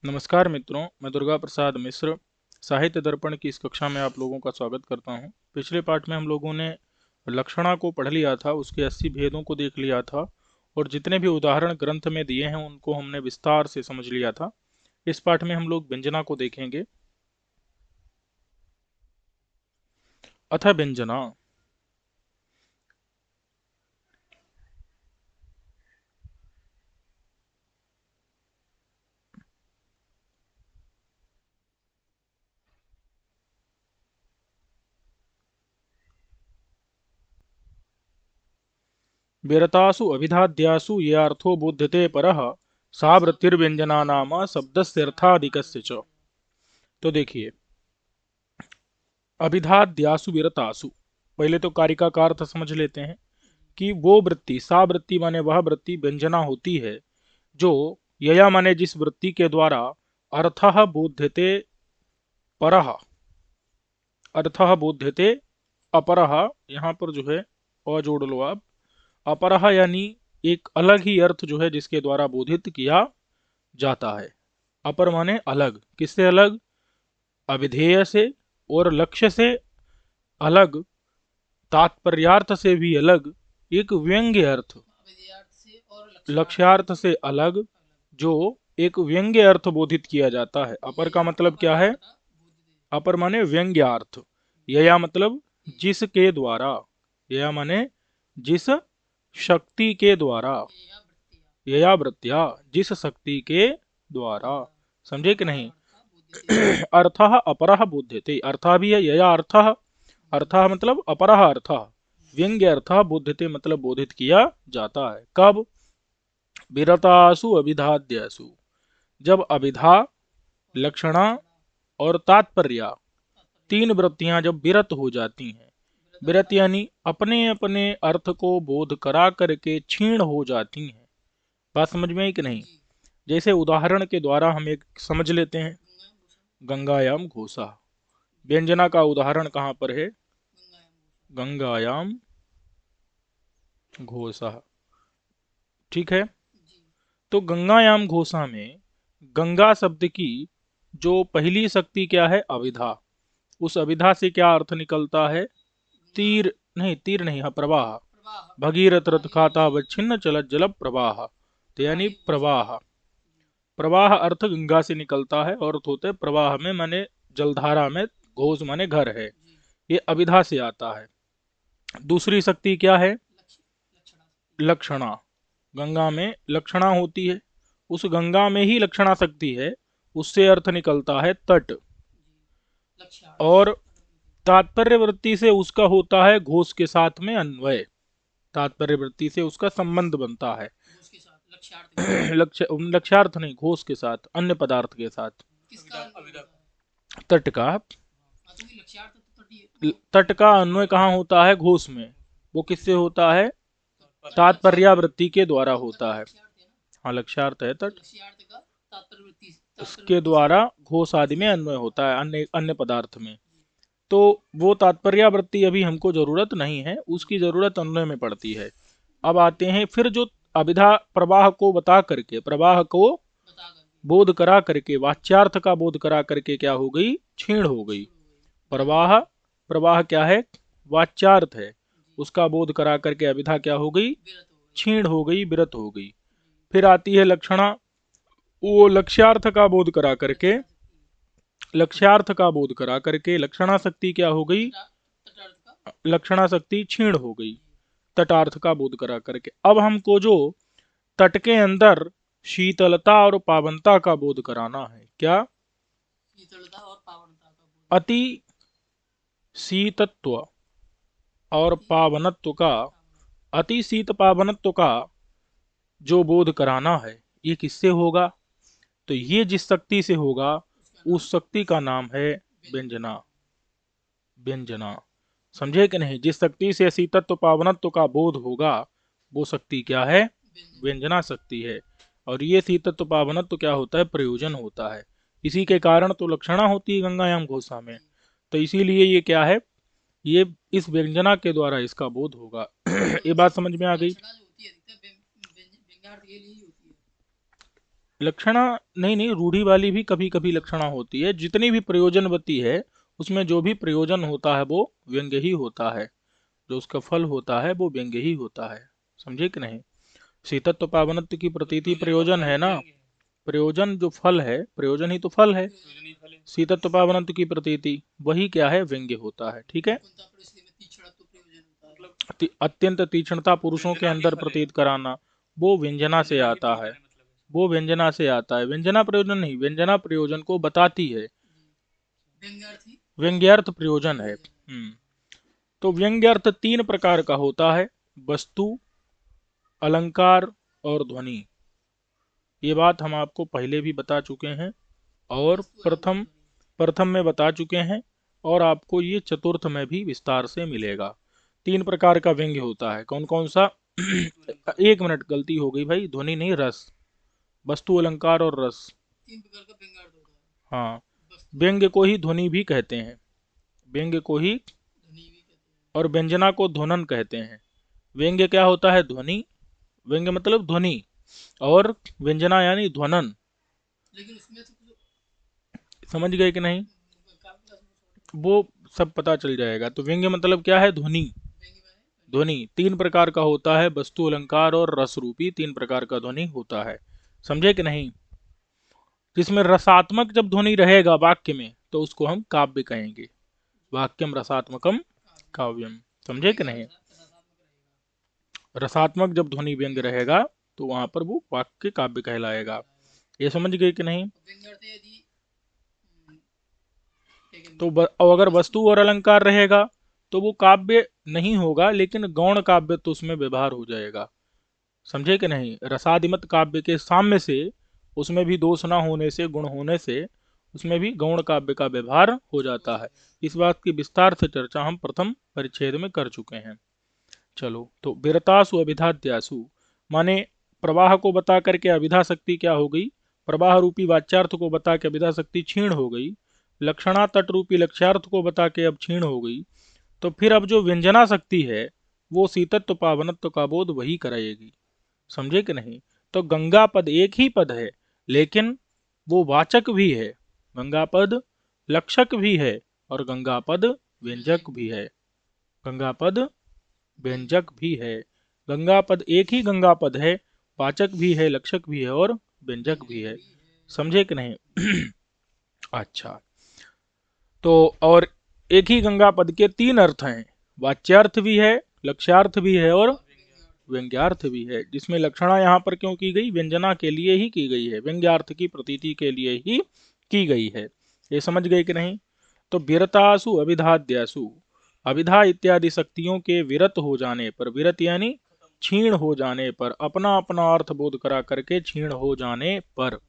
नमस्कार मित्रों, मैं दुर्गा प्रसाद मिश्र साहित्य दर्पण की इस कक्षा में आप लोगों का स्वागत करता हूं। पिछले पाठ में हम लोगों ने लक्षणा को पढ़ लिया था, उसके 80 भेदों को देख लिया था और जितने भी उदाहरण ग्रंथ में दिए हैं उनको हमने विस्तार से समझ लिया था। इस पाठ में हम लोग व्यंजना को देखेंगे। अथ व्यंजना। विरतासु अभिधाद्यासु ये अर्थो बोध्यते परः सा वृत्तिर्व्यंजना नाम शब्दस्यर्थाधिकस्य च। तो देखिए, अभिधाद्यासु विरतासु, पहले तो कारिका का अर्थ समझ लेते हैं कि वो वृत्ति, सा वृत्ति माने वह वृत्ति व्यंजना होती है जो यया माने जिस वृत्ति के द्वारा अर्थः बोध्यते परः, अर्थः बोध्यते अपरः, यहाँ पर जो है अ जोड़ लो आप, अपरः यानी एक अलग ही अर्थ जो है जिसके द्वारा बोधित किया जाता है। अपर माने अलग, किससे अलग? अविधेय से और लक्ष्य से अलग, तात्पर्यार्थ से भी अलग, एक व्यंग्य अर्थ, लक्ष्यार्थ से अलग जो एक व्यंग्य अर्थ बोधित किया जाता है। अपर का मतलब क्या है? अपर माने व्यंग्यार्थ। यया मतलब जिसके द्वारा, यया माने जिस शक्ति के द्वारा, यया वृत्तिया जिस शक्ति के द्वारा, समझे कि नहीं? अर्थः अपरः बोध्यते, अर्थः भी है यया अर्थः, अर्थः मतलब अपरः अर्थः, व्यंग्य अर्थः बोध्यते मतलब बोधित किया जाता है। कब? विरतासु अभिधाद्यासु, जब अभिधा, लक्षणा और तात्पर्य तीन वृत्तियां जब विरत हो जाती हैं, विरत यानी अपने अपने अर्थ को बोध करा करके क्षीण हो जाती हैं। बात समझ में आई कि नहीं? जैसे उदाहरण के द्वारा हम एक समझ लेते हैं, गंगायाम घोषा। व्यंजना का उदाहरण कहाँ पर है? गंगायाम घोषा। ठीक है, तो गंगायाम घोषा में गंगा शब्द की जो पहली शक्ति क्या है? अविधा। उस अविधा से क्या अर्थ निकलता है? तीर नहीं, तीर नहीं, हाँ प्रवाह। भगीरथ रथ खाता वच्छिन्न चलत जल प्रवाह, तो यानी प्रवाह। प्रवाह अर्थ गंगा से निकलता है और अर्थ होते प्रवाह में माने जलधारा में, घोष माने घर है, ये अविधा से आता है। दूसरी शक्ति क्या है? लक्षणा। गंगा में लक्षणा होती है, उस गंगा में ही लक्षणा शक्ति है, उससे अर्थ निकलता है तट। और तात्पर्य वृत्ति से उसका होता है घोष के साथ में अन्वय, तात्पर्य वृत्ति से उसका संबंध बनता है। लक्ष्यार्थ नहीं, घोष के साथ, अन्य पदार्थ के साथ। तट का, तट का अन्वय कहाँ होता है? घोष में। वो किससे होता है? तात्पर्यावृत्ति के द्वारा होता है। हाँ, लक्ष्यार्थ है तट, उसके द्वारा घोष आदि में अन्वय होता है, अन्य अन्य पदार्थ में। तो वो तात्पर्यावृत्ति अभी हमको जरूरत नहीं है, उसकी जरूरत अन्वय में पड़ती है। अब आते हैं फिर जो अभिधा प्रवाह को बता करके, प्रवाह को बोध करा करके, वाच्यार्थ का बोध करा करके क्या हो गई? क्षीण हो गई। प्रवाह, प्रवाह क्या है? वाच्यार्थ है, उसका बोध करा करके अभिधा क्या हो गई? क्षीण हो गई, विरत हो गई। फिर आती है लक्षणा, वो लक्ष्यार्थ का बोध करा करके, लक्ष्यार्थ का बोध करा करके लक्षणा शक्ति क्या हो गई? लक्षणा शक्ति क्षीण हो गई, तटार्थ का बोध करा करके। अब हमको जो तट के अंदर शीतलता और पावनता का बोध कराना है, क्या? अति शीतत्व और पावनत्व का, अति शीत पावनत्व का जो बोध कराना है, ये किससे होगा? तो ये जिस शक्ति से होगा उस शक्ति का नाम है व्यंजना। व्यंजना, समझे कि नहीं? जिस शक्ति से शीतत्व पावनत्व का बोध होगा वो शक्ति क्या है? व्यंजना शक्ति है। और ये शीतत्व पावनत्व क्या होता है? प्रयोजन होता है। इसी के कारण तो लक्षणा होती है गंगायाम घोषा में। तो इसीलिए ये क्या है? ये इस व्यंजना के द्वारा इसका बोध होगा। ये बात समझ में आ गई? लक्षणा नहीं नहीं, रूढ़ी वाली भी कभी कभी लक्षणा होती है। जितनी भी प्रयोजनवती है उसमें जो भी प्रयोजन होता है वो व्यंग्य ही होता है, जो उसका फल होता है वो व्यंग्य ही होता है। समझे कि नहीं? शीतत्व पावनत्व की प्रतीति प्रयोजन है ना, प्रयोजन जो फल है, प्रयोजन ही तो फल है। शीतत्व पावनत्व की प्रतीति वही क्या है, व्यंग्य होता है। ठीक है। अत्यंत तीक्ष्णता पुरुषों के अंदर प्रतीत कराना, वो व्यंजना से आता है, वो व्यंजना से आता है। व्यंजना प्रयोजन नहीं, व्यंजना प्रयोजन को बताती है, व्यंग्यार्थ प्रयोजन है। तो व्यंग्यार्थ तीन प्रकार का होता है, वस्तु, अलंकार और ध्वनि। ये बात हम आपको पहले भी बता चुके हैं और प्रथम प्रथम में बता चुके हैं, और आपको ये चतुर्थ में भी विस्तार से मिलेगा। तीन प्रकार का व्यंग्य होता है, कौन कौन सा? एक मिनट, गलती हो गई भाई, ध्वनि नहीं, रस। वस्तु, अलंकार और रस, तीन प्रकार का व्यंग्य होता है। हाँ, व्यंग्य को ही ध्वनि भी कहते हैं, व्यंग्य को ही, और व्यंजना को ध्वनन कहते हैं। व्यंग्य क्या होता है? ध्वनि, व्यंग्य मतलब ध्वनि, और व्यंजना यानी ध्वनन। लेकिन उसमें तो समझ गए कि नहीं? वो सब पता चल जाएगा। तो व्यंग्य मतलब क्या है? ध्वनि। ध्वनि तीन प्रकार का होता है, वस्तु, अलंकार और रस रूपी तीन प्रकार का ध्वनि होता है। समझे कि नहीं? जिसमें रसात्मक जब ध्वनि रहेगा वाक्य में तो उसको हम काव्य कहेंगे। वाक्यम रसात्मकम काव्यम। समझे कि नहीं? रसात्मक जब ध्वनि व्यंग्य रहेगा तो वहां पर वो वाक्य काव्य कहलाएगा। ये समझ गए कि नहीं? तो अगर वस्तु और अलंकार रहेगा तो वो काव्य नहीं होगा, लेकिन गौण काव्य तो उसमें व्यवहार हो जाएगा। समझे कि नहीं? रसादिमत काव्य के साम्य से, उसमें भी दोष ना होने से, गुण होने से, उसमें भी गौण काव्य का व्यवहार हो जाता है। इस बात की विस्तार से चर्चा हम प्रथम परिच्छेद में कर चुके हैं। चलो, तो विरतासु अभिधाद्यासु माने प्रवाह को बता करके अभिधा शक्ति क्या हो गई? प्रवाह रूपी वाच्यार्थ को बता के अभिधा शक्ति क्षीण हो गई। लक्षणा तट रूपी लक्ष्यार्थ को बता के अब क्षीण हो गई। तो फिर अब जो व्यंजना शक्ति है वो शीतत्व पावनत्व का बोध वही कराएगी। समझे कि नहीं? तो गंगा पद एक ही पद है, लेकिन वो वाचक भी है। गंगा पद लक्षक भी है और गंगा पद व्यंजक भी है। गंगा पद व्यंजक भी है। गंगा पद एक ही गंगा पद है, वाचक भी है, लक्षक भी है और व्यंजक भी है। समझे कि नहीं? अच्छा, तो और एक ही गंगा पद के तीन अर्थ हैं, वाच्यार्थ भी है, लक्ष्यार्थ भी है और व्यंग्यार्थ भी है। जिसमें लक्षणा यहाँ पर क्यों की गई? व्यंजना के लिए ही की गई है, व्यंग्यार्थ की प्रतीति के लिए ही की गई है। ये समझ गए कि नहीं? तो विरतासु अभिधाद्यासु, अभिधा इत्यादि शक्तियों के विरत हो जाने पर, विरत यानी क्षीण हो जाने पर, अपना अपना अर्थ बोध करा करके क्षीण हो जाने पर,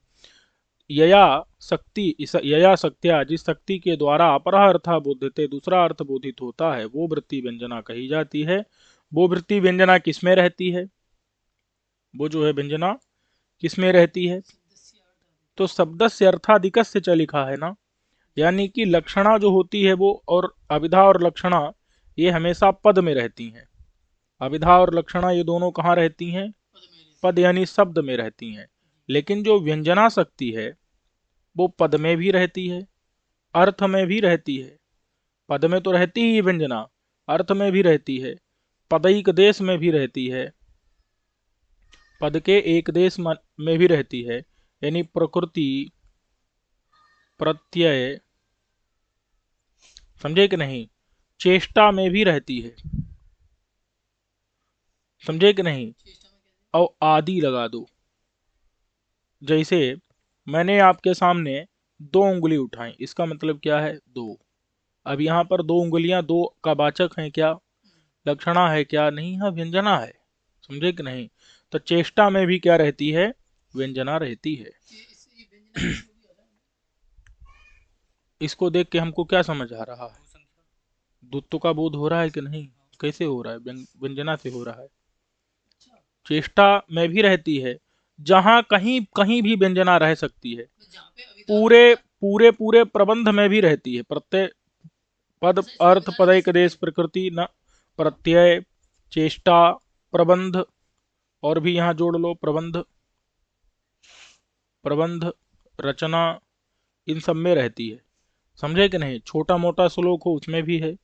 यया शक्ति, यया शक्त्या, जिस शक्ति के द्वारा अपरा अर्था बोध्यते, दूसरा अर्थ बोधित होता है, वो वृत्ति व्यंजना कही जाती है। वो वृत्ति व्यंजना किसमें रहती है? वो जो है व्यंजना किसमें रहती है? तो शब्दस्य अर्थाधिकस्य च लिखा है ना, यानी कि लक्षणा जो होती है वो, और अभिधा और लक्षणा ये हमेशा पद में रहती हैं। अभिधा और लक्षणा ये दोनों कहाँ रहती हैं? पद यानी शब्द में रहती हैं। लेकिन जो व्यंजना शक्ति है वो पद में भी रहती है, अर्थ में भी रहती है। पद में तो रहती ही व्यंजना, अर्थ में भी रहती है, पदैक देश में भी रहती है, पद के एक देश में भी रहती है, यानी प्रकृति, प्रत्यय, समझे कि नहीं, चेष्टा में भी रहती है। समझे कि नहीं? और आदि लगा दो। जैसे मैंने आपके सामने दो उंगली उठाई, इसका मतलब क्या है? दो। अब यहाँ पर दो उंगलियां दो का वाचक है क्या? लक्षणा है क्या? नहीं, हाँ व्यंजना है। समझे कि नहीं? तो चेष्टा में भी क्या रहती है? व्यंजना रहती है। इसको देख के हमको क्या समझ आ रहा है? द्वत्व का बोध हो रहा है कि नहीं? कैसे हो रहा है? व्यंजना से हो रहा है। चेष्टा में भी रहती है, जहां कहीं कहीं भी व्यंजना रह सकती है। पूरे पूरे पूरे प्रबंध में भी रहती है। प्रत्यय, पद, अर्थ, पदैक देश, प्रकृति, न, प्रत्यय, चेष्टा, प्रबंध, और भी यहाँ जोड़ लो प्रबंध, प्रबंध, रचना, इन सब में रहती है। समझे कि नहीं? छोटा मोटा श्लोक हो उसमें भी है।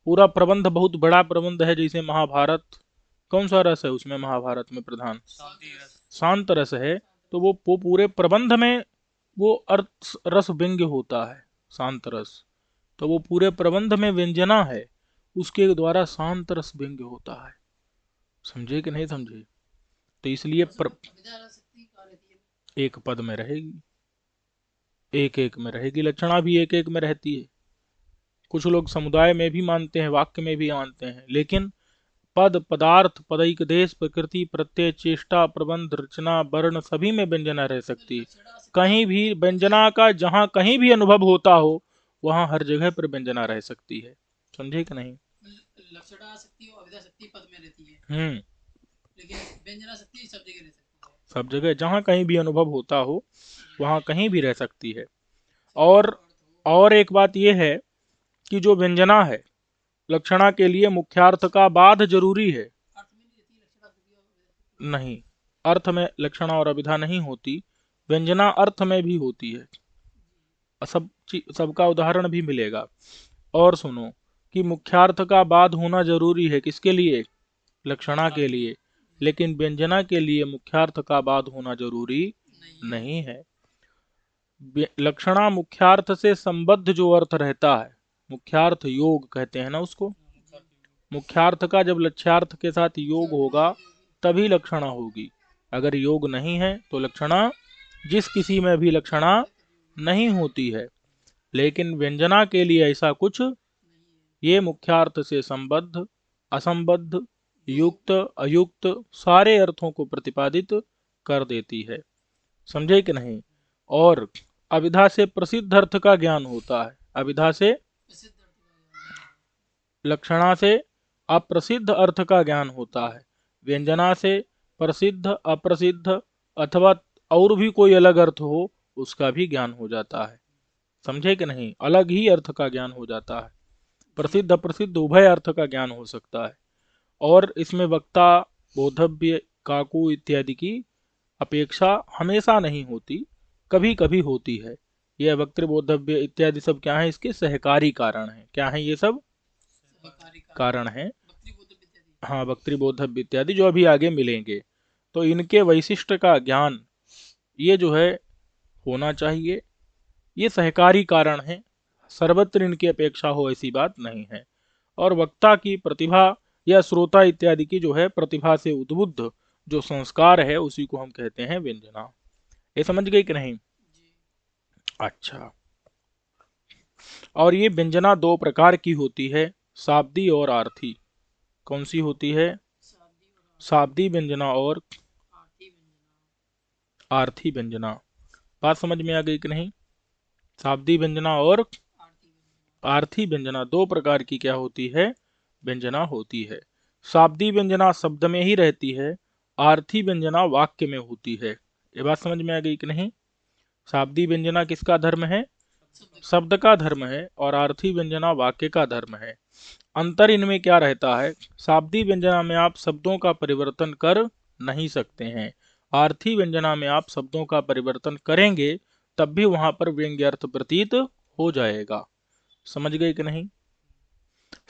पूरा प्रबंध बहुत बड़ा प्रबंध है, जैसे महाभारत। कौन सा रस है उसमें महाभारत में प्रधान? शांत रस है। तो वो पूरे प्रबंध में वो अर्थ रस व्यंग्य होता है, शांत रस। तो वो पूरे प्रबंध में व्यंजना है, उसके द्वारा शांत रस व्यंग्य होता है। समझे कि नहीं समझे? तो इसलिए एक पद में रहेगी, एक एक में रहेगी। लक्षणा भी एक एक में रहती है। कुछ लोग समुदाय में भी मानते हैं, वाक्य में भी मानते हैं, लेकिन पद, पदार्थ, पदैक देश, प्रकृति, प्रत्यय, चेष्टा, प्रबंध, रचना, वर्ण सभी में व्यंजना रह सकती है। कहीं भी व्यंजना का जहां कहीं भी अनुभव होता हो, वहां हर जगह पर व्यंजना रह सकती है। समझे कि नहीं? लक्षणा शक्ति और अभिधा शक्ति पद में रहती है, लेकिन व्यंजना शक्ति सब जगह रह सकती है। सब जगह जहां कहीं भी अनुभव होता हो, वहां कहीं भी रह सकती है। और एक बात यह है कि जो व्यंजना है, लक्षणा के लिए मुख्यार्थ का बाध जरूरी है। नहीं, अर्थ में लक्षणा और अभिधा नहीं होती, व्यंजना अर्थ में भी होती है। सबका उदाहरण भी मिलेगा। और सुनो कि मुख्यार्थ का बाध होना जरूरी है, किसके लिए? लक्षणा के लिए। लेकिन व्यंजना के लिए मुख्यार्थ का बाध होना जरूरी नहीं है। लक्षणा मुख्यार्थ से संबद्ध जो अर्थ रहता है, मुख्यार्थ योग कहते हैं ना उसको। मुख्यार्थ का जब लक्ष्यार्थ के साथ योग होगा तभी लक्षणा होगी। अगर योग नहीं है तो लक्षणा, जिस किसी में भी लक्षणा नहीं होती है। लेकिन व्यंजना के लिए ऐसा कुछ, ये मुख्यार्थ से संबद्ध, असंबद्ध, युक्त, अयुक्त सारे अर्थों को प्रतिपादित कर देती है। समझे कि नहीं? और अभिधा से प्रसिद्ध अर्थ का ज्ञान होता है। अभिधा से, लक्षणा से अप्रसिद्ध अर्थ का ज्ञान होता है। व्यंजना से प्रसिद्ध, अप्रसिद्ध अथवा और भी कोई अलग अर्थ हो, उसका भी ज्ञान हो जाता है। समझे कि नहीं? अलग ही अर्थ का ज्ञान हो जाता है। प्रसिद्ध अप्रसिद्ध उभय अर्थ का ज्ञान हो सकता है। और इसमें वक्ता, बोधव्य, काकू इत्यादि की अपेक्षा हमेशा नहीं होती, कभी कभी होती है। यह वक्तृ, बोधव्य इत्यादि सब क्या है? इसके सहकारी कारण है। क्या है ये सब? कारण है। हाँ, वक्तृ, बोधव्य इत्यादि जो अभी आगे मिलेंगे। तो इनके वैशिष्ट का ज्ञान ये जो है होना चाहिए। ये सहकारी कारण है, सर्वत्र इनकी अपेक्षा हो ऐसी बात नहीं है। और वक्ता की प्रतिभा या श्रोता इत्यादि की जो है प्रतिभा से उद्बुद्ध जो संस्कार है, उसी को हम कहते हैं व्यंजना। ये समझ गए कि नहीं? अच्छा। और ये व्यंजना दो प्रकार की होती है, शाब्दी और आर्थी। कौन सी होती है? शाब्दी व्यंजना और आर्थी व्यंजना। बात समझ में आ गई कि नहीं? शाब्दी व्यंजना और आर्थी व्यंजना दो प्रकार की क्या होती है? व्यंजना होती है। शाब्दी व्यंजना शब्द में ही रहती है, आर्थी व्यंजना वाक्य में होती है। ये बात समझ में आ गई कि नहीं? शाब्दी व्यंजना किसका धर्म है? शब्द का धर्म है। और आर्थी व्यंजना वाक्य का धर्म है। अंतर इनमें क्या रहता है? शाब्दी व्यंजना में आप शब्दों का परिवर्तन कर नहीं सकते हैं। आर्थी व्यंजना में आप शब्दों का परिवर्तन करेंगे तब भी वहां पर व्यंग्य अर्थ प्रतीत हो जाएगा। समझ गए कि नहीं?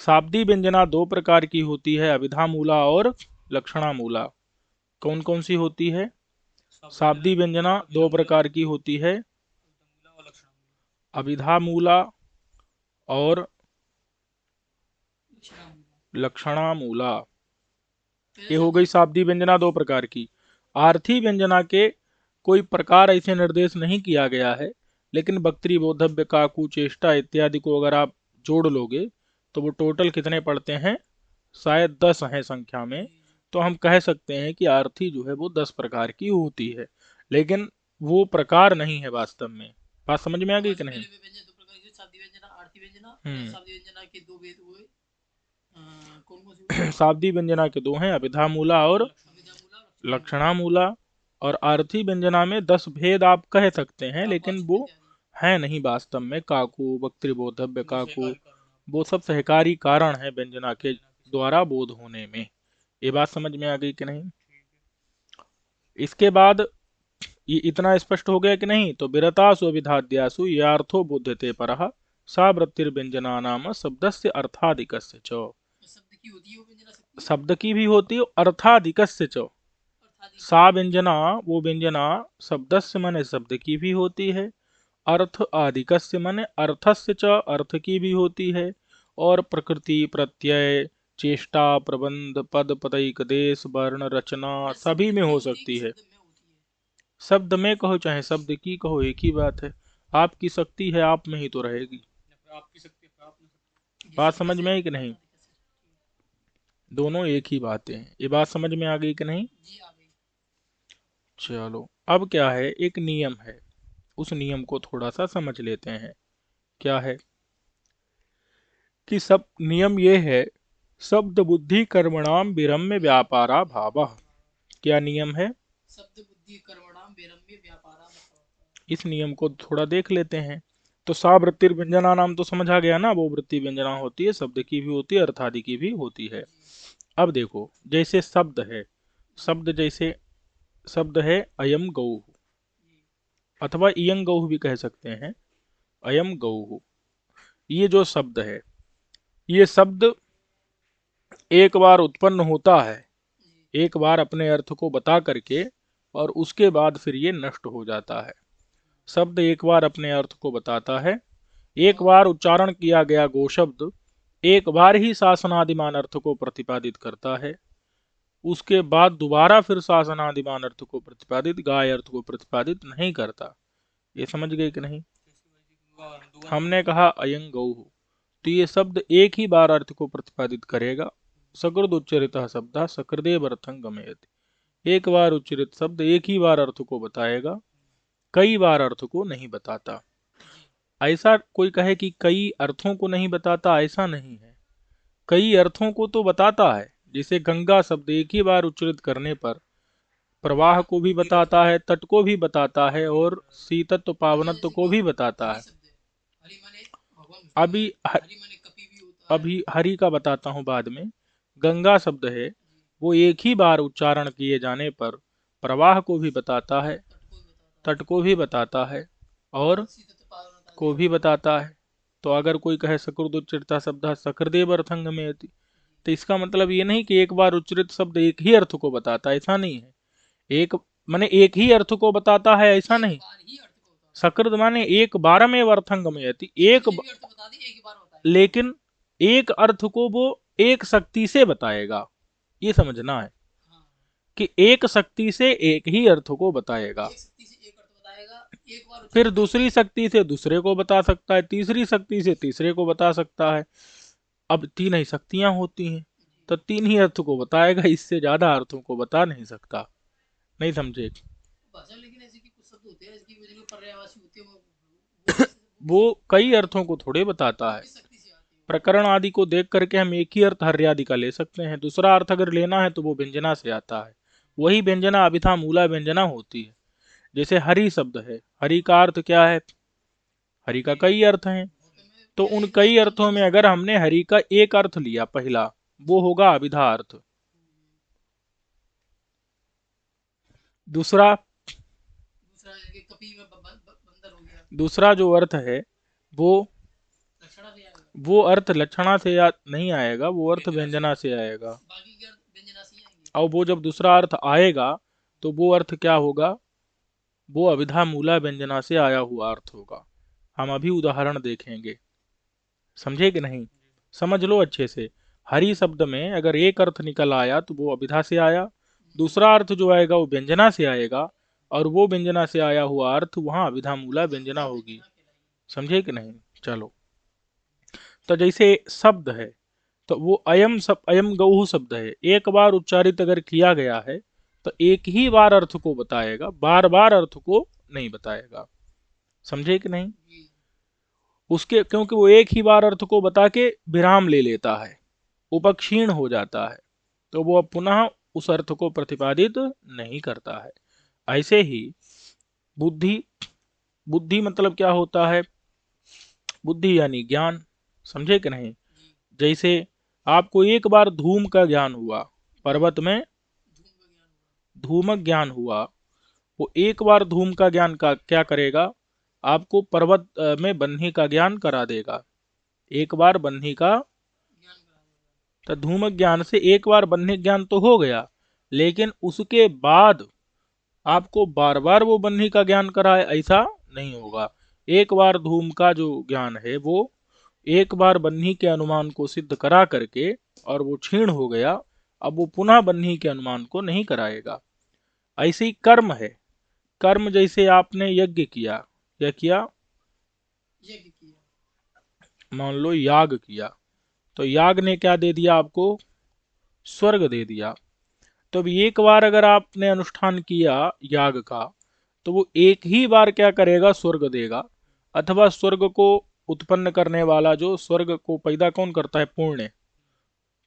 शाब्दी व्यंजना दो प्रकार की होती है, अभिधा मूला और लक्षणा मूला। कौन कौन सी होती है? शाब्दी व्यंजना दो प्रकार की होती है, अभिधा मूला और लक्षणा मूला। ये हो गई शाब्दी व्यंजना दो प्रकार की। आर्थी व्यंजना के कोई प्रकार ऐसे निर्देश नहीं किया गया है, लेकिन वक्तृ, बोधव्य, काकू, चेष्टा इत्यादि को अगर आप जोड़ लोगे तो वो टोटल कितने पड़ते हैं? शायद 10 हैं संख्या में। तो हम कह सकते हैं कि आर्थी जो है वो 10 प्रकार की होती है, लेकिन वो प्रकार नहीं है वास्तव में। बात समझ में आ गई कि नहीं? शाब्दी व्यंजना के दो हैं, अभिधा मूला और लक्षणा मूला। और आर्थी व्यंजना में 10 भेद आप कह सकते हैं, लेकिन वो है नहीं वास्तव में। काकू, वक्तृ, बोधव्य, काकू, वो सब सहकारी कारण है व्यंजना के द्वारा बोध होने में। ये बात समझ में आ गई कि नहीं? इसके बाद ये इतना स्पष्ट हो गया कि नहीं? तो विरतासु अभिधाद्यासु यार्थो बुध्यते परः सा वृत्तिर्व्यंजना नाम शब्दस्य अर्थाधिकस्य च। शब्द की होती है वो व्यंजना शक्ति, शब्द की भी होती है, अर्थाधिकस्य च। अर्थाधिक सा व्यंजना, वो व्यंजना शब्दस्य माने शब्द की भी होती है, अर्थ आदिकस्य माने अर्थस्य च, अर्थ की भी होती है, और प्रकृति प्रत्यय चेष्टा प्रबंध पद पदैक देश वर्ण रचना सभी में हो सकती है। शब्द में होती है। शब्द में कहो चाहे शब्द की कहो, एक ही बात है। आपकी शक्ति है, आप में ही तो रहेगी। आपकी शक्ति है, आप में शक्ति। बात समझ में आई कि नहीं? दोनों एक ही बातें हैं। ये बात समझ में आ गई कि नहीं? जी आ गई। चलो, अब क्या है, एक नियम है, उस नियम को थोड़ा सा समझ लेते हैं। क्या है कि सब नियम ये है, शब्द बुद्धि कर्मणाम विरम्य व्यापारा भावः। क्या नियम है? शब्द बुद्धि कर्मणाम विरम्य व्यापारा। इस नियम को थोड़ा देख लेते हैं। तो सा वृत्ति व्यंजना नाम तो समझ आ गया ना, वो वृत्ति व्यंजना होती है, शब्द की भी होती है, अर्थादि की भी होती है। अब देखो, जैसे शब्द है, शब्द जैसे शब्द है अयम गौ, अथवा इयं गौ भी कह सकते हैं, अयम गौ। ये जो शब्द है, ये शब्द एक बार उत्पन्न होता है, एक बार अपने अर्थ को बता करके, और उसके बाद फिर ये नष्ट हो जाता है। शब्द एक बार अपने अर्थ को बताता है, एक बार उच्चारण किया गया गो शब्द एक बार ही शासनादिमान अर्थ को प्रतिपादित करता है, उसके बाद दोबारा फिर शासनादिमान अर्थ को प्रतिपादित, गाय अर्थ को प्रतिपादित नहीं करता। ये समझ गए कि नहीं? हमने कहा अयं गौ, तो ये शब्द एक ही बार अर्थ को प्रतिपादित करेगा। सकृद उच्चरित शब्द सकृदेव अर्थं गमयति। एक बार उच्चरित शब्द एक ही बार अर्थ को बताएगा, कई बार अर्थ को नहीं बताता। ऐसा कोई कहे कि कई अर्थों को नहीं बताता, ऐसा नहीं है, कई अर्थों को तो बताता है। जैसे गंगा शब्द एक ही बार उच्चरित करने पर प्रवाह को भी बताता है, तट को भी बताता है, और शीतत्व पावनत्व को भी बताता है। अभी अभी हरि का बताता हूँ बाद में। गंगा शब्द है, वो एक ही बार उच्चारण किए जाने पर प्रवाह को भी बताता है, तट को भी बताता है, और को भी बताता है। तो अगर कोई कहे सकृद उच्चरित शब्द सकृदेव अर्थं गमयति, तो इसका मतलब ये नहीं कि एक बार उच्चरित शब्द एक ही अर्थ को बताता है, ऐसा नहीं है। एक माने एक ही अर्थ को बताता है, ऐसा नहीं। सकृद माने एक बार में अर्थं गमयति, लेकिन एक अर्थ को वो एक शक्ति से बताएगा। ये समझना है कि एक शक्ति से एक ही अर्थ को बताएगा, फिर दूसरी शक्ति से दूसरे को बता सकता है, तीसरी शक्ति से तीसरे को बता सकता है। अब तीन ही शक्तियां होती हैं, तो तीन ही अर्थ को बताएगा, इससे ज्यादा अर्थों को बता नहीं सकता। नहीं समझे? लेकिन ऐसे कि कुछ शब्द होते हैं इसकी वजह से पर्यायवाची होते हैं, वो कई अर्थों को थोड़े बताता है। प्रकरण आदि को देख करके हम एक ही अर्थ हर्यादि का ले सकते हैं, दूसरा अर्थ अगर लेना है तो वो व्यंजना से आता है। वही व्यंजना अभिधा मूला व्यंजना होती है। जैसे हरि शब्द है, हरि का अर्थ क्या है? हरि का कई अर्थ हैं, तो उन कई अर्थों में अगर हमने हरि का एक अर्थ लिया पहला, वो होगा अभिधा अर्थ। दूसरा दूसरा जो अर्थ है वो अर्थ लक्षणा से नहीं आएगा, वो अर्थ व्यंजना से आएगा। और वो जब दूसरा अर्थ आएगा तो वो अर्थ क्या होगा? वो अभिधा मूला व्यंजना से आया हुआ अर्थ होगा। हम अभी उदाहरण देखेंगे, समझे कि नहीं? समझ लो अच्छे से। हरि शब्द में अगर एक अर्थ निकल आया तो वो अभिधा से आया, दूसरा अर्थ जो आएगा वो व्यंजना से आएगा, और वो व्यंजना से आया हुआ अर्थ वहां अभिधा मूला व्यंजना होगी। समझे कि नहीं? चलो, तो जैसे शब्द है, तो वो अयम गौः शब्द है, एक बार उच्चारित अगर किया गया है तो एक ही बार अर्थ को बताएगा, बार बार अर्थ को नहीं बताएगा। समझे कि नहीं? उसके क्योंकि वो एक ही बार अर्थ को बता के विराम ले लेता है, उपक्षीण हो जाता है, तो वो अब पुनः उस अर्थ को प्रतिपादित नहीं करता है। ऐसे ही बुद्धि, बुद्धि मतलब क्या होता है? बुद्धि यानी ज्ञान। समझे कि नहीं? जैसे आपको एक बार धूम का ज्ञान हुआ, पर्वत में धूमक ज्ञान हुआ, वो एक बार धूम का ज्ञान का क्या करेगा, आपको पर्वत में बन्ही का ज्ञान करा देगा। एक बार बन्ही का, ज्ञान करा देगा। तो धूम ज्ञान से एक बार बन्ही ज्ञान तो हो गया, लेकिन उसके बाद आपको बार बार वो बन्ही का ज्ञान कराए ऐसा नहीं होगा। एक बार धूम का जो ज्ञान है वो एक बार बन्ही के अनुमान को सिद्ध करा करके और वो क्षीण हो गया, अब वो पुनः बन्ही के अनुमान को नहीं कराएगा। ऐसे ही कर्म है। कर्म जैसे आपने यज्ञ किया, क्या किया, यज्ञ किया, मान लो याग किया, तो याग ने क्या दे दिया आपको, स्वर्ग दे दिया। तो अब एक बार अगर आपने अनुष्ठान किया याग का, तो वो एक ही बार क्या करेगा, स्वर्ग देगा। अथवा स्वर्ग को उत्पन्न करने वाला, जो स्वर्ग को पैदा कौन करता है, पुण्य।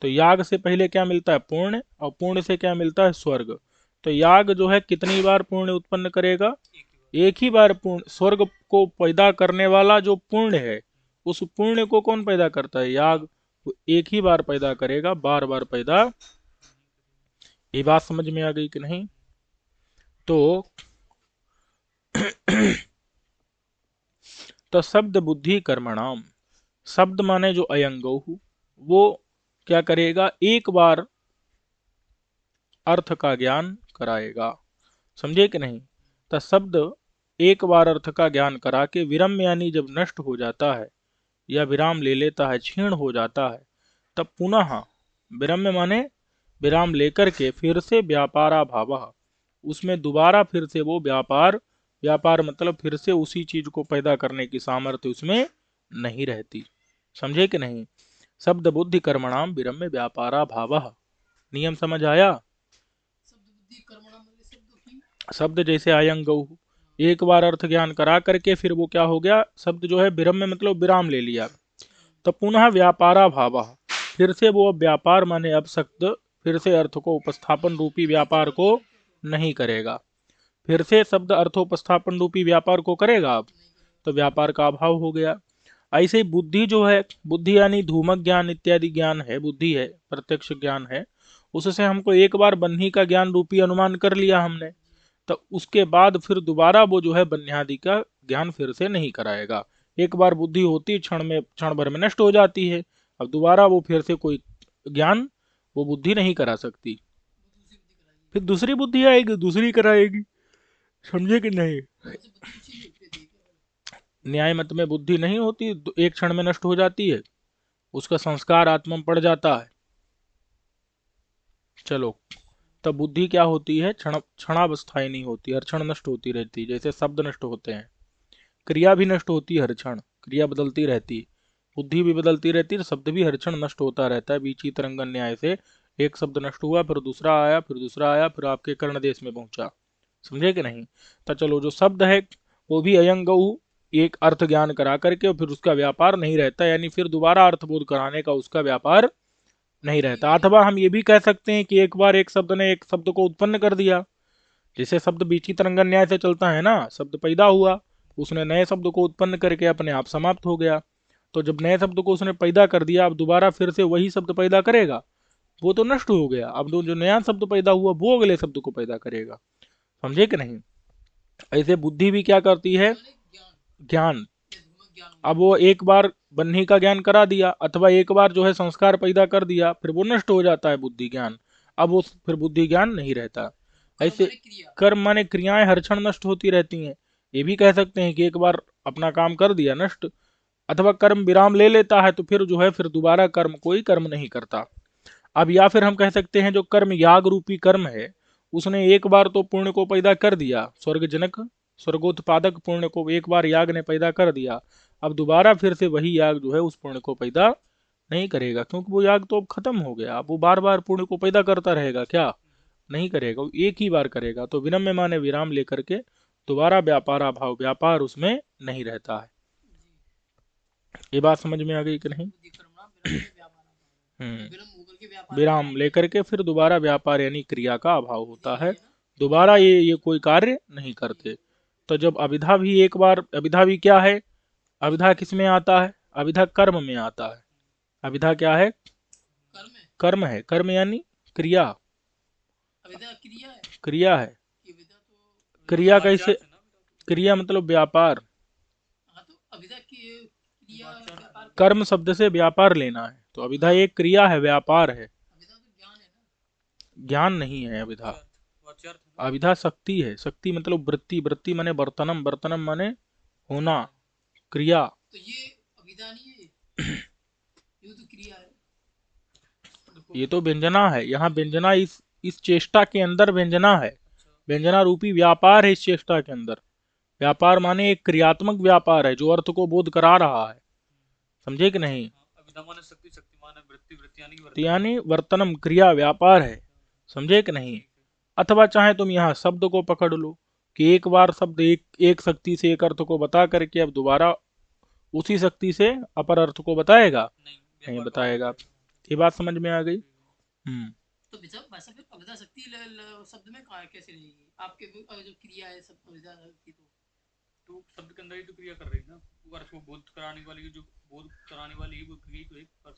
तो याग से पहले क्या मिलता है, पुण्य, और पुण्य से क्या मिलता है, स्वर्ग। तो याग जो है कितनी बार पुण्य उत्पन्न करेगा, एक ही बार। एक ही बार पुण्य। स्वर्ग को पैदा करने वाला जो पुण्य है, उस पुण्य को कौन पैदा करता है, याग। वो एक ही बार पैदा करेगा, बार बार पैदा। ये बात समझ में आ गई कि नहीं। तो तो शब्द बुद्धि कर्मणाम, शब्द माने जो अयंगौ, वो क्या करेगा, एक बार अर्थ का ज्ञान कराएगा। समझे कि नहीं। तो शब्द एक बार अर्थ का ज्ञान करा के विरम यानी जब नष्ट हो जाता है या विराम ले लेता है, क्षीण हो जाता है, तब पुनः विरम्य माने विराम लेकर के फिर से व्यापारा भाव, उसमें दोबारा फिर से वो व्यापार, व्यापार मतलब फिर से उसी चीज को पैदा करने की सामर्थ्य उसमें नहीं रहती। समझे कि नहीं। शब्द बुद्धि कर्मणाम विरम्य व्यापारा भाव, नियम समझ आया। शब्द बुद्धि कर्मणा मतलब शब्दों की। शब्द जैसे आयंग गौ, एक बार अर्थ ज्ञान करा करके फिर वो क्या हो गया, शब्द जो है विरम्य मतलब विराम ले लिया, तो पुनः व्यापारा भाव, फिर से वो व्यापार माने अब शब्द फिर से अर्थ को उपस्थापन रूपी व्यापार को नहीं करेगा। फिर से शब्द अर्थोपस्थापन रूपी व्यापार को करेगा अब, नहीं करेगा। तो व्यापार का अभाव हो गया। ऐसे ही बुद्धि जो है, बुद्धि यानी धूमक ज्ञान इत्यादि ज्ञान है, बुद्धि है, प्रत्यक्ष ज्ञान है। उससे हमको एक बार बन्ही का ज्ञान रूपी अनुमान कर लिया हमने, तो उसके बाद फिर दोबारा वो जो है बन्यादि का ज्ञान फिर से नहीं कराएगा। एक बार बुद्धि होती क्षण में, क्षण भर में नष्ट हो जाती है, अब दोबारा वो फिर से कोई ज्ञान वो बुद्धि नहीं करा सकती। वो दूसरी बुद्धि कराएगी। फिर दूसरी बुद्धि आएगी, दूसरी कराएगी। समझे कि नहीं। वैसे बुद्धि भी चेंज होती है क्या? न्याय मत में बुद्धि नहीं होती, एक क्षण में नष्ट हो जाती है, उसका संस्कार आत्मा में पड़ जाता है। चलो, तब बुद्धि क्या होती है, क्षण क्षणावस्थाई नहीं होती, हर क्षण नष्ट होती रहती है, जैसे शब्द नष्ट होते हैं, क्रिया भी नष्ट होती है हर क्षण, क्रिया बदलती रहती है, बुद्धि भी बदलती रहती है, शब्द भी हर क्षण नष्ट होता रहता है। बीची तरंगन न्याय से एक शब्द नष्ट हुआ, फिर दूसरा आया, फिर दूसरा आया, फिर आपके कर्ण देश में पहुंचा। समझे कि नहीं। तो चलो, जो शब्द है वो भी अयंगऊ, एक अर्थ ज्ञान करा करके और फिर उसका व्यापार नहीं रहता, यानी फिर दोबारा अर्थबोध कराने का उसका व्यापार नहीं रहता। अथवा हम ये भी कह सकते हैं कि एक बार एक शब्द ने एक शब्द को उत्पन्न कर दिया, जैसे शब्द बीची तरंगन न्याय से चलता है ना, शब्द पैदा हुआ, उसने नए शब्द को उत्पन्न करके अपने आप समाप्त हो गया। तो जब नए शब्द को उसने पैदा कर दिया, अब दोबारा फिर से वही शब्द पैदा करेगा, वो तो नष्ट हो गया। अब जो नया शब्द पैदा हुआ वो अगले शब्द को पैदा करेगा। समझे कि नहीं। ऐसे बुद्धि भी क्या करती है, माने ज्ञान, ज्ञान। ये धूमक ज्ञान अब हो वो एक बार बन्ही का ज्ञान करा दिया, अथवा एक बार जो है संस्कार पैदा कर दिया, फिर वो नष्ट हो जाता है बुद्धि ज्ञान, अब वो फिर बुद्धि ज्ञान नहीं रहता। गया। कर्म ऐसे माने क्रिया। कर्म माने क्रियाएं हर क्षण नष्ट होती रहती हैं। ये भी कह सकते हैं कि एक बार अपना काम कर दिया नष्ट, अथवा कर्म विराम ले लेता है तो फिर जो है फिर दोबारा कर्म कोई कर्म नहीं करता। अब या फिर हम कह सकते हैं जो कर्म याग रूपी कर्म है, उसने एक बार तो पुण्य को पैदा कर दिया, स्वर्गजनक स्वर्गोत्पादक पुण्य को एक बार याग ने पैदा कर दिया, अब दोबारा फिर से वही याग जो है उस पुण्य को पैदा नहीं करेगा, क्योंकि वो याग तो अब खत्म हो गया। अब वो बार बार पुण्य को पैदा करता रहेगा क्या, नहीं करेगा, वो एक ही बार करेगा। तो विनम्य माने विराम लेकर के दोबारा व्यापार अभाव, व्यापार उसमें नहीं रहता है। ये बात समझ में आ गई कि नहीं। बुद्धि कर्मणा विरम में व्यापार आता है। हम्म, तो विरम होकर के व्यापार विराम लेकर के फिर दोबारा व्यापार यानी क्रिया का अभाव होता यही है, है ना। दोबारा ये कोई कार्य नहीं करते। तो जब अविधा भी एक बार, अविधा भी क्या है, अविधा किस में आता है, अविधा कर्म में आता है। अविधा क्या है, कर्म है, कर्म है, कर्म यानी क्रिया, अविद्या क्रिया है। क्रिया है। ये विद्या तो क्रिया कैसे, वाच्यार्थ है ना अभिधा तो। क्रिया मतलब व्यापार, हाँ तो अभिधा की क्रिया वाच्यार्थ व्यापार है। कर्म शब्द से व्यापार लेना है, तो अभिधा एक क्रिया है, व्यापार है, अभिधा तो ज्ञान है ना। ज्ञान नहीं है अभिधा। वाच्यार्थ, वाच्यार्थ है ना। अभिधा शक्ति है, शक्ति मतलब वृत्ति, वृत्ति माने वर्तनम, वर्तनम माने होना, क्रिया। तो ये अभिधा नहीं है, ये तो क्रिया है। देखो ये तो व्यंजना है, यहाँ व्यंजना इस चेष्टा के अंदर व्यंजना है, अच्छा व्यंजना रूपी व्यापार है इस चेष्टा के अंदर। व्यापार माने एक क्रियात्मक व्यापार है जो अर्थ को बोध करा रहा है, समझे कि नहीं। हाँ, अभिधा माने शक्ति, शक्ति माने वृत्ति, वृत्ति यानी कि तो वर्तमान। यानी वर्तनम क्रिया व्यापार है, समझे कि नहीं। ठीक है। अथवा चाहे तुम यहाँ शब्द को पकड़ लो कि एक बार शब्द एक एक शक्ति से एक अर्थ को बता करके अब दोबारा उसी शक्ति से अपर अर्थ को बताएगा, नहीं नहीं व्यापार का बताएगा। बताएगा। ये बात समझ में आ गई। ठीक है। हम्म। तो वैसा फिर अभिधा शक्ति शब्द में कहाँ कैसे रहेगी आपके जो क्रिया है सब अभिधा शक्ति तो शब्द के अंदर ही तो क्रिया कर रही है ना, वो अर्थ को बोध कराने वाली, जो बोध कराने वाली है वो क्रिया तो एक अर्थ।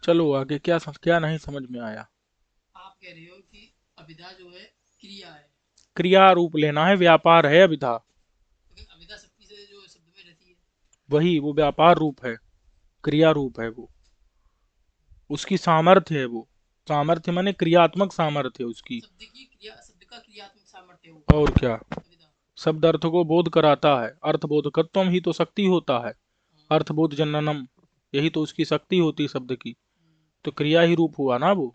चलो आगे, क्या नहीं समझ में आया। आप कह रहे हो कि अभिधा जो है क्रिया है, क्रिया रूप लेना है, व्यापार है अभिधा, लेकिन अभिधा शक्ति से जो शब्द में रहती है वही वो व्यापार रूप है, क्रिया रूप है वो, उसकी सामर्थ्य है वो, सामर्थ्य माने क्रियात्मक सामर्थ्य है उसकी। शब्द की क्रिया, शब्द का क्रियात्मक सामर्थ्य है वो और क्या, अभिधा। शब्द अर्थ को बोध कराता है, अर्थबोधकत्वम ही तो शक्ति होता है, हाँ, अर्थबोध जननम, यही तो उसकी शक्ति होती है शब्द की, हम्म, तो क्रिया ही रूप हुआ ना वो।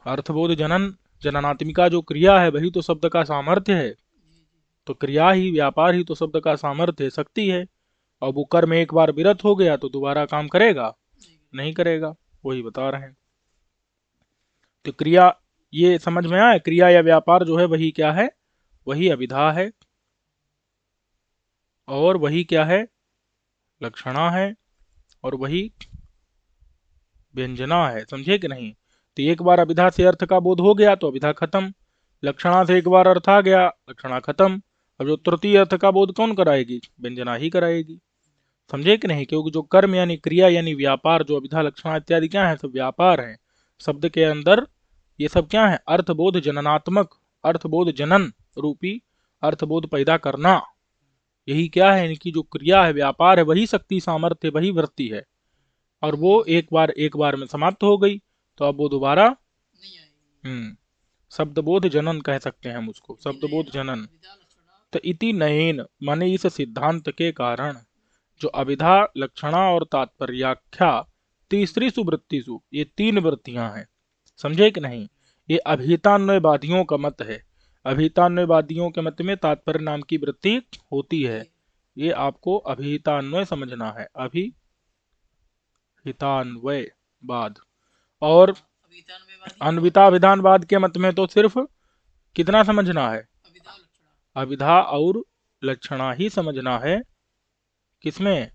अर्थबोध जनन, जननात्मिका जो क्रिया है वही तो शब्द का सामर्थ्य है, जी जी तो क्रिया ही, व्यापार ही तो शब्द का सामर्थ्य है, शक्ति है। और वो कर्म एक बार विरत हो गया तो दोबारा काम करेगा, नहीं नहीं करेगा, वही बता रहे हैं। तो क्रिया, ये समझ में आया, क्रिया या व्यापार जो है वही क्या है, वही अभिधा है, और वही क्या है, लक्षणा है, और वही व्यंजना है, समझे कि नहीं। तो एक बार अभिधा से अर्थ का बोध हो गया तो अभिधा खत्म, लक्षणा से एक बार अर्थ आ गया, लक्षणा खत्म। अब जो तृतीय अर्थ का बोध कौन कराएगी, व्यंजना ही कराएगी, समझे कि नहीं। क्योंकि जो कर्म यानी क्रिया यानी व्यापार, जो अभिधा लक्षणा इत्यादि क्या है, सब व्यापार है शब्द के अंदर। ये सब क्या है, अर्थबोध जननात्मक, अर्थबोध जनन रूपी, अर्थबोध पैदा करना, यही क्या है, इनकी जो क्रिया है, व्यापार है, वही शक्ति सामर्थ्य, वही वृत्ति है। और वो एक बार में समाप्त हो गई तो अब वो दोबारा, नहीं आएगी। शब्दबोध जनन कह सकते हैं हम उसको, शब्दबोध जनन। अभिधा लक्षणा तो इति नयेन माने इस सिद्धांत के कारण जो अभिधा लक्षणा और तात्पर्याख्या तीसरी सुवृत्तिषु, ये तीन वृत्तियां हैं, समझे कि नहीं। ये अभिहितान्वयवादियों का मत है, अभिहितान्वयवादियों के मत में तात्पर्य नाम की वृत्ति होती है। ये आपको अभिहितान्वय समझना है, अभिहितान्वयवाद। और अभिधानवादी अन्विताभिधानवाद के मत में तो सिर्फ कितना समझना है, अभिधा लक्षणा अभिधा और लक्षणा ही समझना है, किसमें,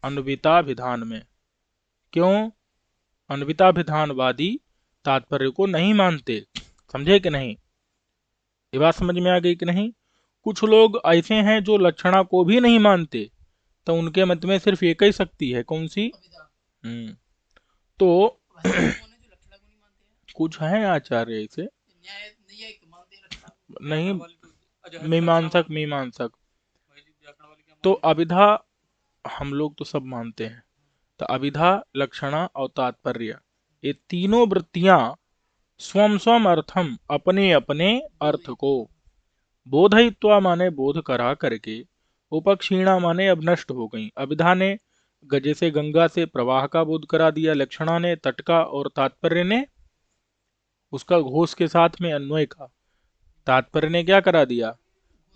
अन्विताभिधान में। क्यों, अन्विताभिधानवादी तात्पर्य को नहीं मानते, समझे कि नहीं। ये बात समझ में आ गई कि नहीं। कुछ लोग ऐसे हैं जो लक्षणा को भी नहीं मानते, तो उनके मत में सिर्फ एक ही शक्ति है, कौन सी। अभिधा। तो वैसे कौन है जो लक्षणा को नहीं मानते हैं? कुछ हैं आचार्य ऐसे, न्याय न्यायिक मानते हैं लक्षणा को। नहीं, व्याकरण वाली तो अजहत मीमांसक लक्षणा मीमांसक। वही जी, व्याकरण वाली क्या तो मानते हैं? अभिधा हम लोग तो सब मानते हैं। तो अभिधा लक्षणा और तात्पर्य, ये तीनों वृत्तियां स्वम स्वम अर्थम, अपने अपने अर्थ को बोधयित्वा माने बोध करा करके, उपक्षीणा माने अब नष्ट हो गई। अभिधा ने जैसे गंगा से प्रवाह का बोध करा दिया, लक्षणा ने तट का, और तात्पर्य ने उसका घोष के साथ में अन्वय का। तात्पर्य ने क्या करा दिया,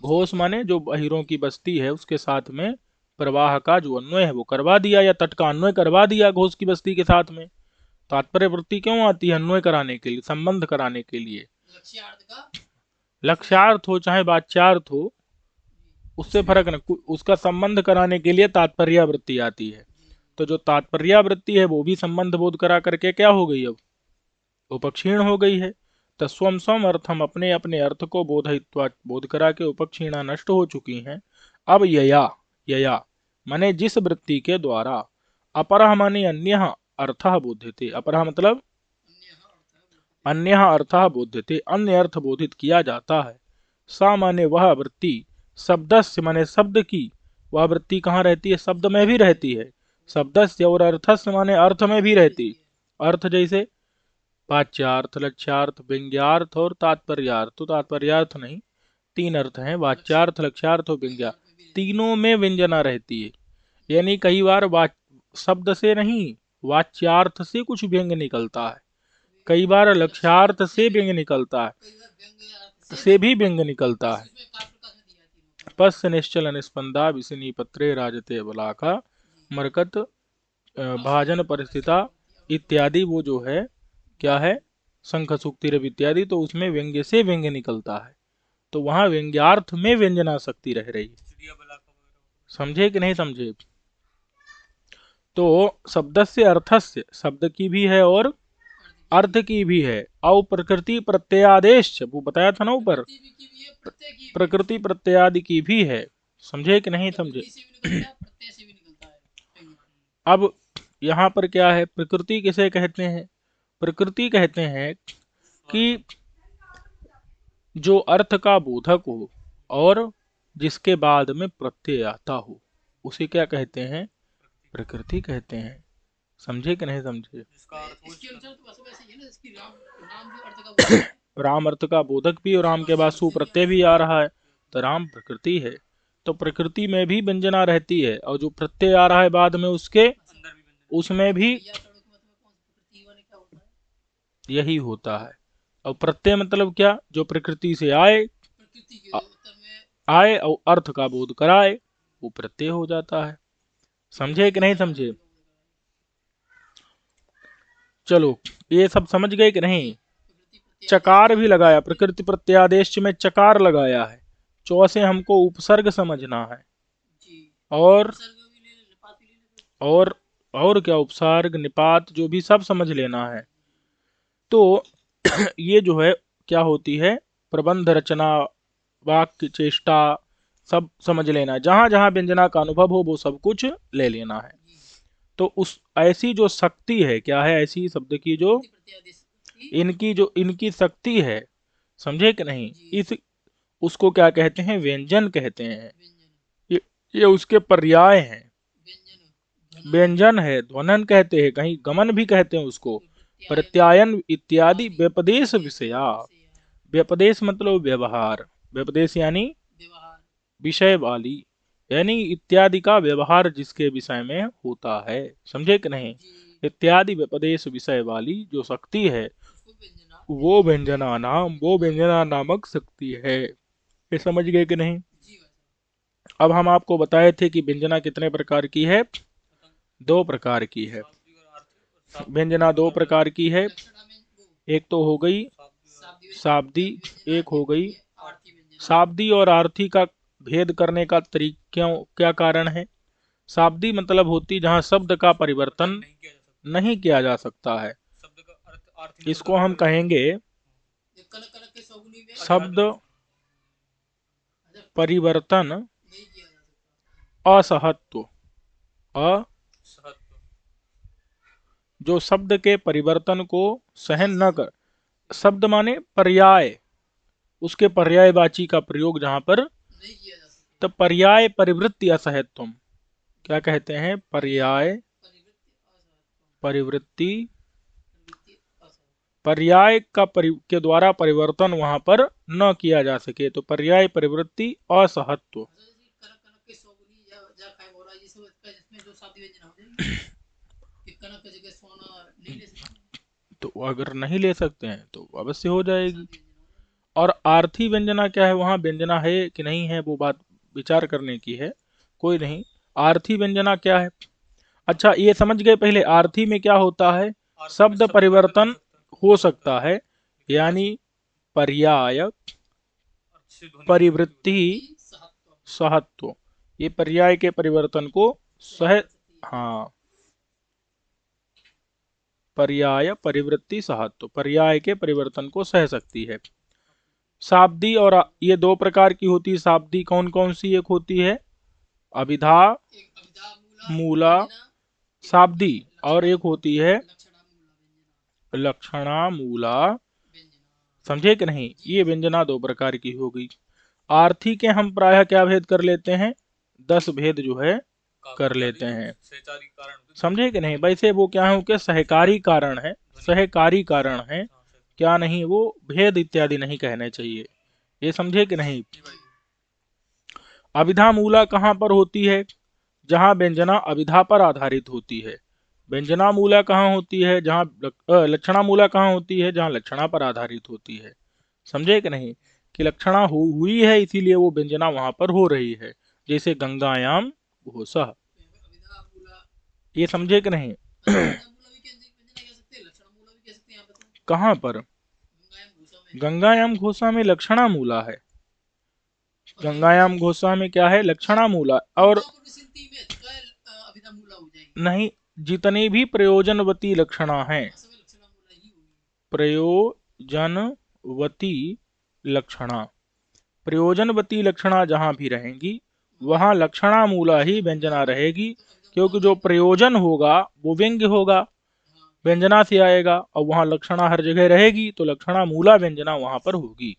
घोष माने जो बहिरों की बस्ती है उसके साथ में प्रवाह का जो अन्वय है वो करवा दिया, या तट का अन्वय करवा दिया घोष की बस्ती के साथ में। तात्पर्य वृत्ति क्यों आती है, अन्वय कराने के लिए, संबंध कराने के लिए। लक्ष्यार्थ का लक्ष्यार्थ हो चाहे वाच्यार्थ हो, उससे फर्क न, उसका संबंध कराने के लिए तात्पर्यावृत्ति आती है। तो जो तात्पर्यावृत्ति है वो भी संबंध बोध करा करके क्या हो गई, अब उपक्षीण हो गई है। तो स्वम स्वम अर्थम, अपने अपने अर्थ को बोधयित्वा, बोध करा के उपक्षीणा नष्ट हो चुकी हैं। अब यया, यया माने जिस वृत्ति के द्वारा, अपरह माने अन्य अर्थ बोध्यते, अपरह मतलब अन्य अर्थ अन्य अर्थः बोध्यते, अन्य अर्थ बोधित किया जाता है। सा माने वह वृत्ति, शब्दस्य माने शब्द की, वह वृत्ति कहाँ रहती है? शब्द में भी रहती है। शब्दस्य और अर्थस्य माने अर्थ में भी रहती। अर्थ जैसे वाच्यार्थ, लक्ष्यार्थ, व्यंग्यार्थ और तात्पर्यार्थ। तो तात्पर्यार्थ नहीं, तीन अर्थ हैं, वाच्यार्थ, लक्ष्यार्थ और व्यंग्यार्थ। तीनों में व्यंजना रहती है। यानी कई बार शब्द से नहीं, वाच्यार्थ से कुछ व्यंग निकलता है, कई बार लक्ष्यार्थ से व्यंग निकलता है, से भी व्यंग निकलता है। पश्य निश्चल निस्पंदा विसिनी पत्रे राजते बलाका मरकत भाजन परिस्थिता इत्यादि, वो जो है क्या है, शंख सूक्ति रव इत्यादि, तो उसमें व्यंग्य से व्यंग्य निकलता है। तो वहां व्यंग्यार्थ में व्यंजनाशक्ति रह रही है। समझे कि नहीं समझे? तो शब्दस्य अर्थस्य, शब्द की भी है और अर्थ की भी है। औ प्रकृति प्रत्ययादेश, वो बताया था ना ऊपर, प्रकृति प्रत्ययादि की भी है। समझे कि नहीं समझे? अब यहाँ पर क्या है, प्रकृति किसे कहते हैं? प्रकृति कहते हैं कि जो अर्थ का बोधक हो और जिसके बाद में प्रत्यय आता हो, उसे क्या कहते हैं? प्रकृति कहते हैं। समझे कि नहीं समझे? राम अर्थ का बोधक भी और राम के बाद सुप्रत्यय भी आ रहा है, तो राम प्रकृति है। तो प्रकृति में भी व्यंजना रहती है, और जो प्रत्यय आ रहा है बाद में उसके, उसमें भी यही होता है। और प्रत्यय मतलब क्या? जो प्रकृति से आए और अर्थ का बोध कराए, वो प्रत्यय हो जाता है। समझे कि नहीं समझे? चलो, ये सब समझ गए कि नहीं? चकार भी लगाया, प्रकृति प्रत्यादेश में चकार लगाया है। चौ से हमको उपसर्ग समझना है, और क्या, उपसर्ग निपात जो भी सब समझ लेना है। तो ये जो है क्या होती है, प्रबंध रचना, वाक्य, चेष्टा, सब समझ लेना है। जहां जहां व्यंजना का अनुभव हो वो सब कुछ ले लेना है। तो उस ऐसी जो शक्ति है, क्या है ऐसी शब्द की, जो इनकी शक्ति है, समझे कि नहीं? इस उसको क्या कहते हैं? व्यंजन कहते हैं। ये उसके पर्याय हैं। व्यंजन है, ध्वनन कहते हैं, कहीं गमन भी कहते हैं उसको, प्रत्यायन इत्यादि व्यपदेश विषया। व्यपदेश मतलब व्यवहार, व्यपदेश यानी विषय वाली, यानी इत्यादि का व्यवहार जिसके विषय में होता है। समझे कि नहीं? इत्यादि व्यपदेश विषय वाली जो शक्ति है, वो व्यंजना नामक शक्ति है। ये समझ गए कि नहीं? अब हम आपको बताए थे कि व्यंजना कितने प्रकार की है? 2 प्रकार की है। व्यंजना 2 प्रकार की है। एक तो हो गई शाब्दी, एक हो गई शाब्दी। और आर्थी का भेद करने का तरीका क्या कारण है? शाब्दी मतलब होती जहां शब्द का परिवर्तन नहीं किया जा सकता है। इसको हम कहेंगे शब्द परिवर्तन असहत्व। जो शब्द के परिवर्तन को सहन न कर, शब्द माने पर्याय, उसके पर्यायवाची का प्रयोग जहां पर, तब पर्याय परिवृत्ति असहत्वम। क्या कहते हैं? पर्याय परिवृत्ति, पर्याय के द्वारा परिवर्तन वहां पर न किया जा सके, तो पर्याय परिवृत्ति असहत्व। तो अगर नहीं ले सकते हैं तो अवश्य हो जाएगी। और आर्थी व्यंजना क्या है? वहां व्यंजना है कि नहीं है, वो बात विचार करने की है, कोई नहीं। आर्थी व्यंजना क्या है? अच्छा, ये समझ गए पहले। आर्थी में क्या होता है? शब्द परिवर्तन हो सकता है, यानी पर्याय परिवृत्ति सहत्व, ये पर्याय के परिवर्तन को हाँ, पर्याय परिवृत्ति सहत्व, पर्याय के परिवर्तन को सह सकती है। शाब्दी, और ये 2 प्रकार की होती है शाब्दी। कौन कौन सी? एक होती है अभिधा मूला शाब्दी, और एक होती है लक्षणा मूला समझे कि नहीं। ये व्यंजना दो प्रकार की हो गई। आर्थी के हम प्रायः क्या भेद कर लेते हैं, 10 भेद जो है कर लेते हैं। सहचारी कारण होते हैं। समझे कि नहीं। वैसे वो क्या है कि सहकारी कारण है, सहकारी कारण है, हाँ, सही। क्या नहीं, वो भेद इत्यादि नहीं कहने चाहिए। ये समझे कि नहीं। जी भाई। अभिधा मूला कहाँ पर होती है, जहाँ व्यंजना अभिधा पर आधारित होती है। व्यंजना मूला कहाँ होती है, जहाँ लक्षणा मूला कहाँ होती है, जहाँ लक्षणा पर आधारित होती है। समझे कि नहीं, कि लक्षणा हुई है इसीलिए वो व्यंजना वहां पर हो रही है, जैसे गंगायाम घोषः। अभिधा मूला, ये समझे कि नहीं। अभिधा मूला भी व्यंजना कह सकते हैं, लक्षण मूला भी कह सकते हैं यहाँ पे तो। कहाँ पर, गंगायाम घोषा में। गंगायाम घोषा में लक्षणा मूला है। गंगायाम घोषा में क्या है, लक्षणा मूला। और गंगा प्रसिद्धि में तो अभिधा मूला हो जाएगी। नहीं, जितनी भी प्रयोजनवती लक्षणा हैं, असल में लक्षणा मूला ही होगी। प्रयोजनवती लक्षणा, प्रयोजनवती लक्षणा जहां भी रहेंगी वहां लक्षणा मूला ही व्यंजना रहेगी, क्योंकि जो प्रयोजन होगा वो व्यंग्य होगा, व्यंजना से आएगा, और वहां लक्षणा हर जगह रहेगी तो लक्षणा मूला व्यंजना वहां पर होगी।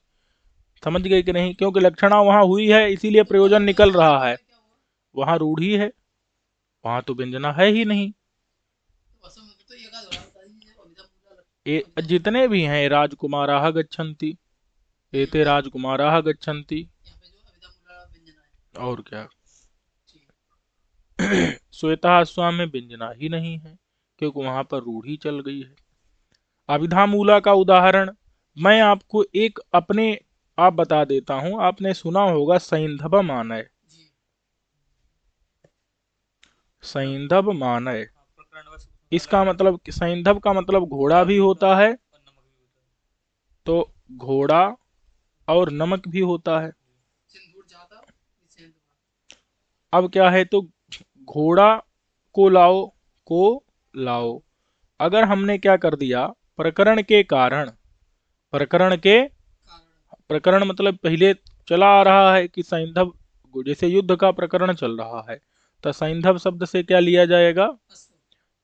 समझ गए कि नहीं, क्योंकि लक्षणा वहां हुई है इसीलिए प्रयोजन निकल रहा है, वहां रूढ़ी है, वहां तो व्यंजना है ही नहीं। तो असल में तो ये का द्वारा बता दीजिए अभिधा मूला जितने भी हैं, राजकुमाराः गच्छन्ति, एते राजकुमाराः गच्छन्ति, यहाँ पे जो अभिधा मूला व्यंजना है। और क्या, ठीक। श्वेता स्वाम में व्यंजना ही नहीं है, क्योंकि वहां पर रूढ़ी चल गई है। अभिधा मूला का उदाहरण मैं आपको एक अपने आप बता देता हूं, आपने सुना होगा सैंधव मानय, जी। सैंधव मानय, हाँ, प्रकरण वश उसमें इसका अलग है। मतलब सैंधव का मतलब घोड़ा भी होता है, और नमक भी होता है। तो घोड़ा और नमक भी होता है। सिंदूर जाता सिंदूर। अब क्या है, तो घोड़ा को लाओ, को लाओ, अगर हमने क्या कर दिया, प्रकरण के कारण, प्रकरण के कारण। प्रकरण मतलब पहले चला आ रहा है कि सैंधव, जैसे युद्ध का प्रकरण चल रहा है, तो सैंधव शब्द से क्या लिया जाएगा, अश्व।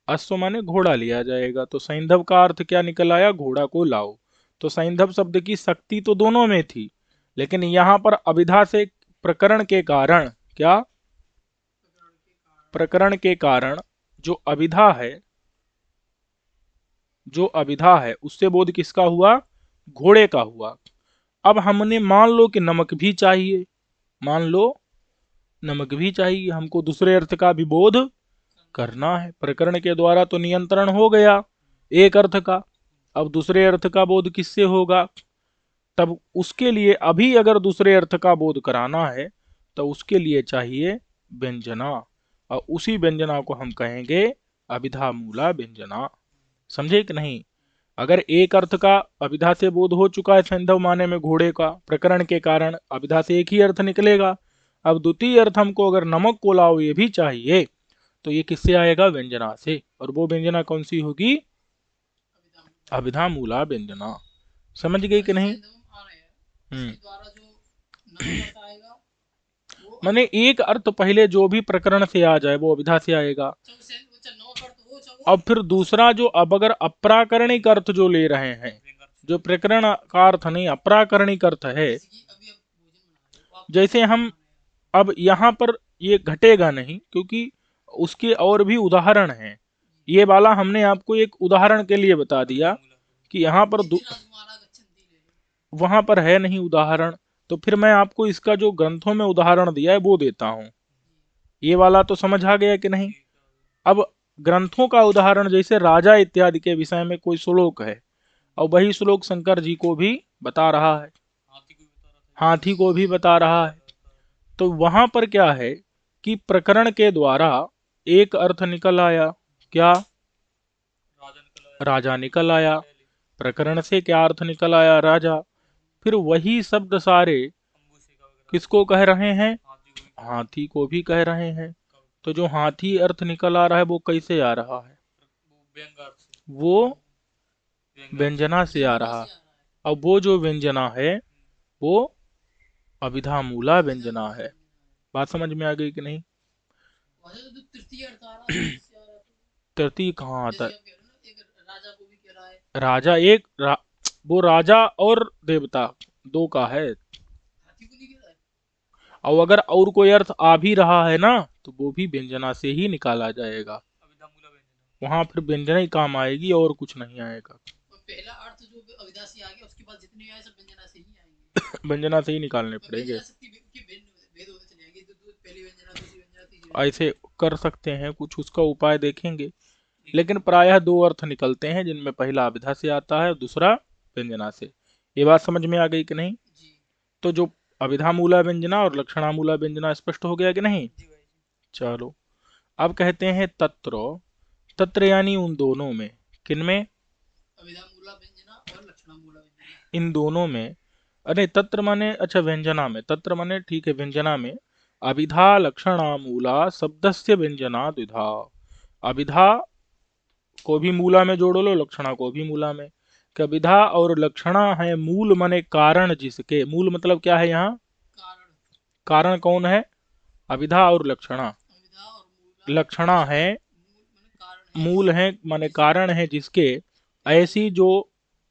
अश्व माने घोड़ा लिया जाएगा, तो सैंधव का अर्थ क्या निकल आया, घोड़ा को लाओ। तो सैंधव शब्द की शक्ति तो दोनों में थी, लेकिन यहाँ पर अभिधा से प्रकरण के कारण क्या, प्रकरण के कारण। प्रकरण के कारण जो अभिधा है, जो अभिधा है उससे बोध किसका हुआ, घोड़े का हुआ। अब हमने मान लो कि नमक भी चाहिए, मान लो नमक भी चाहिए, हमको दूसरे अर्थ का भी बोध करना है, प्रकरण के द्वारा तो नियंत्रण हो गया एक अर्थ का, अब दूसरे अर्थ का बोध किससे होगा, तब उसके लिए अभी अगर दूसरे अर्थ का बोध कराना है तो उसके लिए चाहिए व्यंजना, और उसी व्यंजना को हम कहेंगे अभिधा मूला व्यंजना। समझे कि नहीं। अगर एक अर्थ का अभिधा से बोध हो चुका है सैंधव माने में घोड़े का, प्रकरण के कारण अभिधा से एक ही अर्थ निकलेगा, अब द्वितीय अर्थ हमको अगर नमक को लाओ ये भी चाहिए, तो ये किससे आएगा, व्यंजना से, और वो व्यंजना कौन सी होगी, अभिधा मूला। अभिधा मूला व्यंजना। समझ गई कि नहीं। सिंदूर आ रहे हैं इसके द्वारा जो नमक अर्थ आएगा वो माने एक अर्थ पहले जो भी प्रकरण से आ जाए वो अभिधा से आएगा, नमक अर्थ वो सब अब फिर दूसरा जो अब अगर अप्राकरणिक अर्थ जो ले रहे हैं, जो प्रकरण का अर्थ नहीं अप्राकरणिक अर्थ है, जैसे कि अभी आप भोजन बना रहे हो आप जैसे हम अब यहाँ पर ये घटेगा नहीं, क्योंकि उसके और भी उदाहरण हैं, ये वाला हमने आपको एक उदाहरण के लिए बता दिया कि यहाँ पर राजकुमारा गच्छन्ति ले लो। वहां पर है नहीं उदाहरण, तो फिर मैं आपको इसका जो ग्रंथों में उदाहरण दिया है वो देता हूँ, ये वाला तो समझ आ गया कि नहीं। अब ग्रंथों का उदाहरण जैसे राजा इत्यादि के विषय में कोई श्लोक है, और वही श्लोक शंकर जी को भी बता रहा है, हाथी को भी बता रहा है, तो वहां पर क्या है कि प्रकरण के द्वारा एक अर्थ निकल आया, क्या, राजा निकल आया, प्रकरण से क्या अर्थ निकल आया, राजा, फिर वही शब्द सारे किसको कह रहे हैं, हाथी को भी कह रहे हैं, तो जो हाथी अर्थ निकल आ रहा है वो कैसे आ रहा है, वो व्यंजना से आ रहा है, अब वो जो व्यंजना है वो अभिधा मूला व्यंजना है। बात समझ में आ गई कि नहीं। वैसे तो तृतीय अर्थ आ रहा है इससे आ रहा है। तृतीय कहाँ आता जैसे है, आप कह रहे हो ना एक राजा को भी कह रहा है। राजा एक वो राजा और देवता दो का है। हाथी को नहीं कह रहा है। और अगर और कोई अर्थ आ भी रहा है ना तो वो भी व्यंजना से ही निकाला जाएगा। अभिधा मूला व्यंजना। वहां फिर व्यंजना ही काम आएगी और कुछ नहीं आएगा। और पहला अर्थ जो अविधा से आ गया उसके बाद जितने आए सब व्यंजना से ही आएंगे। व्यंजना से ही निकालने और पड़ेंगे। व्यंजना शक्ति की भेद होते चले जाएंगे, तो पहली व्यंजना, दूसरी व्यंजना, तीसरी व्यंजना। ऐसे कर सकते हैं, कुछ उसका उपाय देखेंगे। लेकिन प्रायः दो अर्थ निकलते हैं जिनमें पहला अभिधा से आता है, दूसरा व्यंजना से। ये बात समझ में आ गई कि नहीं? जी तो जो अभिधा मूला व्यंजना और लक्षणा मूला व्यंजना स्पष्ट हो गया कि नहीं? जी भाई जी। चलो अब कहते हैं तत्र। तत्र यानी उन दोनों में, किनमें? अविधा मूला व्यंजना और लक्षणा मूला व्यंजना। इन दोनों में। अरे तत्र माने अच्छा व्यंजना में, तत्र माने ठीक है व्यंजना में। अभिधा लक्षणा मूला शब्दस्य व्यंजना द्विधा। अभिधा को भी मूला में जोड़ लो, लक्षणा को भी मूला में। कि अभिधा और लक्षणा है मूल माने कारण, जिसके मूल मतलब क्या है यहाँ? कारण। कारण कौन है? अभिधा और लक्षणा। अविधा और मूला। लक्षणा है कारण है। मूल है माने कारण है जिसके। ऐसी जो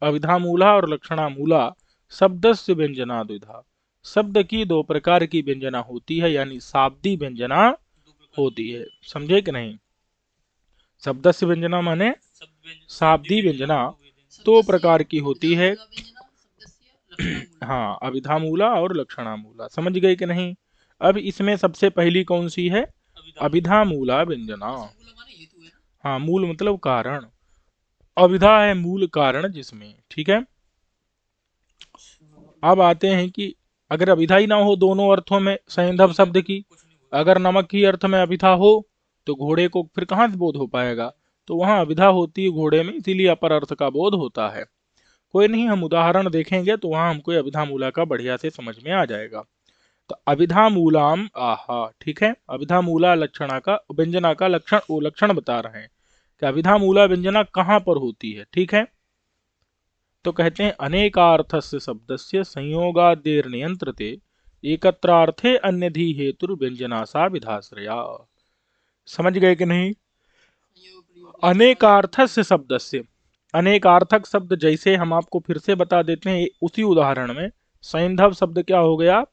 अभिधा मूला और लक्षणा मूला शब्दस्य व्यंजना द्विधा, शब्द की दो प्रकार की व्यंजना होती है, यानी शाब्दी व्यंजना दो प्रकार होती है। समझे कि नहीं? शब्दस्य व्यंजना माने शाब्दी व्यंजना दो प्रकार की होती है। हाँ, अभिधा मूला और लक्षणा मूला। समझ गए कि नहीं? अब इसमें सबसे पहली कौन सी है? अभिधा मूला व्यंजना। हाँ, मूल मतलब कारण, अभिधा है मूल कारण जिसमें। ठीक है। अब आते हैं कि अगर अभिधा ही ना हो दोनों अर्थों में सैंधव शब्द की, अगर नमक की अर्थ में अभिधा हो तो घोड़े को फिर कहाँ से बोध हो पाएगा? तो वहां अभिधा होती है घोड़े में, इसीलिए अपर अर्थ का बोध होता है। कोई नहीं, हम उदाहरण देखेंगे तो वहां हमको अभिधा मूला का बढ़िया से समझ में आ जाएगा। तो अभिधा मूलाम आहा, ठीक है। अभिधा मूला लक्षणा का व्यंजना का लक्षण, वो लक्षण बता रहे हैं कि अभिधा मूला व्यंजना कहाँ पर होती है। ठीक है। तो कहते हैं अनेकार्थस्य शब्दस्य संयोगादेर नियंत्रते एकत्रार्थे अन्यधि हेतु व्यंजना सा विधाश्रया। समझ गए कि नहीं? अनेकार्थस्य शब्दस्य, अनेकार्थक शब्द जैसे हम आपको फिर से बता देते हैं उसी उदाहरण में। सैंधव शब्द क्या हो गया?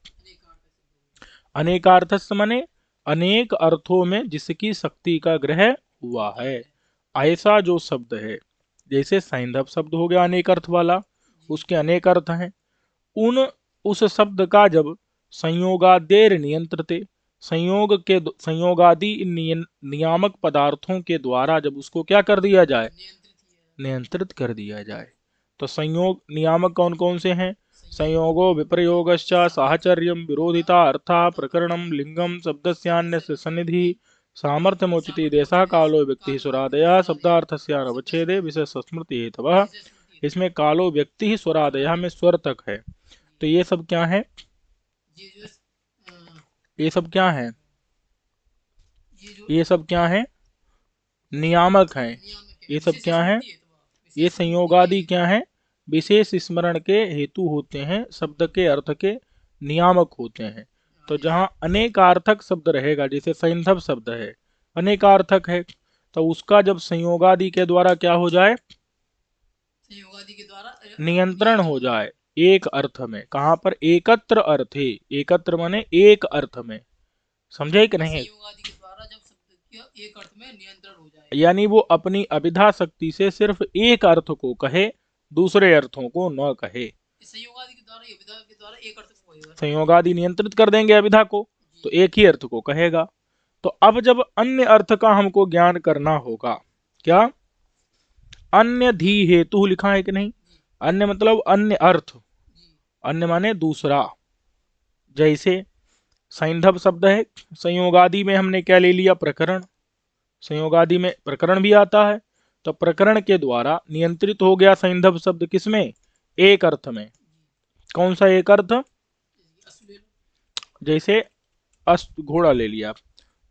अनेकार्थस्य माने अनेक अर्थों में जिसकी शक्ति का ग्रह हुआ है, ऐसा जो शब्द है। जैसे सैंधव शब्द हो गया अनेक अर्थ वाला, उसके अनेक अर्थ हैं। उस शब्द का जब संयोगादेर नियंत्रते, संयोगादि नियामक पदार्थों के द्वारा जब उसको क्या कर दिया जाए? नियंत्रित कर दिया जाए। तो संयोग नियामक कौन कौन से हैं? संयोगो विप्रयोगश्च साहचर्यम विरोधिता अर्था प्रकरणम लिंगम शब्दस्यान्यस्य सन्निधि सामर्थ्यमोचिति देशः कालो व्यक्ति स्वरादया शब्दार्थस्यानवच्छेदे विशेष स्मृति हेतवः। इसमें कालो व्यक्ति ही स्वरादया में स्वर तक है। तो ये सब क्या है? ये सब क्या है? ये सब क्या है? नियामक है। ये सब क्या है? ये संयोगादि क्या है? विशेष स्मरण के हेतु होते हैं, शब्द के अर्थ के नियामक होते हैं। तो जहाँ अनेकार्थक शब्द रहेगा, जैसे सैंधव शब्द है अनेकार्थक है, तो उसका जब संयोगादि के द्वारा क्या हो जाए? संयोगादि के द्वारा नियंत्रण हो जाए एक अर्थ में। कहाँ पर? एकत्र अर्थ है। एकत्र माने एक अर्थ में। समझे कि नहीं? संयोगादि के द्वारा जब शब्द का एक अर्थ में नियंत्रण हो जाए, यानी वो अपनी अभिधा शक्ति से सिर्फ एक अर्थ को कहे, दूसरे अर्थों को न कहे। संयोगादि के द्वारा, अभिधा के द्वारा एक अर्थ को कहेगा। संयोगादि नियंत्रित कर देंगे अभिधा को, तो एक ही अर्थ को कहेगा। तो अब जब अन्य अर्थ का हमको ज्ञान करना होगा, क्या? अन्य धी हेतु लिखा है कि नहीं? अन्य मतलब अन्य अर्थ, अन्य माने दूसरा। जैसे सैंधव शब्द है, संयोगादि में हमने क्या ले लिया? प्रकरण। संयोगादि में प्रकरण भी आता है, तो प्रकरण के द्वारा नियंत्रित हो गया सैंधव शब्द किसमें? एक अर्थ में। कौन सा एक अर्थ? जैसे अश्व घोड़ा ले लिया,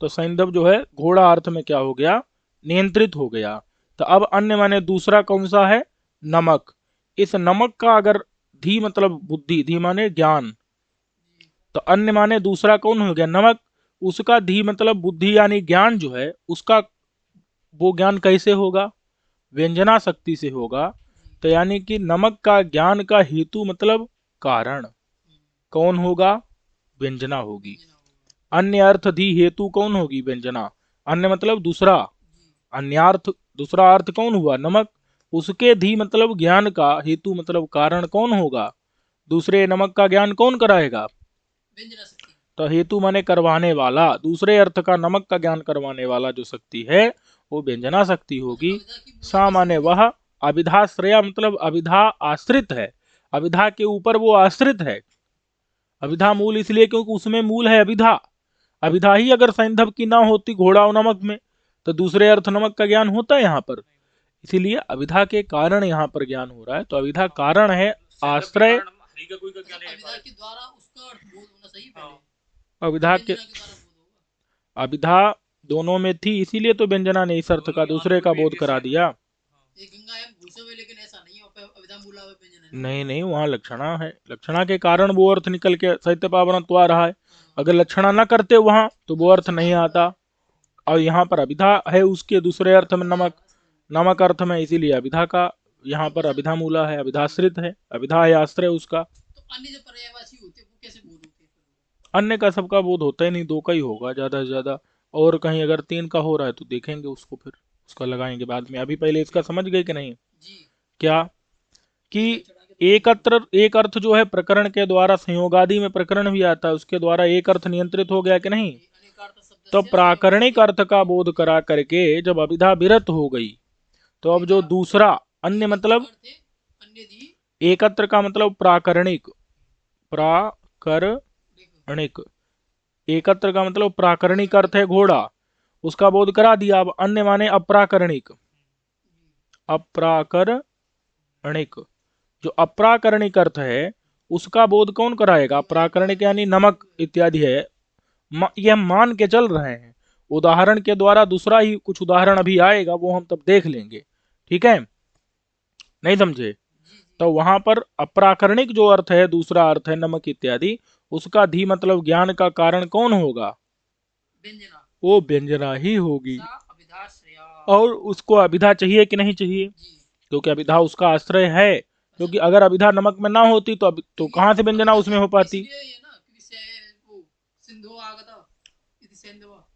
तो सैंधव जो है घोड़ा अर्थ में क्या हो गया? नियंत्रित हो गया। तो अब अन्य माने दूसरा कौन सा है? नमक। इस नमक का अगर धी मतलब बुद्धि, धी माने ज्ञान, तो अन्य माने दूसरा कौन हो गया? नमक। उसका धी मतलब बुद्धि यानी ज्ञान जो है उसका, वो ज्ञान कैसे होगा? व्यंजना शक्ति से होगा। तो यानी कि नमक का ज्ञान का हेतु मतलब कारण कौन होगा? व्यंजना होगी। व्यंजना होगा। अन्य अर्थ धी हेतु कौन होगी? व्यंजना। अन्य मतलब दूसरा, जी अन्यार्थ, दूसरा अर्थ कौन हुआ? नमक। उसके धी मतलब ज्ञान का, हेतु मतलब कारण कौन होगा? दूसरे नमक का ज्ञान कौन कराएगा? व्यंजना शक्ति। तो हेतु माने करवाने वाला, दूसरे अर्थ का नमक का ज्ञान करवाने वाला जो शक्ति है वो व्यंजना शक्ति होगी। अविद्या की मूल सा कैसे माने बनी? वह, अविधाश्रया मतलब अविधा आश्रित है, अविधा के ऊपर वो आश्रित है। अविधा मूल इसलिए क्योंकि उसमें मूल है अविधा। अविधा ही अगर सैंधव की ना होती घोड़ा और नमक में, तो दूसरे अर्थ नमक का ज्ञान होता है यहाँ पर। इसीलिए अविधा के कारण यहाँ पर ज्ञान हो रहा है। तो अविधा कारण है, सैंधव के आश्रय। कारण हरि का कोई का ज्ञान है अविद्या के द्वारा उसका अर्थ बोध होना चाहिए हाँ। पहले, अविधा के, व्यंजना के द्वारा बोध होगा। अविधा दोनों में थी, इसीलिए तो व्यंजना ने इस अर्थ का दोनों की दूसरे का अनुरूपी एक बोध करा जैसी है ना। दिया। हाँ। ये गंगा एवं भूषव है, लेकिन ऐसा नहीं है अविद्या मूला व व्यंजना नहीं नहीं, वहाँ लक्षणा है, लक्षणा के कारण वो अर्थ निकल के साहित्य पावरण तो आ रहा है। अगर लक्षणा ना करते वहां तो वो अर्थ नहीं आता। और यहाँ पर अभिधा है, उसके दूसरे अर्थ में नमक, नमक अर्थ में, इसीलिए अभिधा का यहाँ पर अभिधा मूला है, अभिधाश्रित है, अभिधा है आश्रय उसका। तो अन्य जो पर्यायवाची होते हैं वो कैसे बोध होते हैं फिर? अन्य का सबका बोध होता ही नहीं, दो का ही होगा ज्यादा से ज्यादा। और कहीं अगर तीन का हो रहा है तो देखेंगे उसको, फिर उसका लगाएंगे बाद में। अभी पहले इसका समझ गए कि नहीं? जी क्या कि ये चढ़ा के तो एकत्र, एक अर्थ जो है प्रकरण के द्वारा, संयोगादि में प्रकरण भी आता है, उसके द्वारा एक अर्थ नियंत्रित हो गया कि नहीं? ये अनेकार्थ शब्द तो से प्राकरणिक अर्थ का बोध करा करके जब अभिधा विरत हो गई, तो अब जो दूसरा अन्य मतलब, अर्थ है अन्य दी एकत्र का मतलब प्राकरणिक, प्राकरणिक, एकत्र का मतलब प्राकरणिक अर्थ है घोड़ा, उसका बोध करा दिया। अब अन्य माने अप्राकरणिक, अप्राकरणिक, जो अप्राकरणिक अर्थ है उसका बोध कौन कराएगा? प्राकरणिक यानी नमक इत्यादि है। यह मान के चल रहे हैं, उदाहरण के द्वारा, दूसरा ही कुछ उदाहरण अभी आएगा वो हम तब देख लेंगे, ठीक है? नहीं समझे? तो वहां पर अप्राकरणिक जो अर्थ है, दूसरा अर्थ है नमक इत्यादि, उसका धी मतलब ज्ञान का कारण कौन होगा? व्यंजना वो व्यंजना ही होगी। सा अभिधाश्रया। और उसको अभिधा चाहिए कि नहीं चाहिए? जी क्योंकि अभिधा उसका आश्रय है। क्योंकि अगर अभिधा नमक में ना होती तो तो कहाँ से व्यंजना उसमें हो पाती? इसलिए ये ना क्योंकि वो सिंधु आगता इति सेंधवा।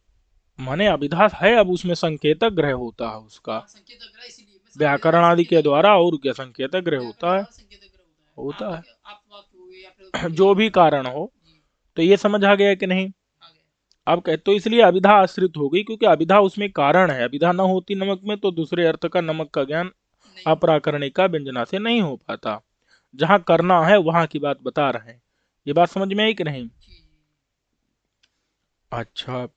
माने अभिधा है, अब उसमें संकेतक ग्रह होता है उसका, हाँ, संकेतक ग्रह इसलिए मैं समझ व्याकरण गया, आदि के संकेतक द्वारा, और क्या संकेतक ग्रह होता है, व्याकरण संकेतक ग्रह होता है, आप वाक्य हो गए या फिर जो भी कारण हो। जी तो ये समझ आ गया कि नहीं? आ गया। अब कहते तो इसलिए अभिधा आश्रित हो गई, क्योंकि अभिधा उसमें कारण है। अभिधा न होती नमक में तो दूसरे अर्थ का नमक का ज्ञान नहीं अप्राकरणिक का व्यंजना से नहीं हो पाता। जहां करना है वहां की बात बता रहे हैं। ये बात समझ में आई कि नहीं? जी जी अच्छा,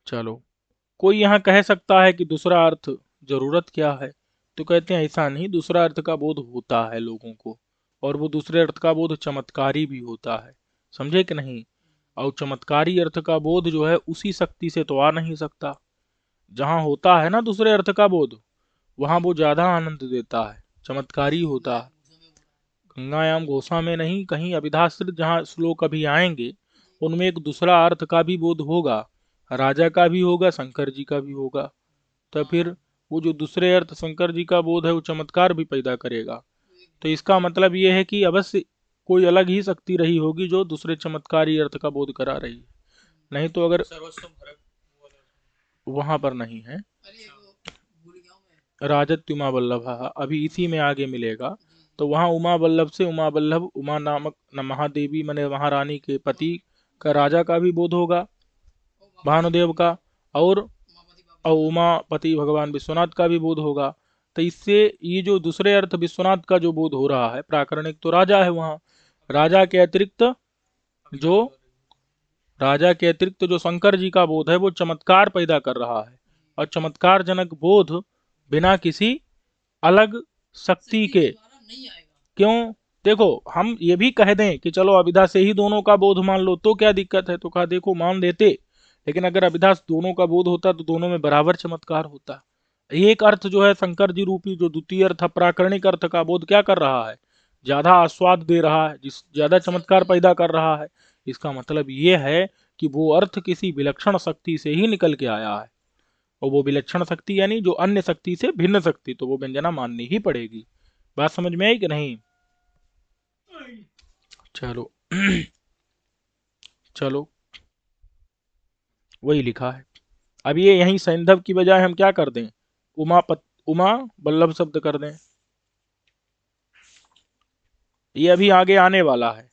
चलो। कोई यहाँ कह सकता है कि दूसरा अर्थ जरूरत क्या है? तो कहते हैं ऐसा नहीं, दूसरा अर्थ का बोध होता है लोगों को, और वो दूसरे अर्थ का बोध चमत्कारी भी होता है। समझे कि नहीं? और चमत्कारी अर्थ का बोध जो है उसी शक्ति से तो आ नहीं सकता। जहां होता है ना दूसरे अर्थ का बोध, वहां वो ज्यादा आनंद देता है, चमत्कारी होता है। गंगायाम घोषा में नहीं, कहीं अभिधाश्रित जहाँ श्लोक अभी आएंगे उनमें एक दूसरा अर्थ का भी बोध होगा, राजा का भी होगा, शंकर जी का भी होगा। तो फिर वो जो दूसरे अर्थ शंकर जी का बोध है वो चमत्कार भी पैदा करेगा। तो इसका मतलब ये है कि अवश्य कोई अलग ही शक्ति रही होगी जो दूसरे चमत्कारी अर्थ का बोध करा रही है। नहीं तो अगर सर्वस्व भरत वहां पर नहीं है, अरे वो भूल गया हूँ मैं। राजत उमा वल्लभ, अभी इसी में आगे मिलेगा। जी तो वहां उमा वल्लभ से, उमा वल्लभ उमा नामक महादेवी माने महारानी के पति का, राजा का भी बोध होगा, भानुदेव का, और उमापति बाबा उमापति भगवान विश्वनाथ का भी बोध होगा। तो इससे ये जो दूसरे अर्थ विश्वनाथ का जो बोध हो रहा है, प्राकरणिक तो राजा है वहाँ, राजा के अतिरिक्त जो, राजा के अतिरिक्त जो शंकर जी का बोध है वो चमत्कार पैदा कर रहा है। और चमत्कार जनक बोध बिना किसी अलग शक्ति के, द्वारा नहीं आएगा। क्यों? देखो, हम ये भी कह दें कि चलो अभिधा से ही दोनों का बोध मान लो तो क्या दिक्कत है? तो कहा देखो मान लेते, लेकिन अगर अभिधा से दोनों का बोध होता तो दोनों में बराबर चमत्कार होता। एक अर्थ जो है शंकर जी रूपी जो द्वितीय अर्थ प्राकरणिक अर्थ का बोध क्या कर रहा है? ज्यादा आस्वाद दे रहा है, जिस ज्यादा चमत्कार पैदा कर रहा है। इसका मतलब ये है कि वो अर्थ किसी विलक्षण शक्ति से ही निकल के आया है, और वो विलक्षण शक्ति यानी जो अन्य शक्ति से भिन्न शक्ति, तो वो व्यंजना माननी ही पड़ेगी। बात समझ में आई कि नहीं? चलो चलो, वही लिखा है। अब ये यहीं सैंधव की बजाय हम क्या कर दें, उमा वल्लभ शब्द कर दें। ये अभी आगे आने वाला है,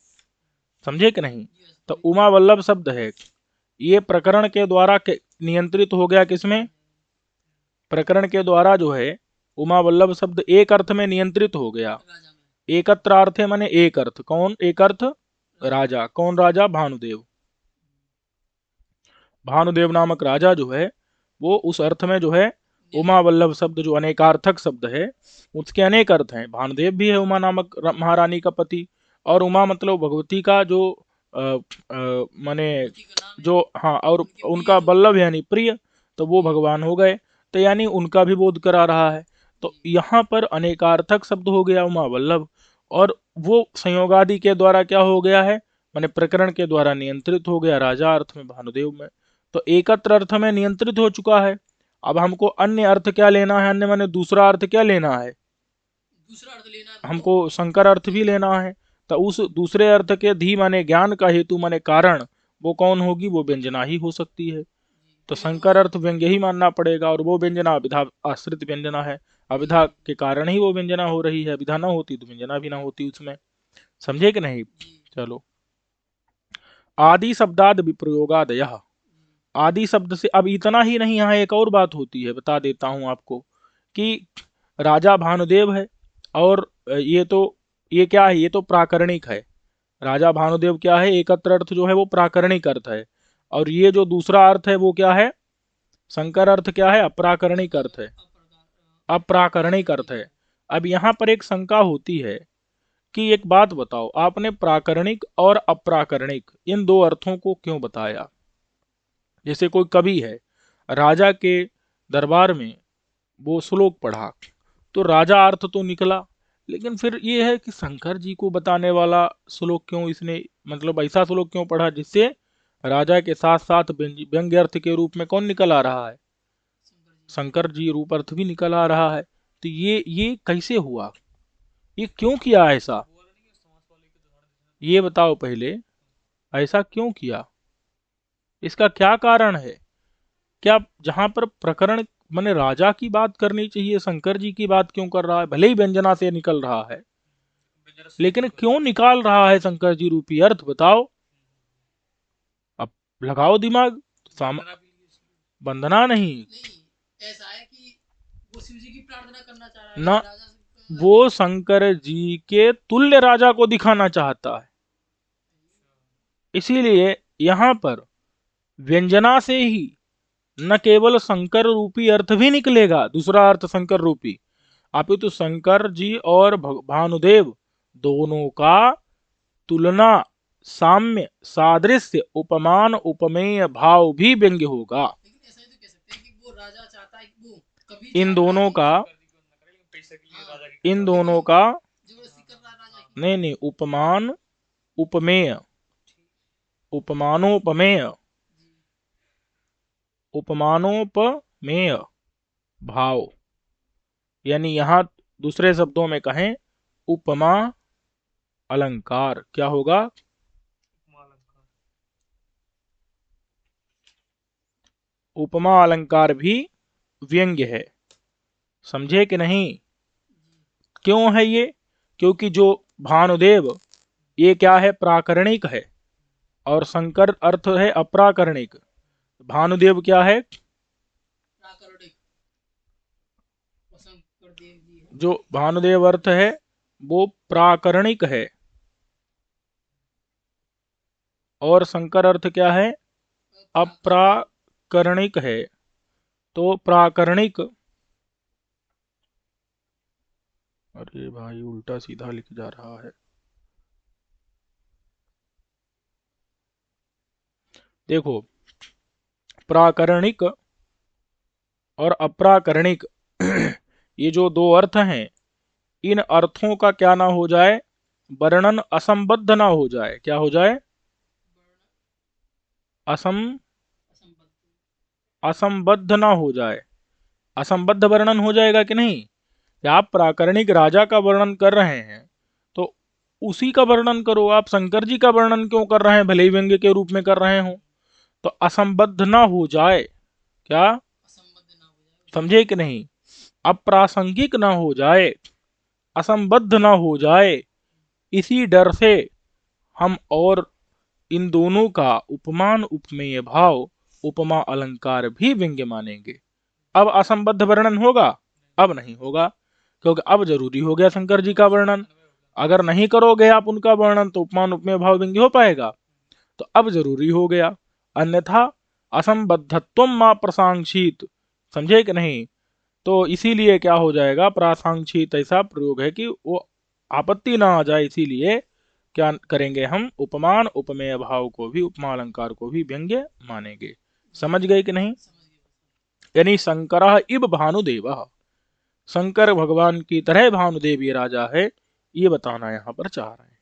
समझे कि नहीं? तो उमा वल्लभ शब्द है, ये प्रकरण के द्वारा नियंत्रित हो गया। किसमें? प्रकरण के द्वारा जो है उमा वल्लभ शब्द एक अर्थ में नियंत्रित हो गया। राजा में एकत्र अर्थ है, माने एक अर्थ। कौन एक अर्थ? राजा। कौन राजा? भानुदेव। भानुदेव नामक राजा जो है वो उस अर्थ में जो है उमा वल्लभ शब्द जो अनेकार्थक शब्द है, उसके अनेक अर्थ हैं। भानुदेव भी है उमा नामक महारानी का पति, और उमा मतलब भगवती का जो माने भगवती का नाम है। जो, हाँ, और उनके प्रिय उनका जो- वल्लभ यानी प्रिय, तो वो भगवान हो गए। तो यानी उनका भी बोध करा रहा है। तो यहाँ पर अनेकार्थक शब्द हो गया उमा वल्लभ, और वो संयोगादि के द्वारा क्या हो गया है, माने प्रकरण के द्वारा नियंत्रित हो गया राजा अर्थ में, भानुदेव में। तो एकत्र अर्थ में नियंत्रित हो चुका है। अब हमको अन्य अर्थ क्या लेना है? अन्य माने दूसरा अर्थ क्या लेना है? दूसरा अर्थ लेना है हमको शंकर अर्थ भी लेना है। तो उस दूसरे अर्थ के धी माने ज्ञान का हेतु माने कारण, वो कौन होगी? वो व्यंजना ही हो सकती है। तो शंकर अर्थ व्यंग्य ही मानना पड़ेगा, और वो व्यंजना अभिधा आश्रित व्यंजना है। अभिधा के कारण ही वो व्यंजना हो रही है, अभिधा ना होती तो व्यंजना भी ना होती उसमें। समझे कि नहीं? चलो, आदि शब्दाद विप्रयोगादय। आदि शब्द से अब इतना ही नहीं, यहाँ एक और बात होती है, बता देता हूं आपको, कि राजा भानुदेव है, और ये क्या है? ये तो प्राकरणिक है। राजा भानुदेव क्या है? एकत्र अर्थ जो है वो प्राकरणिक अर्थ है, और ये जो दूसरा अर्थ है वो क्या है? शंकर अर्थ क्या है? अप्राकरणिक अर्थ है। अप्राकरणिक अर्थ है। अब यहाँ पर एक शंका होती है कि एक बात बताओ, आपने प्राकरणिक और अप्राकरणिक इन दो अर्थों को क्यों बताया? जैसे कोई कवि है, राजा के दरबार में वो श्लोक पढ़ा, तो राजा अर्थ तो निकला, लेकिन फिर ये है कि शंकर जी को बताने वाला श्लोक क्यों इसने, मतलब ऐसा श्लोक क्यों पढ़ा जिससे राजा के साथ साथ व्यंग्य अर्थ के रूप में कौन निकल आ रहा है? शंकर जी रूप अर्थ भी निकल आ रहा है। तो ये कैसे हुआ? ये क्यों किया ऐसा? ये बताओ पहले, ऐसा क्यों किया? इसका क्या कारण है? क्या जहां पर प्रकरण माने राजा की बात करनी चाहिए, शंकर जी की बात क्यों कर रहा है? भले ही व्यंजना से निकल रहा है, लेकिन क्यों निकाल रहा है शंकर जी रूपी अर्थ? बताओ, अब लगाओ दिमाग। वंदना नहीं, नहीं, ऐसा है कि वो शिव जी की प्रार्थना करना चाह रहा है ना, राजा से- वो शंकर जी के तुल्य राजा को दिखाना चाहता है। इसीलिए यहां पर व्यंजना से ही न केवल शंकर रूपी अर्थ भी निकलेगा, दूसरा अर्थ शंकर रूपी, अपितु शंकर जी और भानुदेव दोनों का तुलना, साम्य, सादृश्य, उपमान, उपमेय भाव भी व्यंग्य होगा। लेकिन ऐसा ही तो कह सकते हैं कि वो राजा चाहता है कि वो कभी इन चाहता है दोनों कि- का इन दोनों का जबरदस्ती कर रहा है राजा की। नहीं, उपमान, उपमेय, उपमानोपमेय, उपमानोपमेय भाव, यानी यहां दूसरे शब्दों में कहें उपमा अलंकार क्या होगा? उपमा अलंकार भी व्यंग्य है। समझे कि नहीं? क्यों है ये? क्योंकि जो भानुदेव ये क्या है? प्राकरणिक है, और शंकर अर्थ है अप्राकरणिक। भानुदेव क्या है? प्राकरणिक शंकर देव जी है। जो भानुदेव अर्थ है वो प्राकरणिक है, और शंकर अर्थ क्या है? अप्राकरणिक है। तो प्राकरणिक, अरे भाई उल्टा सीधा लिख जा रहा है। देखो, प्राकरणिक और अप्राकरणिक ये जो दो अर्थ हैं, इन अर्थों का क्या ना हो जाए? वर्णन असंबद्ध ना हो जाए। क्या हो जाए? असंबद्ध असंबद्ध ना हो जाए। असंबद्ध वर्णन हो जाएगा कि नहीं? या आप प्राकरणिक राजा का वर्णन कर रहे हैं तो उसी का वर्णन करो। आप शंकर जी का वर्णन क्यों कर रहे हैं, भले ही व्यंग्य के रूप में कर रहे हो? तो असंबद्ध ना हो जाए, क्या असंबद्ध ना हो जाए, समझे कि नहीं? अप्रासंगिक ना हो जाए, असंबद्ध ना हो जाए, इसी डर से हम और इन दोनों का उपमान उपमेय भाव उपमा अलंकार भी व्यंग्य मानेंगे। अब असंबद्ध वर्णन होगा? अब नहीं होगा, क्योंकि अब जरूरी हो गया शंकर जी का वर्णन। अगर नहीं करोगे आप उनका वर्णन तो उपमान उपमेय भाव व्यंग्य हो पाएगा? तो अब जरूरी हो गया, अन्यथा असंबद्धत्व मां प्रसांक्षित, समझे कि नहीं? तो इसीलिए क्या हो जाएगा, प्रासांक्षित ऐसा प्रयोग है कि वो आपत्ति ना आ जाए, इसीलिए क्या करेंगे हम, उपमान उपमेय भाव को भी, उपमा अलंकार को भी व्यंग्य मानेंगे। समझ गए कि नहीं? समझ गए। यानी शंकर इव भानुदेव, शंकर भगवान की तरह भानुदेव ये राजा है, ये बताना यहाँ पर चाह रहे हैं।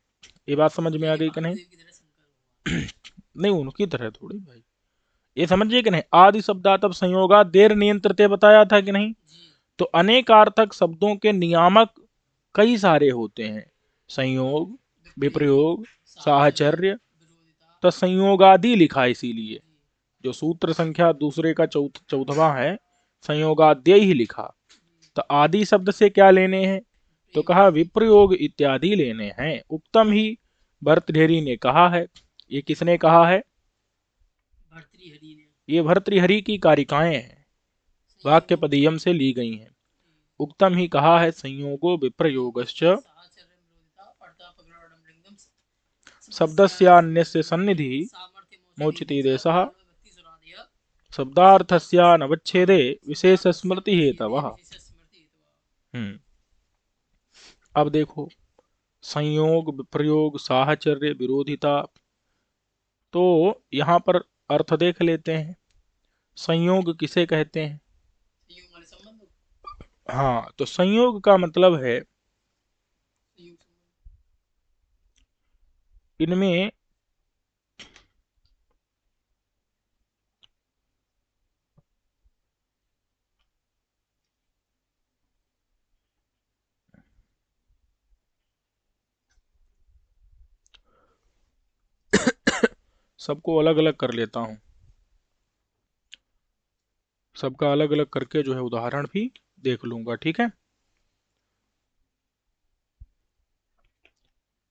ये बात समझ में आ गई कि नहीं? भानुदेव की तरह शंकर भगवान। नहीं, उनकी तरह थोड़ी भाई, ये समझिए कि नहीं? आदि शब्दातः संयोगा देर नियंत्रते बताया था कि नहीं? जी तो अनेकार्थक शब्दों के नियामक कई सारे होते हैं, संयोग, विप्रयोग, साहचर्य। विरोधिता। तो संयोगादि लिखा है, इसीलिए जी जो सूत्र संख्या दूसरे का चौथवा है, संयोगाद्य ही लिखा। तो आदि शब्द से क्या लेने हैं? तो कहा विप्रयोग इत्यादि लेने हैं। उत्तम ही भर्तृहरि ने कहा है। ये किसने कहा है? भर्तृहरि ने। ये भर्तृहरि की कारिकाएं हैं, वाक्य पदीयम से ली गई हैं। उत्तम ही कहा है, संयोगो विप्रयोगश्च साहचर्यं विरोधिता अर्थापग्रहणं लिंगम शब्दस्यान्यस्य सन्निधि मोचति देशः शब्दार्थस्यानवच्छेदे विशेष स्मृति हेतवः। अब देखो, संयोग, विप्रयोग, साहचर्य, विरोधिता, तो यहाँ पर अर्थ देख लेते हैं। संयोग किसे कहते हैं? संयोग वाले संबंध। हाँ, तो संयोग का मतलब है संयोग संबंध। इनमें सबको अलग अलग कर लेता हूं, सबका अलग अलग करके जो है उदाहरण भी देख लूंगा, ठीक है?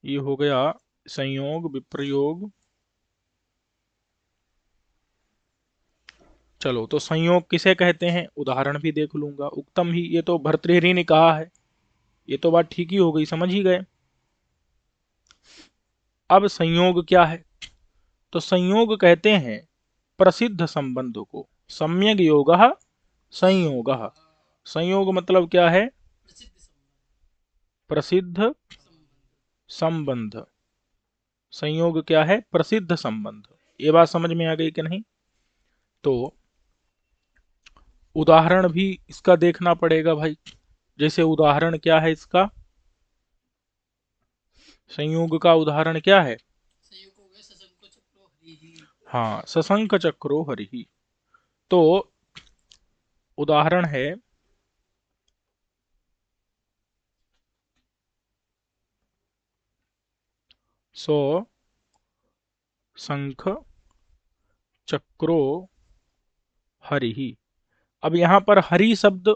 ये हो गया संयोग, विप्रयोग। चलो, तो संयोग किसे कहते हैं, उदाहरण भी देख लूंगा। उत्तम ही, ये तो भर्तृहरि ने कहा है, ये तो बात ठीक ही हो गई, समझ ही गए। अब संयोग क्या है? तो संयोग कहते हैं प्रसिद्ध संबंध को। सम्यक योग संयोग। संयोग मतलब क्या है? प्रसिद्ध संबंध। प्रसिद्ध संबंध। संयोग क्या है? प्रसिद्ध संबंध। ये बात समझ में आ गई कि नहीं? तो उदाहरण भी इसका देखना पड़ेगा भाई। जैसे उदाहरण क्या है इसका? संयोग का उदाहरण क्या है? संयोग हो गया सशंक चक्रो हरिहि। हाँ, सशंक चक्रो हरिहि। तो उदाहरण है सो शंख चक्रो हरिहि। अब यहाँ पर हरि शब्द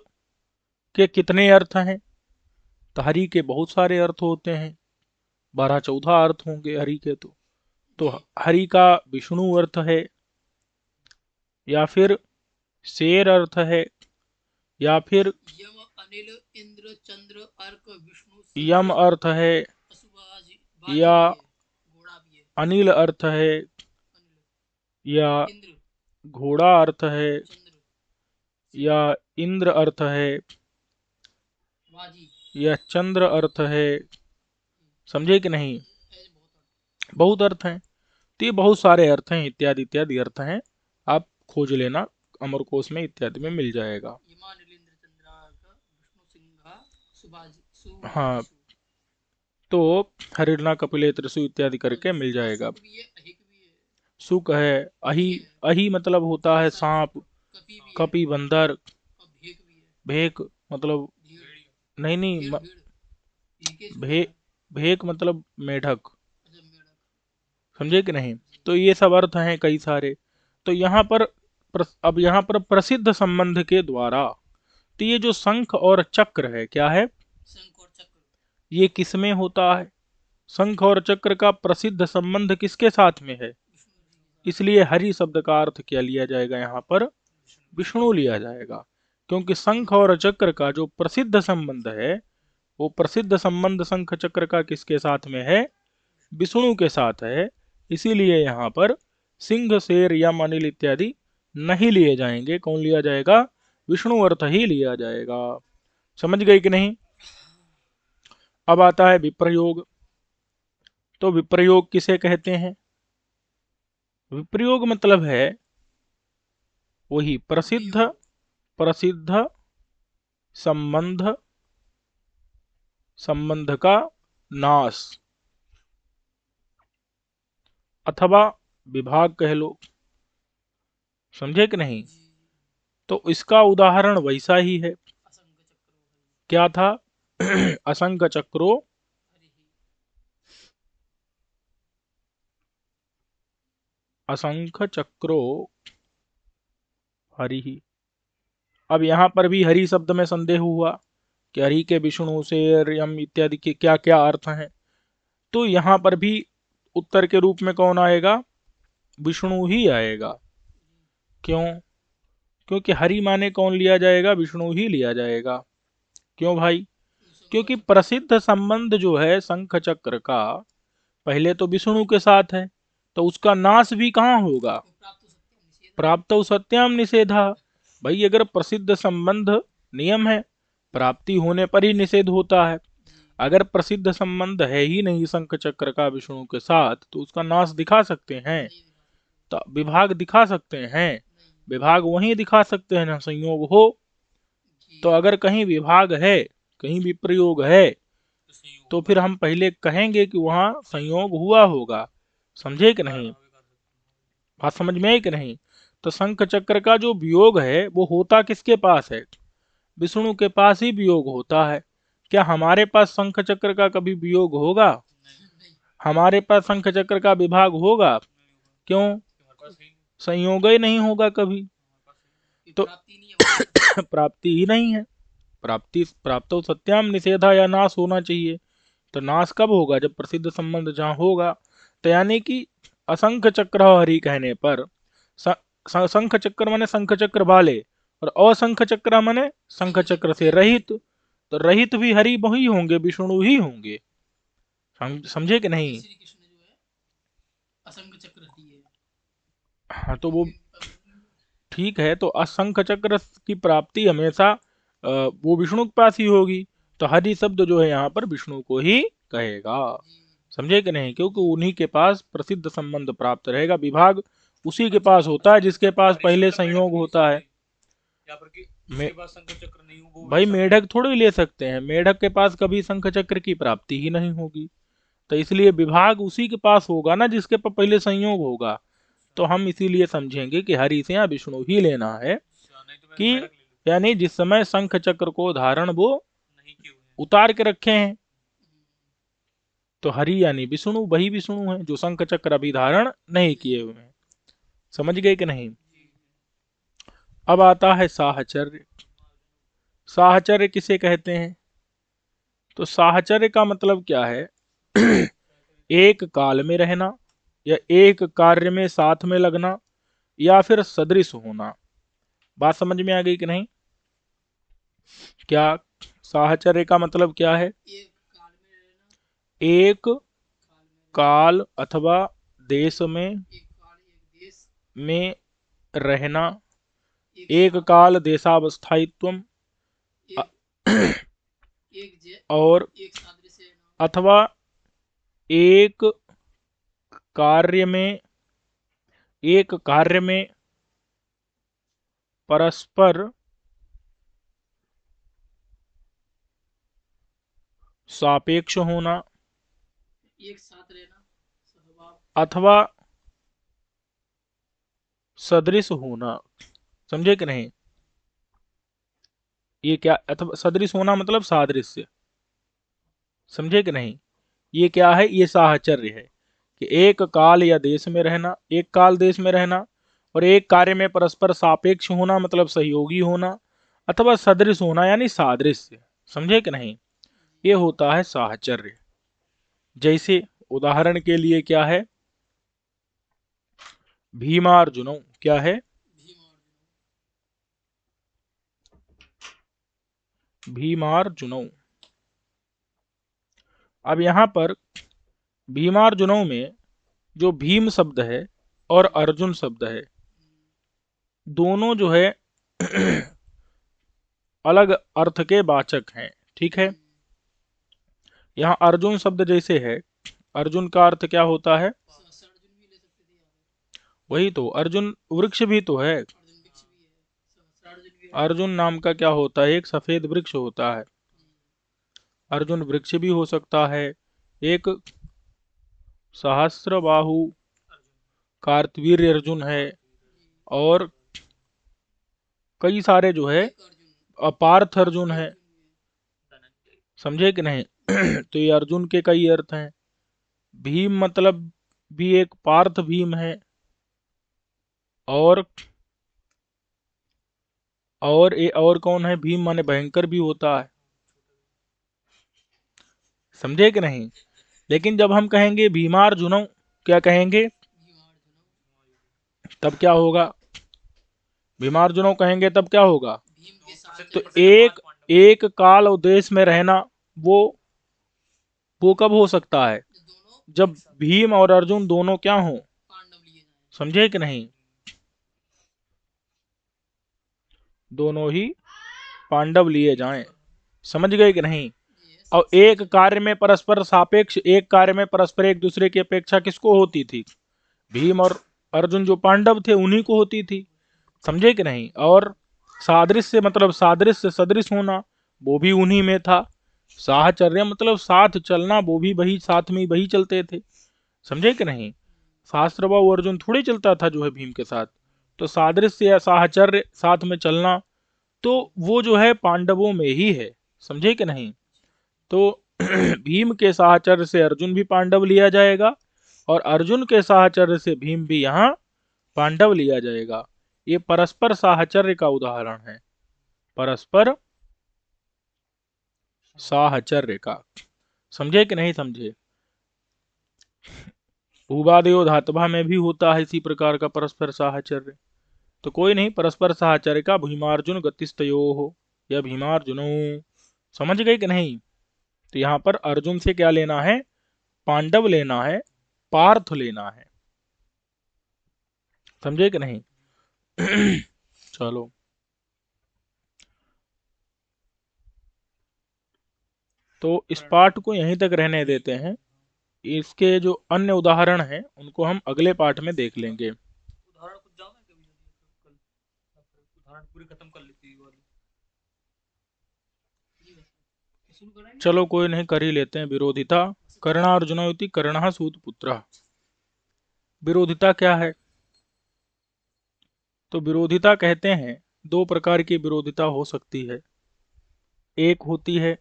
के कितने अर्थ हैं? तो हरि के बहुत सारे अर्थ होते हैं, 12-14 अर्थ होंगे हरि के। तो हरि का विष्णु अर्थ है, या फिर शेर अर्थ है, या फिर यम अनिल इंद्र चंद्र अर्क विष्णु यम अर्थ है, पशुबाजी या बाजी भी है, घोड़ा भी है। अनिल अर्थ है, अनिल या इंद्र घोड़ा अर्थ है, चंद्र या इंद्र अर्थ है, बाजी। या चंद्र अर्थ है। समझे कि नहीं? ऐसे बहुत अर्थ। बहुत अर्थ हैं। तो ये बहुत सारे अर्थ हैं, इत्यादि इत्यादि अर्थ हैं। आप खोज लेना, अमरकोश में इत्यादि में मिल जाएगा। यमा अनिल इंद्र चंद्र अर्क विष्णु सिंह सुबाजी हाँ, सुबाजिशु। तो हरिणा कपिलेत्र इत्यादि करके मिल जाएगा। भी है, अहिक भी है। सुक है, अही, अही मतलब होता है सांप, कपी भी है, कपि बंदर, और भेक भी है, भेक मतलब भेड़, नहीं नहीं भेड़, भेके छुआ भे है, भेक मतलब मेढक, अच्छा मेढक, समझे कि नहीं। तो ये सब अर्थ हैं कई सारे। तो यहाँ पर अब यहाँ पर प्रसिद्ध संबंध के द्वारा, तो ये जो शंख और चक्र है क्या है, शंख और चक्र, ये किसमें होता है, शंख और चक्र का प्रसिद्ध संबंध किसके साथ में है, विष्णु जी के साथ, इसलिए हरि शब्द का अर्थ क्या लिया जाएगा यहाँ पर, विष्णु लिया जाएगा। क्योंकि शंख और चक्र का जो प्रसिद्ध संबंध है, वो प्रसिद्ध संबंध शंख चक्र का किसके साथ में है, विष्णु के साथ है। इसीलिए यहाँ पर सिंह, शेर या अनिल इत्यादि नहीं लिए जाएंगे, कौन लिया जाएगा, विष्णु अर्थ ही लिया जाएगा। समझ गए कि नहीं। अब आता है विप्रयोग। तो विप्रयोग किसे कहते हैं, विप्रयोग मतलब है वही प्रसिद्ध, वियोग, प्रसिद्ध संबंध, संबंध का नाश, अथवा विभाग कह लो, समझे कि नहीं। जी, तो इसका उदाहरण वैसा ही है, असंग चक्रो हरि, क्या था असंग चक्रो, हरि ही, असंख्य चक्रो हरि ही। अब यहाँ पर भी हरि शब्द में संदेह हुआ कि हरि के विष्णु, शेर, यम इत्यादि के क्या क्या अर्थ हैं। तो यहाँ पर भी उत्तर के रूप में कौन आएगा, विष्णु ही आएगा। क्यों, क्योंकि हरि माने कौन लिया जाएगा, विष्णु ही लिया जाएगा। क्यों भाई, शंख और क्योंकि चक्र, प्रसिद्ध संबंध जो है शंख चक्र का, पहले तो विष्णु के साथ है, तो उसका नाश भी कहाँ होगा, वो प्राप्त सत्यम निषेध, प्राप्त सत्याम निषेधा। भाई अगर प्रसिद्ध संबंध, नियम है, प्राप्ति होने पर ही निषेध होता है। जी, अगर प्रसिद्ध संबंध है ही नहीं शंख चक्र का विष्णु के साथ, तो उसका नाश दिखा सकते हैं, नहीं दिखा सकते, तो विभाग दिखा सकते हैं, नहीं, विभाग वहीं दिखा सकते हैं ना संयोग हो। जी, तो अगर कहीं विभाग है, कहीं भी प्रयोग है, तो संयोग तो होगा फिर ही। हम पहले कहेंगे कि वहां संयोग हुआ होगा, समझे कि कारण नहीं, अविकार सकते बात समझ में आई कि नहीं। तो शंख चक्र का जो वियोग है वो होता किसके पास है, विष्णु के पास ही वियोग होता है। क्या हमारे पास शंख चक्र का कभी वियोग होगा, नहीं, नहीं, हमारे पास शंख चक्र का विभाग होगा, नहीं होगा, क्यों, कि हमारे पास है ही नहीं, संयोग ही नहीं होगा कभी। हमारे पास है ही नहीं। कि तो प्राप्ति नहीं है हमारे पास, प्राप्ति ही नहीं है, प्राप्ति प्राप्त सत्याम निषेधा या नाश होना चाहिए। तो नाश कब होगा, जब प्रसिद्ध संबंध जहाँ होगा। तो यानी कि असंख्य चक्र हरि कहने पर शंख चक्र माने शंख चक्र वाले, और असंख्य चक्र माने शंख चक्र से रहित। तो रहित भी हरि वही होंगे, विष्णु ही होंगे। समझे कि क्योंकि नहीं। श्री कृष्ण जो है असंग चक्र ही है, हाँ तो वो क्योंकि ठीक है, तो असंख्य चक्र की प्राप्ति हमेशा वो विष्णु के पास ही होगी। तो हरि शब्द जो है यहाँ पर विष्णु को ही कहेगा, जी, समझे कि नहीं, क्योंकि उन्हीं के पास प्रसिद्ध संबंध प्राप्त रहेगा, विभाग उसी के पास होता है जिसके पास हरि पहले शब्द मेढक संयोग नहीं ले होता है। सकते यहाँ पर, कि मे, जिसके पास शंकर चक्र नहीं हो वो भाई वैसा मेढक थोड़ी ले सकते हैं, मेढक के पास कभी शंख चक्र की प्राप्ति ही नहीं होगी। तो इसलिए विभाग उसी के पास होगा ना जिसके पास पहले संयोग होगा। तो हम इसीलिए समझेंगे कि हरि से यहाँ विष्णु ही लेना है, अच्छा, नहीं तो मैं तो कि मेढक ले लूँ, यानी जिस समय शंख चक्र को धारण वो नहीं किए हुए हैं। उतार के रखे हैं, तो हरि यानी विष्णु, वही विष्णु है जो शंख चक्र अभी धारण नहीं किए हुए हैं। समझ गए कि नहीं। जी, अब आता है साहचर्य। साहचर्य किसे कहते हैं, तो साहचर्य का मतलब क्या है एक काल में रहना, या एक कार्य में साथ में लगना, या फिर सदृश होना। बात समझ में आ गई कि नहीं। क्या साहचर्य का मतलब क्या है, एक काल में रहना, एक काल में रहना, काल अथवा देश में एक काल एक देश, रहना, एक एक साथ काल रहना, देशावस्थायित्वम, एक एक जे और एक सादृश रहना, अथवा एक एक कार्य में परस्पर सापेक्ष होना, एक साथ रहना, सहभाव, अथवा सदृश होना, समझे कि नहीं? ये क्या, अथवा सदृश होना मतलब सादृश्य, समझे कि नहीं? ये क्या है? ये साहचर्य है कि एक काल या देश में रहना, एक काल देश में रहना, और एक कार्य में परस्पर सापेक्ष होना मतलब सहयोगी होना, अथवा सदृश होना यानी सादृश्य, समझे कि नहीं? ये होता है साहचर्य। जैसे उदाहरण के लिए क्या है? भीमार्जुनौ, क्या है? भीमार्जुनौ। अब यहां पर भीमार्जुनौ में जो भीम शब्द है और अर्जुन शब्द है, दोनों जो है अलग अर्थ के वाचक हैं, ठीक है? यहाँ अर्जुन शब्द जैसे है, अर्जुन का अर्थ क्या होता है? अर्जुन भी ले सकते थे यहाँ वही तो, अर्जुन वृक्ष भी तो है। पे। अर्जुन वृक्ष भी है, सहस्त्रार्जुन भी है। अर्जुन नाम का क्या होता है? एक सफेद वृक्ष होता है। अर्जुन वृक्ष भी हो सकता है, एक सहस्त्रबाहु कार्तवीर्य अर्जुन है, और कई सारे जो है एक अर्जुन, अपार्थ अर्जुन है, धनंजय। समझे कि नहीं? तो ये अर्जुन के कई अर्थ हैं। भीम मतलब भी एक पार्थ भीम है, और और कौन है? भीम माने भयंकर भी होता है, समझे कि नहीं? लेकिन जब हम कहेंगे भीमार्जुनौ, क्या कहेंगे? भीमार्जुन, तब क्या होगा? भीमार्जुनौ कहेंगे तब क्या होगा? भीम के साथ तो प्रसिद्ध एक पांडव। एक काल और देश में रहना, वो कब हो सकता है? दोनों जब भीम और अर्जुन दोनों क्या हों? पांडव लिए जाए। समझे कि नहीं? दोनों ही पांडव लिए जाएं, समझ गए कि नहीं? ये है और एक कार्य में परस्पर सापेक्ष, एक कार्य में परस्पर एक दूसरे की अपेक्षा किसको होती थी? भीम और अर्जुन जो पांडव थे उन्हीं को होती थी, समझे कि नहीं? और सादृश्य मतलब सादृश्य सदृश होना, वो भी उन्हीं में था। साहचर्य मतलब साथ चलना, वो भी वही साथ में वही चलते थे, समझे कि नहीं? सहस्त्रबाहु अर्जुन थोड़ी चलता था जो है भीम के साथ। तो सादृश्य या साहचर्य, साथ में चलना, तो वो जो है पांडवों में ही है, समझे कि नहीं? तो भीम के साहचर्य से अर्जुन भी पांडव लिया जाएगा, और अर्जुन के साहचर्य से भीम भी यहाँ पांडव लिया जाएगा। ये परस्पर साहचर्य का उदाहरण है, परस्पर साहचर्य का, समझे कि नहीं समझे? भूवादेव धातुभा में भी होता है इसी प्रकार का परस्पर साहचर्य। तो कोई नहीं, परस्पर साहचर्य का भीमार्जुन गतिस्तयो हो या भीमार्जुनो, समझ गए कि नहीं? तो यहाँ पर अर्जुन से क्या लेना है? पांडव लेना है, पार्थ लेना है, समझे कि नहीं? चलो, तो इस पाठ को यहीं तक रहने देते हैं। इसके जो अन्य उदाहरण हैं उनको हम अगले पाठ में देख लेंगे। उदाहरण कुछ जाओ ना कभी कल, उदाहरण पूरी खत्म कर लेती है ये वाली। शुरू करेंगे। चलो कोई नहीं, कर ही लेते हैं। विरोधिता कर्णार्जुनोति कर्णः सूतपुत्रः। विरोधिता क्या है? तो विरोधिता कहते हैं दो प्रकार की विरोधिता हो सकती है। एक होती है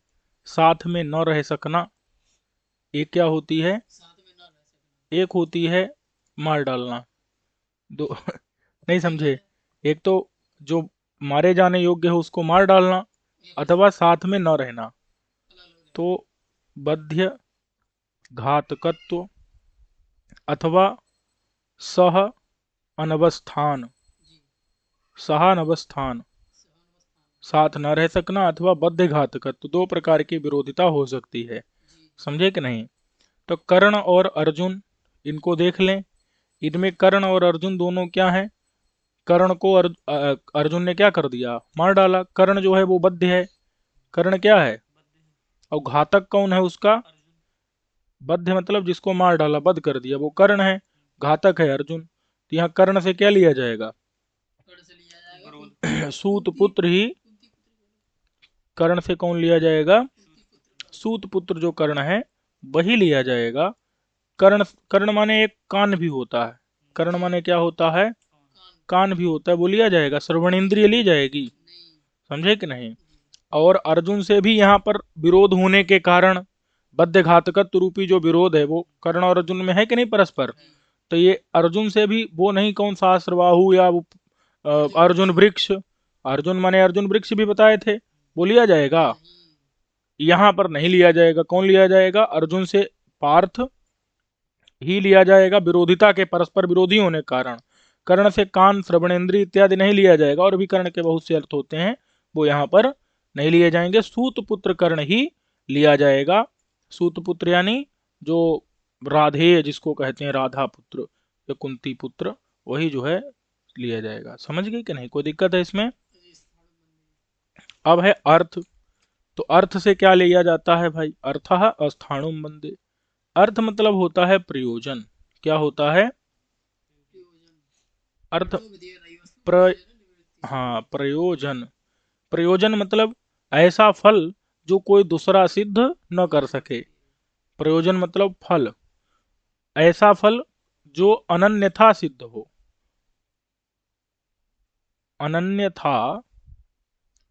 साथ में न रह सकना, एक क्या होती है? साथ में ना रह सकना। एक होती है मार डालना। दो नहीं समझे? एक तो जो मारे जाने योग्य है उसको मार डालना, अथवा साथ में न रहना। तो बध्य, घातकत्व, अथवा सह अनवस्थान, सहानवस्थान, साथ न रह सकना अथवा बद्ध घातकत्व, दो प्रकार की विरोधिता हो सकती है, समझे कि नहीं? तो कर्ण और अर्जुन, इनको देख लें। इनमें कर्ण और अर्जुन दोनों क्या हैं? कर्ण को अर्जुन ने क्या कर दिया? मार डाला। कर्ण जो है वो बद्ध है। कर्ण क्या है? और घातक कौन है उसका? बद्ध मतलब जिसको मार डाला, बद्ध कर दिया, वो कर्ण है। घातक है अर्जुन। तो यहाँ कर्ण से क्या लिया जाएगा? कर्ण से लिया जाएगा सूत पुत्र ही, कर्ण से कौन लिया जाएगा? सूत पुत्र जो कर्ण है वही लिया जाएगा। कर्ण, कर्ण माने एक कान भी होता है। कर्ण माने क्या होता है? कान भी होता है, वो लिया जाएगा, श्रवण इंद्रिय ली जाएगी, नहीं। समझे कि नहीं। और अर्जुन से भी यहाँ पर विरोध होने के कारण बद्ध घातकत्व रूपी जो विरोध है वो कर्ण और अर्जुन में है कि नहीं परस्पर, तो ये अर्जुन से भी वो नहीं, कौन सहस्त्रबाहु या वो अर्जुन वृक्ष, अर्जुन माने अर्जुन वृक्ष भी बताए थे, वो लिया जाएगा, नहीं। यहाँ पर नहीं लिया जाएगा। कौन लिया जाएगा, अर्जुन से पार्थ ही लिया जाएगा, विरोधिता के परस्पर विरोधी होने के कारण। कर्ण से कान, श्रवणेन्द्रिय इत्यादि नहीं लिया जाएगा, और भी कर्ण के बहुत से अर्थ होते हैं, वो यहाँ पर नहीं लिए जाएंगे। सूत पुत्र कर्ण ही लिया जाएगा। सूत पुत्र यानी जो राधेय जिसको कहते हैं, राधा पुत्र या कुंती पुत्र, वही जो है लिया जाएगा। समझ गई कि नहीं, कोई दिक्कत है इसमें। अब है अर्थ, तो अर्थ से क्या लिया जाता है भाई, अर्थः अस्थाणुम बंदे। अर्थ मतलब होता है प्रयोजन, क्या होता है अर्थ, हाँ प्रयोजन, प्रयोजन मतलब ऐसा फल जो कोई दूसरा सिद्ध न कर सके। प्रयोजन मतलब फल, ऐसा फल जो अनन्यथा सिद्ध हो, अनन्यथा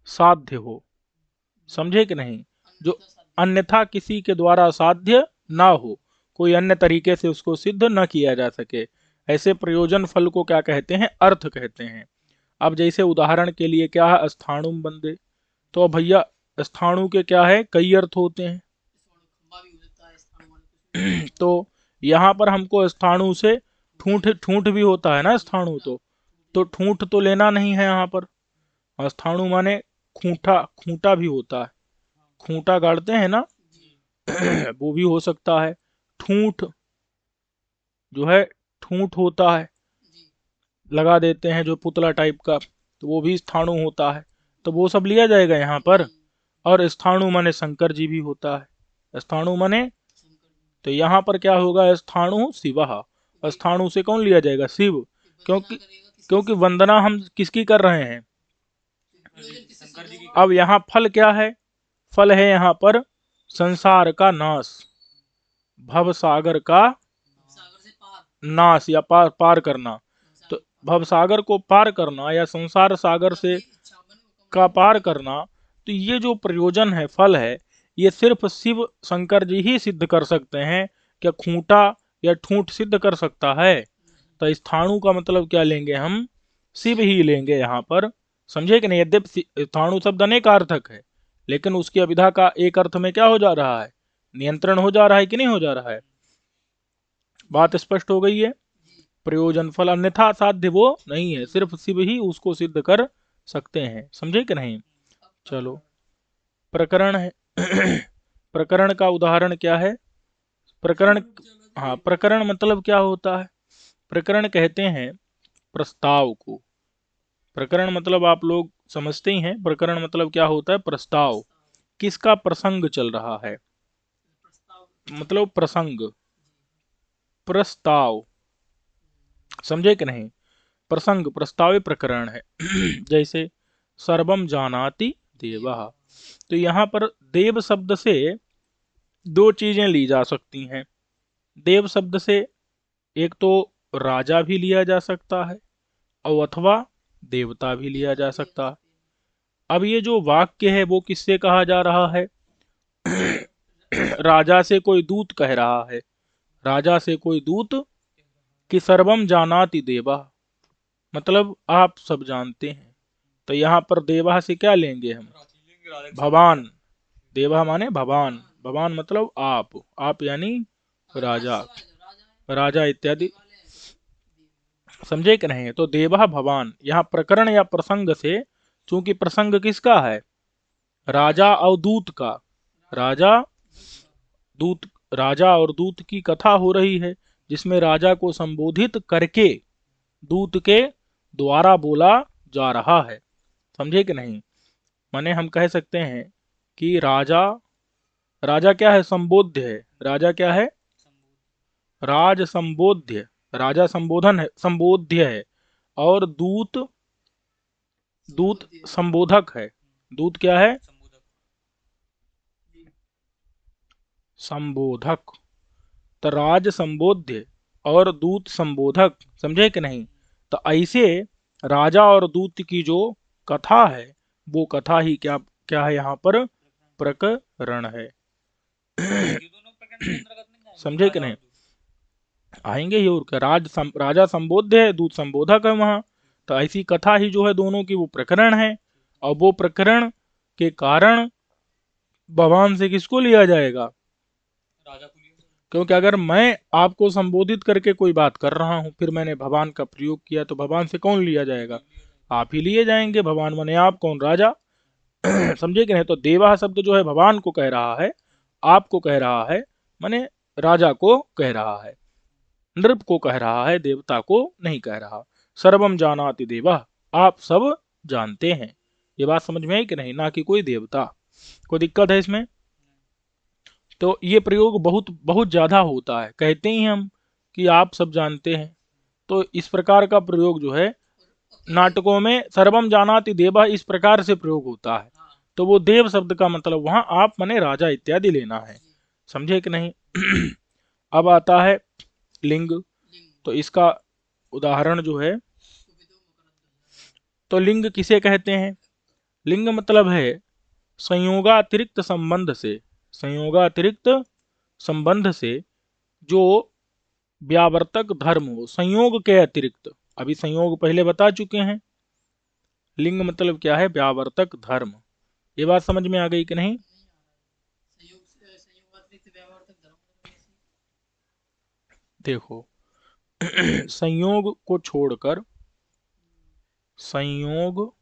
साध्य हो, समझे कि नहीं, जो अन्यथा किसी के द्वारा साध्य ना हो, कोई अन्य तरीके से उसको सिद्ध न किया जा सके, ऐसे प्रयोजन फल को क्या कहते हैं, अर्थ कहते हैं। अब जैसे उदाहरण के लिए क्या है, स्थाणुम बंदे, तो भैया स्थाणु के क्या है, कई अर्थ होते हैं। तो यहाँ पर हमको स्थाणु से ठूंठ, ठूंठ भी होता है ना स्थाणु, तो ठूंठ तो लेना नहीं है यहाँ पर। स्थाणु माने खूंटा, खूंटा भी होता है, खूंटा गाड़ते हैं ना वो भी हो सकता है। ठूंठ जो है, ठूंठ होता है, लगा देते हैं जो पुतला टाइप का, तो वो भी स्थाणु होता है, तो वो सब लिया जाएगा यहाँ पर। और स्थाणु माने शंकर जी भी होता है, स्थाणु माने, तो यहाँ पर क्या होगा, स्थाणु शिवः, स्थाणु से कौन लिया जाएगा, शिव, क्योंकि वंदना हम किसकी कर रहे हैं, शंकर जी की। अब यहाँ फल क्या है, फल है यहाँ पर संसार का नाश, भव सागर का नाश या पार करना। तो भव सागर को पार करना या संसार सागर से का पार करना, तो ये जो प्रयोजन है, फल है, ये सिर्फ शिव शंकर जी ही सिद्ध कर सकते हैं। क्या खूंटा या ठूंठ सिद्ध कर सकता है, तो स्थाणु का मतलब क्या लेंगे हम, शिव ही लेंगे यहाँ पर, समझे कि नहीं। यद्यपि स्थाणु शब्द अनेकार्थक है, लेकिन उसकी अभिधा का एक अर्थ में क्या हो जा रहा है, नियंत्रण हो जा रहा है कि नहीं हो जा रहा है, बात स्पष्ट हो गई है। प्रयोजन फल अन्यथा साध्य वो नहीं है, सिर्फ शिव ही उसको सिद्ध कर सकते हैं, समझे कि नहीं। चलो प्रकरण है प्रकरण का उदाहरण क्या है, प्रकरण, हाँ प्रकरण मतलब क्या होता है, प्रकरण कहते हैं प्रस्ताव को। प्रकरण मतलब आप लोग समझते ही हैं, प्रकरण मतलब क्या होता है, प्रस्ताव, किसका प्रसंग चल रहा है, मतलब प्रसंग, प्रस्ताव, समझे कि नहीं, प्रसंग प्रस्ताव प्रकरण है जैसे सर्वम जानाति देवः, तो यहाँ पर देव शब्द से दो चीजें ली जा सकती हैं। देव शब्द से एक तो राजा भी लिया जा सकता है, और अथवा देवता भी लिया जा सकता है। अब ये जो वाक्य है वो किससे कहा जा रहा है राजा से कोई दूत कह रहा है, राजा से कोई दूत, कि सर्वम जानाति देवा, मतलब आप सब जानते हैं। तो यहाँ पर देवा से क्या लेंगे हम, भवान, देवा माने भवान, भवान मतलब आप यानी राजा, राजा इत्यादि, समझे कि नहीं। तो देवा भवान, यहाँ प्रकरण या प्रसंग से, चूंकि प्रसंग किसका है, राजा और दूत का, राजा दूत, राजा और दूत की कथा हो रही है, जिसमें राजा को संबोधित करके दूत के द्वारा बोला जा रहा है, समझे कि नहीं। माने हम कह सकते हैं कि राजा, राजा क्या है, संबोध्य है, राजा क्या है, राज संबोध्य, राजा संबोधन है, संबोध्य है, और दूत, दूत संबोधक है, दूत क्या है, संबोधक, तो राज संबोध्य और दूत संबोधक, समझे कि नहीं। तो ऐसे राजा और दूत की जो कथा है वो कथा ही क्या क्या है यहाँ पर प्रकरण है। ये दोनों प्रकरण के अंतर्गत नहीं जाएंगे, समझे कि राजा नहीं? और दूत। आएंगे ही, और क्या, राजा संबोध्य है, दूत संबोधक है वहां। तो ऐसी कथा ही जो है दोनों की वो प्रकरण है। और वो प्रकरण के कारण भगवान से किसको लिया जाएगा? राजा को लिया जाएगा। क्योंकि अगर मैं आपको संबोधित करके कोई बात कर रहा हूं, फिर मैंने भगवान का प्रयोग किया, तो भगवान से कौन लिया जाएगा? लिया जाएगा। आप ही लिए जाएंगे। भगवान माने आप, कौन? राजा। समझे कि नहीं? तो देवा शब्द जो है भगवान को कह रहा है, आपको कह रहा है, माने राजा को कह रहा है, नृप को कह रहा है, देवता को नहीं कह रहा। सर्वम जानाति देवा, आप सब जानते हैं। ये बात समझ में आई कि नहीं? ना कि कोई देवता। कोई दिक्कत है इसमें? तो ये प्रयोग बहुत बहुत ज्यादा होता है। कहते ही हम कि आप सब जानते हैं, तो इस प्रकार का प्रयोग जो है नाटकों में सर्वम जानाति देवा इस प्रकार से प्रयोग होता है। हाँ तो वो देव शब्द का मतलब वहां आप माने राजा इत्यादि लेना है। समझे कि नहीं? अब आता है लिंग। लिंग तो इसका उदाहरण जो है, कुपितो मकरध्वज। तो लिंग किसे कहते हैं? लिंग मतलब है संयोगातिरिक्त संबंध से, संयोगातिरिक्त संबंध से जो व्यावर्तक धर्म हो, संयोग के अतिरिक्त। अभी संयोग पहले बता चुके हैं। लिंग मतलब क्या है? व्यावर्तक धर्म। ये बात समझ में आ गई कि नहीं? नहीं आ रहा है। संयोगातिरिक्त व्यावहारिक धर्म मतलब कैसे? देखो, संयोग को छोड़कर संयोग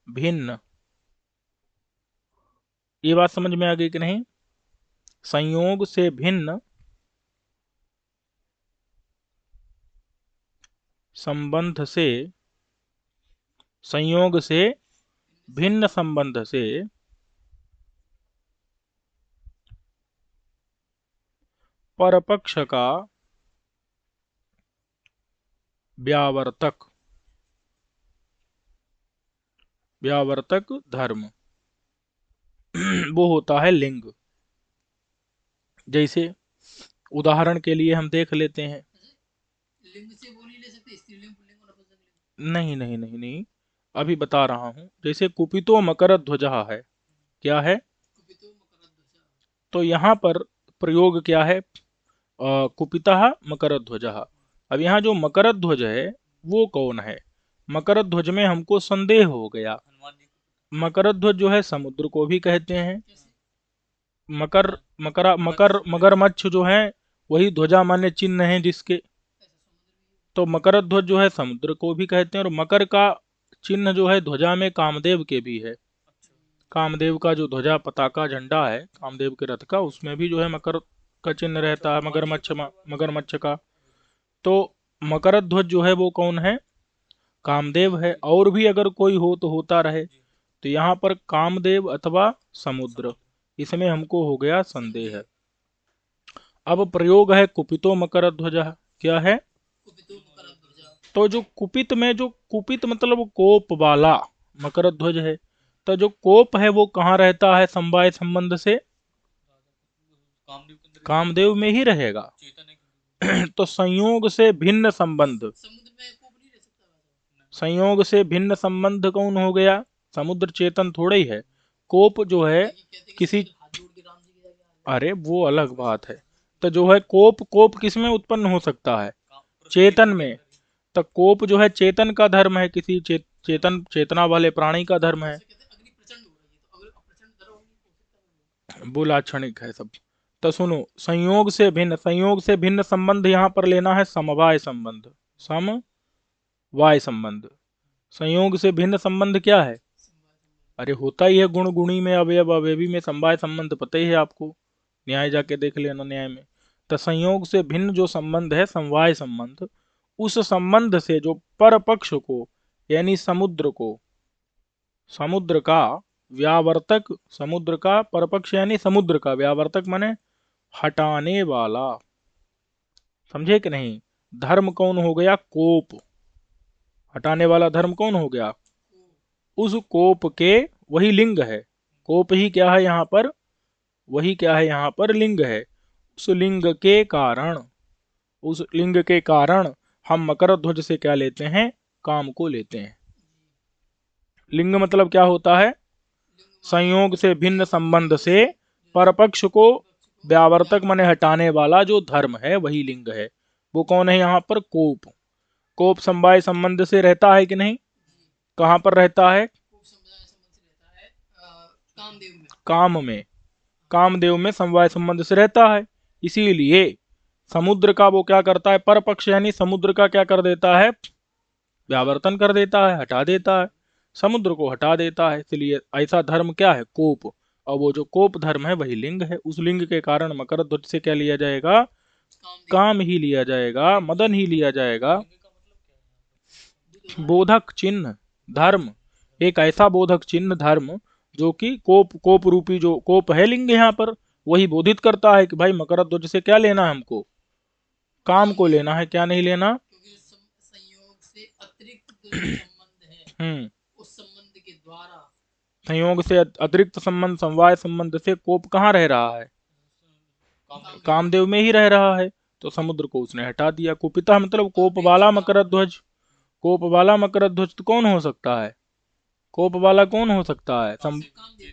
भिन्न, ये बात समझ में आ गई कि नहीं? संयोग से भिन्न संबंध से, संयोग से भिन्न संबंध से परपक्ष का व्यावर्तक, व्यावर्तक धर्म वो होता है लिंग। जैसे उदाहरण के लिए हम देख लेते हैं। लिंग से वो नहीं ले सकते, स्त्रीलिंग पुल्लिंग और नपुंसकलिंग? नहीं नहीं नहीं नहीं, अभी बता रहा हूं। जैसे कुपितो मकर ध्वजा है, क्या है? कुपितो मकरध्वज। तो यहाँ पर प्रयोग क्या है? कुपितः मकर ध्वज। अब यहाँ जो मकर ध्वज है वो कौन है? मकर ध्वज में हमको संदेह हो गया। हनुमान जी को। मकर ध्वज जो है समुद्र को भी कहते हैं। कैसे? मकर, मगरमच्छ जो है वही ध्वजा माने चिन्ह है जिसके। ऐसा समुद्र भी तो मकर ध्वज जो है समुद्र को भी कहते हैं, और मकर का चिन्ह जो है ध्वजा में कामदेव के भी है। अच्छा। कामदेव का जो ध्वजा पताका झंडा है कामदेव के रथ का, उसमें भी जो है मकर का चिन्ह रहता है, मगरमच्छ का। तो मकर ध्वज जो है वो कौन है? कामदेव है। और भी अगर कोई हो तो होता रहे। तो यहाँ पर कामदेव अथवा समुद्र, इसमें हमको हो गया संदेह। अब प्रयोग है कुपितो मकर ध्वज। क्या है? कुपितो मकरध्वज। तो जो कुपित में, जो कुपित मतलब कोप वाला मकर ध्वज है, तो जो कोप है वो कहाँ रहता है समवाय संबंध से? कामदेव के अंदर कामदेव में ही रहेगा। चेतन है। तो संयोग से भिन्न संबंध, समुद्र में कोप नहीं रह सकता राजा। संयोग से भिन्न संबंध कौन हो गया? समुद्र चेतन थोड़ा ही है। कोप जो है कहते कि किसी, समुद्र हाथ जोड़ के राम जी के आगे आ जाए। अरे वो अलग बात है। तो जो है कोप, कोप किस में उत्पन्न हो सकता है? चेतन में। तो कोप जो है चेतन का धर्म है, किसी चेतन, चेतना वाले प्राणी का धर्म है। जैसे कहते हैं अग्नि प्रचंड हो रही है, तो अगर प्रचंड धर्म होगी तो हो सकता है। वो लाक्षणिक है सब। तो सुनो, संयोग से भिन्न, संयोग से भिन्न संबंध यहाँ पर लेना है समवाय संबंध, समवाय संबंध। संयोग से भिन्न संबंध क्या है? अरे होता ही है, गुण गुणी में, अवयव अवयवी में समवाय संबंध, पता ही है आपको। न्याय जाके देख लेना न्याय में। तो संयोग से भिन्न जो संबंध है समवाय संबंध, उस संबंध से जो पर पक्ष को यानी समुद्र को, समुद्र का व्यावर्तक, समुद्र का परपक्ष यानी समुद्र का व्यावर्तक माने हटाने वाला। समझे कि नहीं? धर्म कौन हो गया? कोप। हटाने वाला धर्म कौन हो गया? उस कोप के, वही लिंग है। कोप ही क्या है यहाँ पर? वही क्या है यहाँ पर? लिंग है। उस लिंग के कारण, उस लिंग के कारण हम मकर ध्वज से क्या लेते हैं? काम को लेते हैं। लिंग मतलब क्या होता है? संयोग से भिन्न संबंध से परपक्ष को व्यावर्तक माने हटाने वाला जो धर्म है वही लिंग है। वो कौन है यहाँ पर? कोप। कोप समवाय संबंध से रहता है कि नहीं? कहाँ पर रहता है? खूब समुदाय संबंध से रहता है कामदेव में। काम में। कामदेव में समवाय संबंध से रहता है। इसीलिए समुद्र का वो क्या करता है? परपक्ष यानी समुद्र का क्या कर देता है? व्यावर्तन कर देता है, हटा देता है, समुद्र को हटा देता है। इसलिए ऐसा धर्म क्या है? कोप। और वो जो कोप धर्म है वही लिंग है। उस लिंग के कारण मकर ध्वज से क्या लिया जाएगा? कामदेव काम ही लिया जाएगा, मदन ही लिया जाएगा। लिंग का मतलब क्या है? बोधक चिन्ह धर्म, एक ऐसा बोधक चिन्ह धर्म जो कि कोप रूपी जो कोप है लिंग यहाँ पर, वही बोधित करता है कि भाई मकर ध्वज से क्या लेना है हमको? काम को लेना है, क्या नहीं लेना? क्योंकि संयोग से अतिरिक्त जो संबंध है उस संबंध के द्वारा संयोग से अतिरिक्त संबंध समवाय संबंध से कोप कहाँ रह रहा है? कामदेव में ही रह रहा है। तो समुद्र को उसने हटा दिया। कुपिता मतलब कोप वाला मकर ध्वज। कोप वाला मकर ध्वज तो कौन हो सकता है? कोप वाला कौन हो सकता है? कामदेव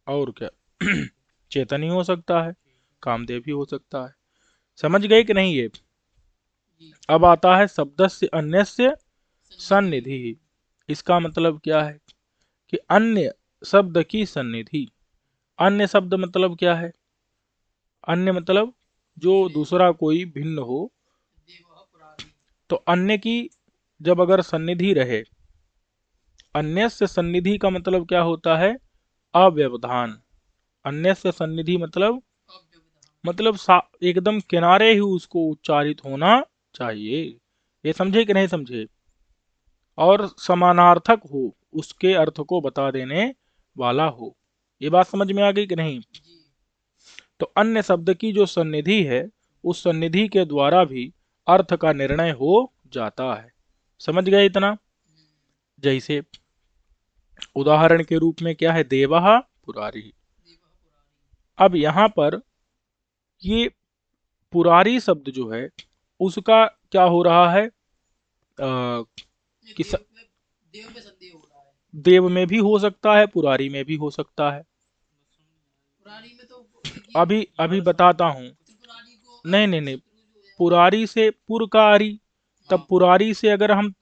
और क्या? चेतन ही हो सकता है, कामदेव ही हो सकता है। समझ गए कि नहीं ये? जी अब आता है शब्दस्य अन्यस्य सन्निधि। इसका मतलब क्या है? कि अन्य शब्द की सन्निधि। अन्य शब्द मतलब क्या है? अन्य मतलब जो दूसरा कोई भिन्न हो। देवः पुरारी तो अन्य की जब अगर सन्निधि रहे, अन्य से सन्निधि का मतलब क्या होता है? अव्यवधान। अन्य से सन्निधि मतलब अव्यवधान एकदम किनारे ही उसको उच्चारित होना चाहिए। ये समझे कि नहीं समझे? और समानार्थक हो, उसके अर्थ को बता देने वाला हो। ये बात समझ में आ गई कि नहीं? जी तो अन्य शब्द की जो सन्निधि है, उस सन्निधि के द्वारा भी अर्थ का निर्णय हो जाता है। समझ गए इतना? जैसे उदाहरण के रूप में क्या है? देवः पुरारी। देवः पुरारी अब यहाँ पर ये पुरारी शब्द जो है उसका क्या हो रहा है? ये कि देव में संदेह हो रहा है। देव में भी हो सकता है, पुरारी में भी हो सकता है। पुरारी में तो अभी बताता हूँ। त्रिपुरारी को नहीं नहीं नहीं, शत्रु जो है पुरारी से पुरकारी, तब हाँ, पुरारी से अगर हम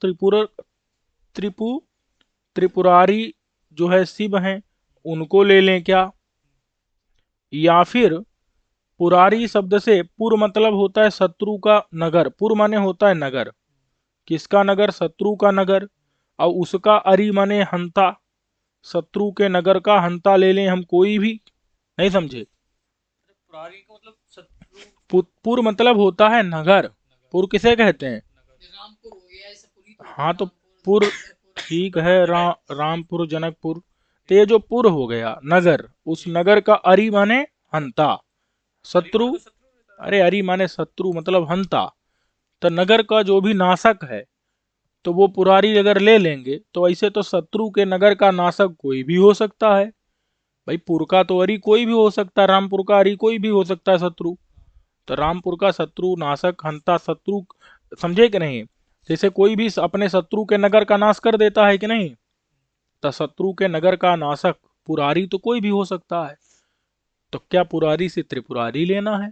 त्रिपुरारी जो है शिव हैं, उनको ले लें क्या? या फिर पुरारी शब्द से पुर मतलब होता है शत्रु का नगर। पुर माने होता है नगर। किसका नगर? शत्रु का नगर। और उसका अरि माने हंता। शत्रु के नगर का हंता ले लें हम कोई भी। नहीं समझे? पुरारी का मतलब शत्रु पुर मतलब होता है नगर। पुर किसे कहते हैं? रामपुर हो गया ऐसा पुरी तो हाँ तो रामपुर पुर नगरपुर ठीक है, रामपुर जनकपुर। तो ये जो पुर हो गया नगर, उस नगर का अरि माने हंता। शत्रु, तो शत्रु रहता है। अरे अरि माने शत्रु मतलब हंता। तो नगर का जो भी नाशक है, तो वो पुरारी अगर ले लेंगे तो ऐसे तो शत्रु के नगर का नाशक कोई भी हो सकता है। भाई पुर का तो अरि कोई भी हो सकता है, रामपुर का अरि कोई भी हो सकता है शत्रु। तो रामपुर का शत्रु नाशक हंता शत्रु, समझे कि नहीं? जैसे कोई भी अपने शत्रु के नगर का नाश कर देता है कि नहीं, तो शत्रु के नगर का नाशक पुरारी तो कोई भी हो सकता है। तो क्या पुरारी से त्रिपुरारी लेना है?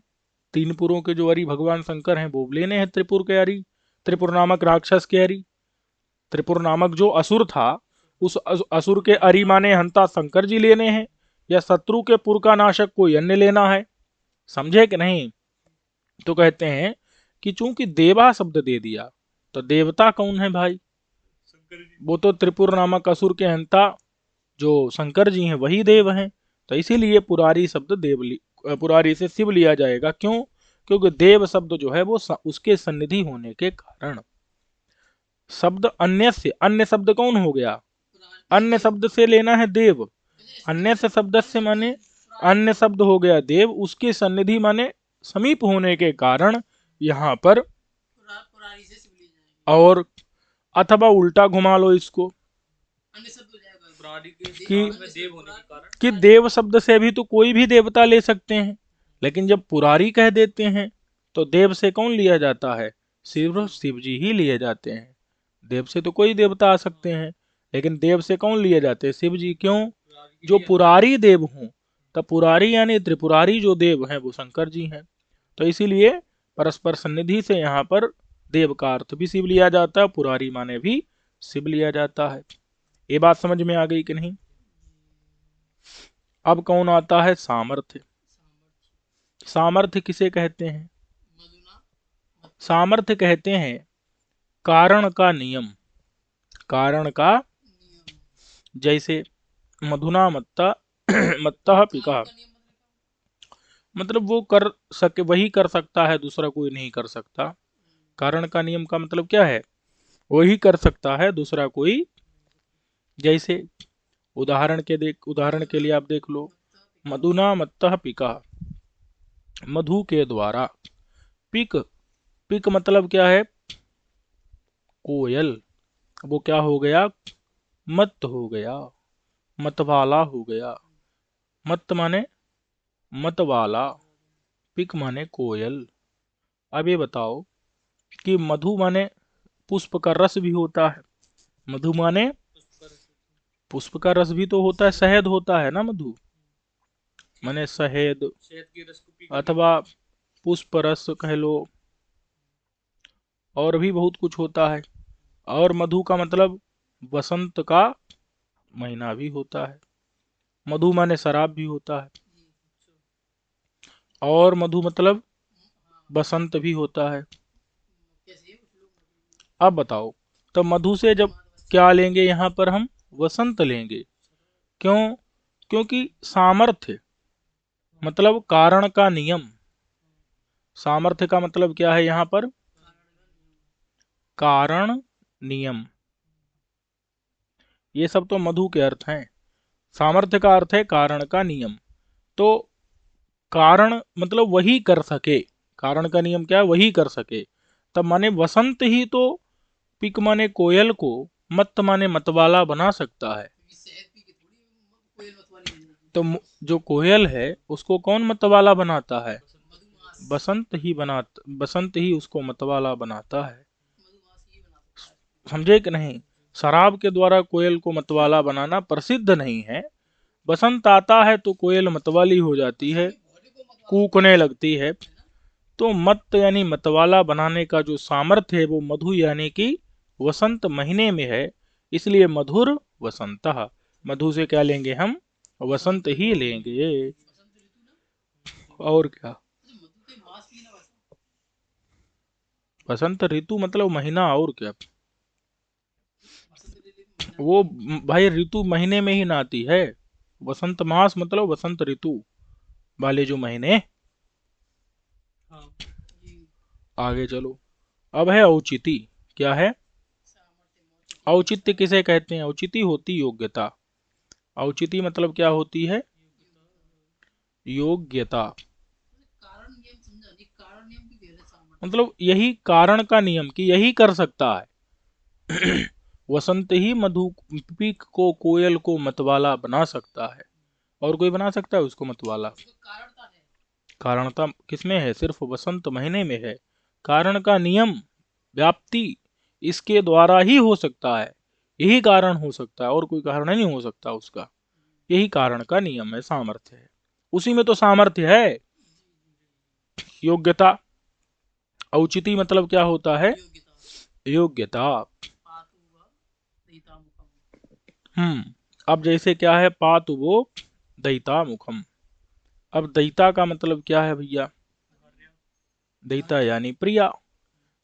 तीन पुरों के जो अरि भगवान शंकर हैं वो लेने हैं त्रिपुर के अरि, त्रिपुर नामक राक्षस के अरि। त्रिपुर नामक जो असुर था, उस असुर के अरि माने हंता शंकर जी लेने हैं, या शत्रु के पुर का नाशक कोई अन्य लेना है? समझे कि नहीं? तो कहते हैं कि चूंकि देवा शब्द दे दिया, तो देवता कौन है भाई? शंकर जी वो तो त्रिपुर नामक असुर के हंता जो शंकर जी हैं वही देव हैं। तो इसीलिए पुरारी शब्द पुरारी से शिव लिया जाएगा। क्यों? क्योंकि देव शब्द जो है वो उसके सन्निधि होने के कारण। शब्द अन्य से, अन्य शब्द कौन हो गया? अन्य शब्द से लेना है देव। अन्य से शब्द से माने अन्य शब्द हो गया देव, उसकी सन्निधि माने समीप होने के कारण यहाँ पर। पुरारी से शिव ले जाएंगे और अथवा उल्टा घुमा लो इसको अन्य शब्द हो जाएगा पुरारी के कि स्थान में देव होने के कारण कि देव शब्द से भी तो कोई भी देवता ले सकते हैं, लेकिन जब पुरारी कह देते हैं तो देव से कौन लिया जाता है? सिर्फ शिव जी ही लिए जाते हैं। देव से तो कोई देवता आ सकते हैं, लेकिन देव से कौन लिए जाते हैं? शिव जी। क्यों? जो पुरारी देव हों, तब पुरारी यानी त्रिपुरारी जो देव हैं वो शंकर जी हैं। तो इसीलिए परस्पर सन्निधि से यहाँ पर देव का अर्थ भी शिव लिया जाता है, पुरारी माने भी शिव लिया जाता है। ये बात समझ में आ गई कि नहीं? अब कौन आता है? सामर्थ्य। सामर्थ्य किसे कहते हैं? मधुना सामर्थ्य कहते हैं कारण का नियम। कारण का, नियम। जैसे मधुना मत्ता मत्तः पिका, कारण का नियम मतलब वो कर सके, वही कर सकता है, दूसरा कोई नहीं कर सकता। कारण का नियम का मतलब क्या है? वही कर सकता है, दूसरा कोई। जैसे उदाहरण के लिए आप देख लो, मधुना मत्तः पिका, मधु के द्वारा। पिक, पिक मतलब क्या है? कोयल। वो क्या हो गया? मत हो गया, मतवाला हो गया। मत माने मतवाला, पिक माने कोयल। अब ये बताओ कि मधु माने पुष्प का रस भी होता है। मधु माने पुष्प का रस भी तो होता है, शहद होता है ना मधु, माने शहद, शहद के रस को पी के अथवा पुष्प रस कह लो, और भी बहुत कुछ होता है। और मधु का मतलब बसंत का महीना भी होता है। मधु माने शराब भी होता है, और मधु मतलब बसंत भी होता है। कैसे कुछ लोग अब बताओ, तो मधु से जब क्या लेंगे यहाँ पर हम? वसंत लेंगे। क्यों? क्योंकि सामर्थ्य मतलब कारण का नियम। सामर्थ्य का मतलब क्या है यहाँ पर? कारण नियम। ये सब तो मधु के अर्थ हैं। सामर्थ्य का अर्थ है कारण का नियम। तो कारण मतलब वही कर सके। कारण का नियम क्या है? वही कर सके। तब माने वसंत ही तो पिक माने कोयल को, मत माने मतवाला बना सकता है। शहद पी के थोड़ी कोयल मत वाली बन जाएगी। तो जो कोयल है उसको कौन मतवाला बनाता है? मधुमास, बसंत ही उसको मतवाला बनाता है। मधुमास ये बना सकता है। समझे कि नहीं? शराब के द्वारा कोयल को मतवाला बनाना प्रसिद्ध नहीं है। बसंत आता है तो कोयल मतवाली हो जाती है, भोले को मत वाला कूकने लगती है। है ना। तो मत यानी मतवाला बनाने का जो सामर्थ्य है वो मधु यानी कि वसंत महीने में है। इसलिए मधुर वसंतः। मधु से क्या लेंगे हम? वसंत ही लेंगे। बसंत ऋतु ना। और क्या? अच्छा मधु के मास भी ना वैसा। वसंत ऋतु मतलब महीना, और क्या? बसंत ऋतु महीना। वो भाई ऋतु महीने में ही ना आती है। वसंत मास मतलब वसंत ऋतु वाले जो महीने। हाँ जी। आगे चलो। अब है औचिति। क्या है? सामर्थ्य मौचिक औचित्य किसे कहते हैं? औचिति होती योग्यता। औचिति मतलब क्या होती है? योग्यता। कारण नियम समझा नहीं, कारण नियम भी कह रहे सामर्थ्य। मतलब यही कारण का नियम कि यही कर सकता है। वसंत ही मधु पीक को, कोयल को मतवाला बना सकता है। और कोई बना सकता है उसको मतवाला? उसको कारणता है। कारणता किसमें है? सिर्फ वसंत महीने में है। कारण का नियम, व्याप्ति, इसके द्वारा ही हो सकता है। यही कारण हो सकता है, और कोई कारण नहीं हो सकता उसका। यही कारण का नियम है, सामर्थ्य है। उसी में तो सामर्थ्य है। योग्यता। औचिति मतलब क्या होता है? योग्यता। योग्यता। पातु व दयिता मुखम। अब जैसे क्या है? पातु वो दयिता मुखम। अब दयिता का मतलब क्या है भैया? दयिता यानी प्रिया।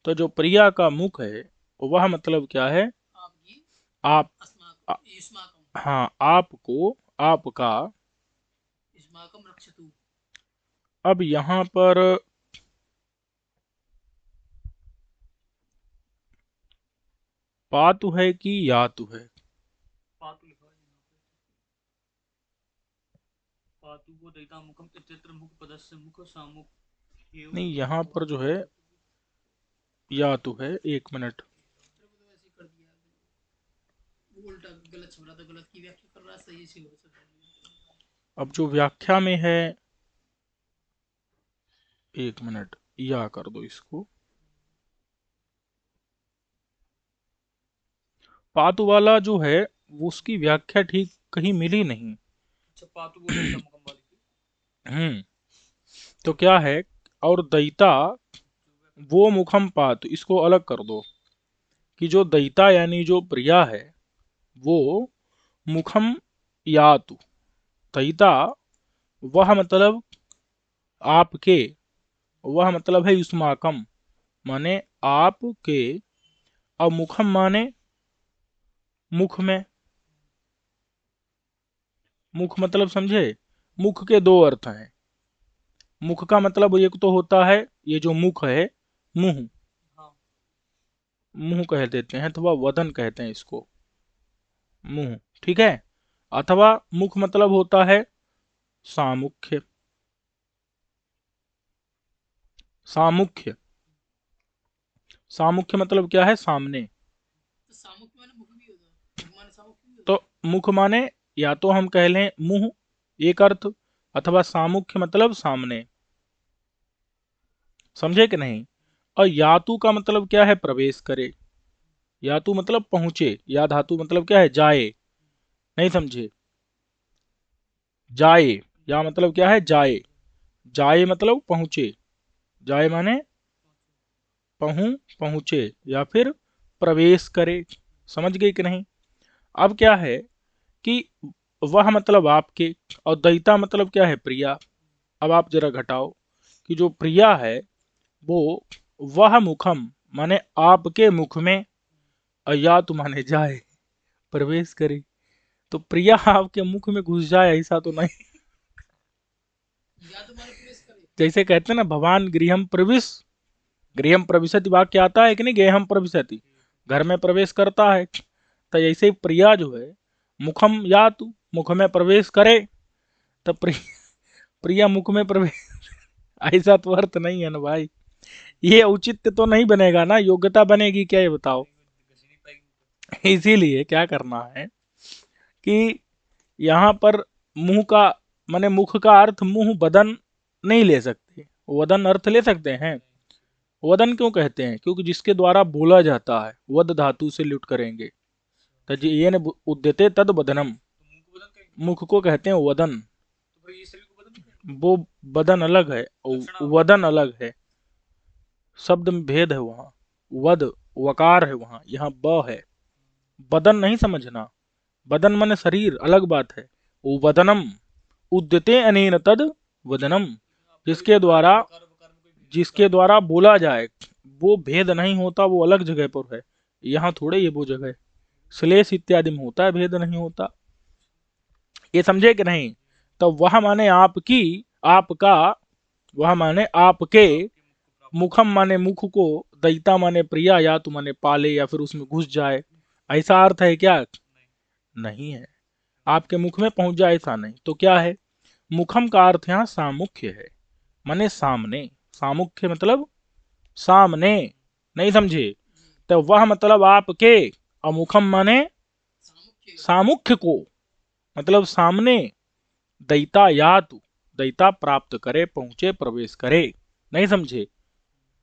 तो जो प्रिया का मुख है वह मतलब क्या है? आपकी आप। आ, अस्माकं युष्माकं हाँ, आपको, आपका। युष्माकं रक्षतु। अब यहाँ पर पातु है कि यातु है? पातु लिखा है यहाँ पे। पातु को दयिता मुखम इत्यत्र मुख पदस्य मुख सामुख एव नहीं, यहाँ पर जो है यातु है। एक मिनट। तेरे को तो वैसे ही कर दिया है। वो उल्टा गलत छप रहा था, गलत की व्याख्या कर रहा है, सही सी हो सकता अब जो व्याख्या में है, एक मिनट, या कर दो इसको। पातु वाला जो है उसकी व्याख्या ठीक कहीं मिली नहीं। अच्छा पातु बोल रहे मुखम वाली की। तो क्या है, और दयिता वो मुखम पातु, इसको अलग कर दो कि जो दयिता यानी जो प्रिया है वो मुखम यातु। दयिता वह मतलब आपके, वह मतलब है युष्माकम माने आपके, और मुखम माने मुख में। मुख मतलब समझे, मुख के दो अर्थ हैं। मुख का मतलब एक तो होता है ये जो मुख है, मुंह, हाँ मुंह कह देते हैं अथवा वदन कहते हैं इसको, मुंह, ठीक है। अथवा मुख मतलब होता है सामुख्य, सामुख्य, सामुख्य मतलब क्या है, सामने। तो सामुख माने मुख भी होता है, मुख माने सामुख भी होता तो मुख माने या तो हम कह लें मुंह एक अर्थ, अथवा सामुख्य मतलब सामने, समझे कि नहीं। और यातु का मतलब क्या है, प्रवेश करे। यातु मतलब पहुंचे, या धातु मतलब क्या है, जाए, नहीं समझे, जाए, या मतलब क्या है, जाए, जाए मतलब पहुंचे, जाए माने पहुंचे या फिर प्रवेश करे, समझ गए कि नहीं। अब क्या है कि वह मतलब आपके, और दयिता मतलब क्या है, प्रिया। अब आप जरा घटाओ कि जो प्रिया है वो वह मुखम माने आपके मुख में, अयातु माने जाए, प्रवेश करे। तो प्रिया आपके मुख में घुस जाए ऐसा तो नहीं। है। या तो माने प्रवेश करे। जैसे कहते हैं ना, भगवान गृहम प्रविश, गृहम प्रविशति वाक्य आता है कि नहीं, गेहम प्रविशति, घर में प्रवेश करता है। तो ऐसे ही प्रिया जो है मुखम यातु, मुख में प्रवेश करे। तो प्रिया मुख में प्रवेश ऐसा तो अर्थ नहीं है ना भाई, ये औचित्य तो नहीं बनेगा ना, योग्यता बनेगी क्या, ये बताओ। घसी नहीं पाएगी। इसीलिए क्या करना है कि यहाँ पर मुंह का माने मुख का अर्थ मुंह बदन नहीं ले सकते, वदन अर्थ ले सकते हैं। वदन क्यों कहते हैं, क्योंकि जिसके द्वारा बोला जाता है, वद धातु से लुट करेंगे। तो ये न उद्यते तद वदनम, तो मुंह को बदन कहेंगे, मुख को कहते हैं वदन। तो फिर ये शरीर को बदन नहीं कहेंगे। वो बदन अलग है, लक्षण वदन अलग है, शब्द में भेद है वहाँ। वद वकार है वहाँ, यहाँ ब है, बदन नहीं समझना। बदन माने शरीर, अलग बात है। वो वदनम उद्यते अनेन तद वदनम, कोई जिसके बकार द्वारा, बकार बकार में कोई भेद नहीं जिसके होता। द्वारा बोला जाए, वो भेद नहीं होता, वो अलग जगह पर है। यहाँ थोड़े ये वो जगह, श्लेष इत्यादि में होता है, भेद नहीं होता। ये समझे कि नहीं। तो वह माने आपकी, आपका, वह माने आपके, आपके मुख को प्राप्त मुखम माने मुख को, दयिता माने प्रिया, या तो माने पाले या फिर उसमें घुस जाए, ऐसा अर्थ है क्या, नहीं। नहीं है। आपके मुख में पहुंच जाए ऐसा नहीं, तो क्या है, मुखम का अर्थ यहाँ सामुख्य है, माने सामने। सामुख्य मतलब सामने, नहीं समझे। तो वह मतलब आपके, और मुखम माने सामुख्य सामुख्य को, मतलब सामने। दयिता यातु, दयिता प्राप्त करे, पहुंचे, प्रवेश करे, नहीं समझे।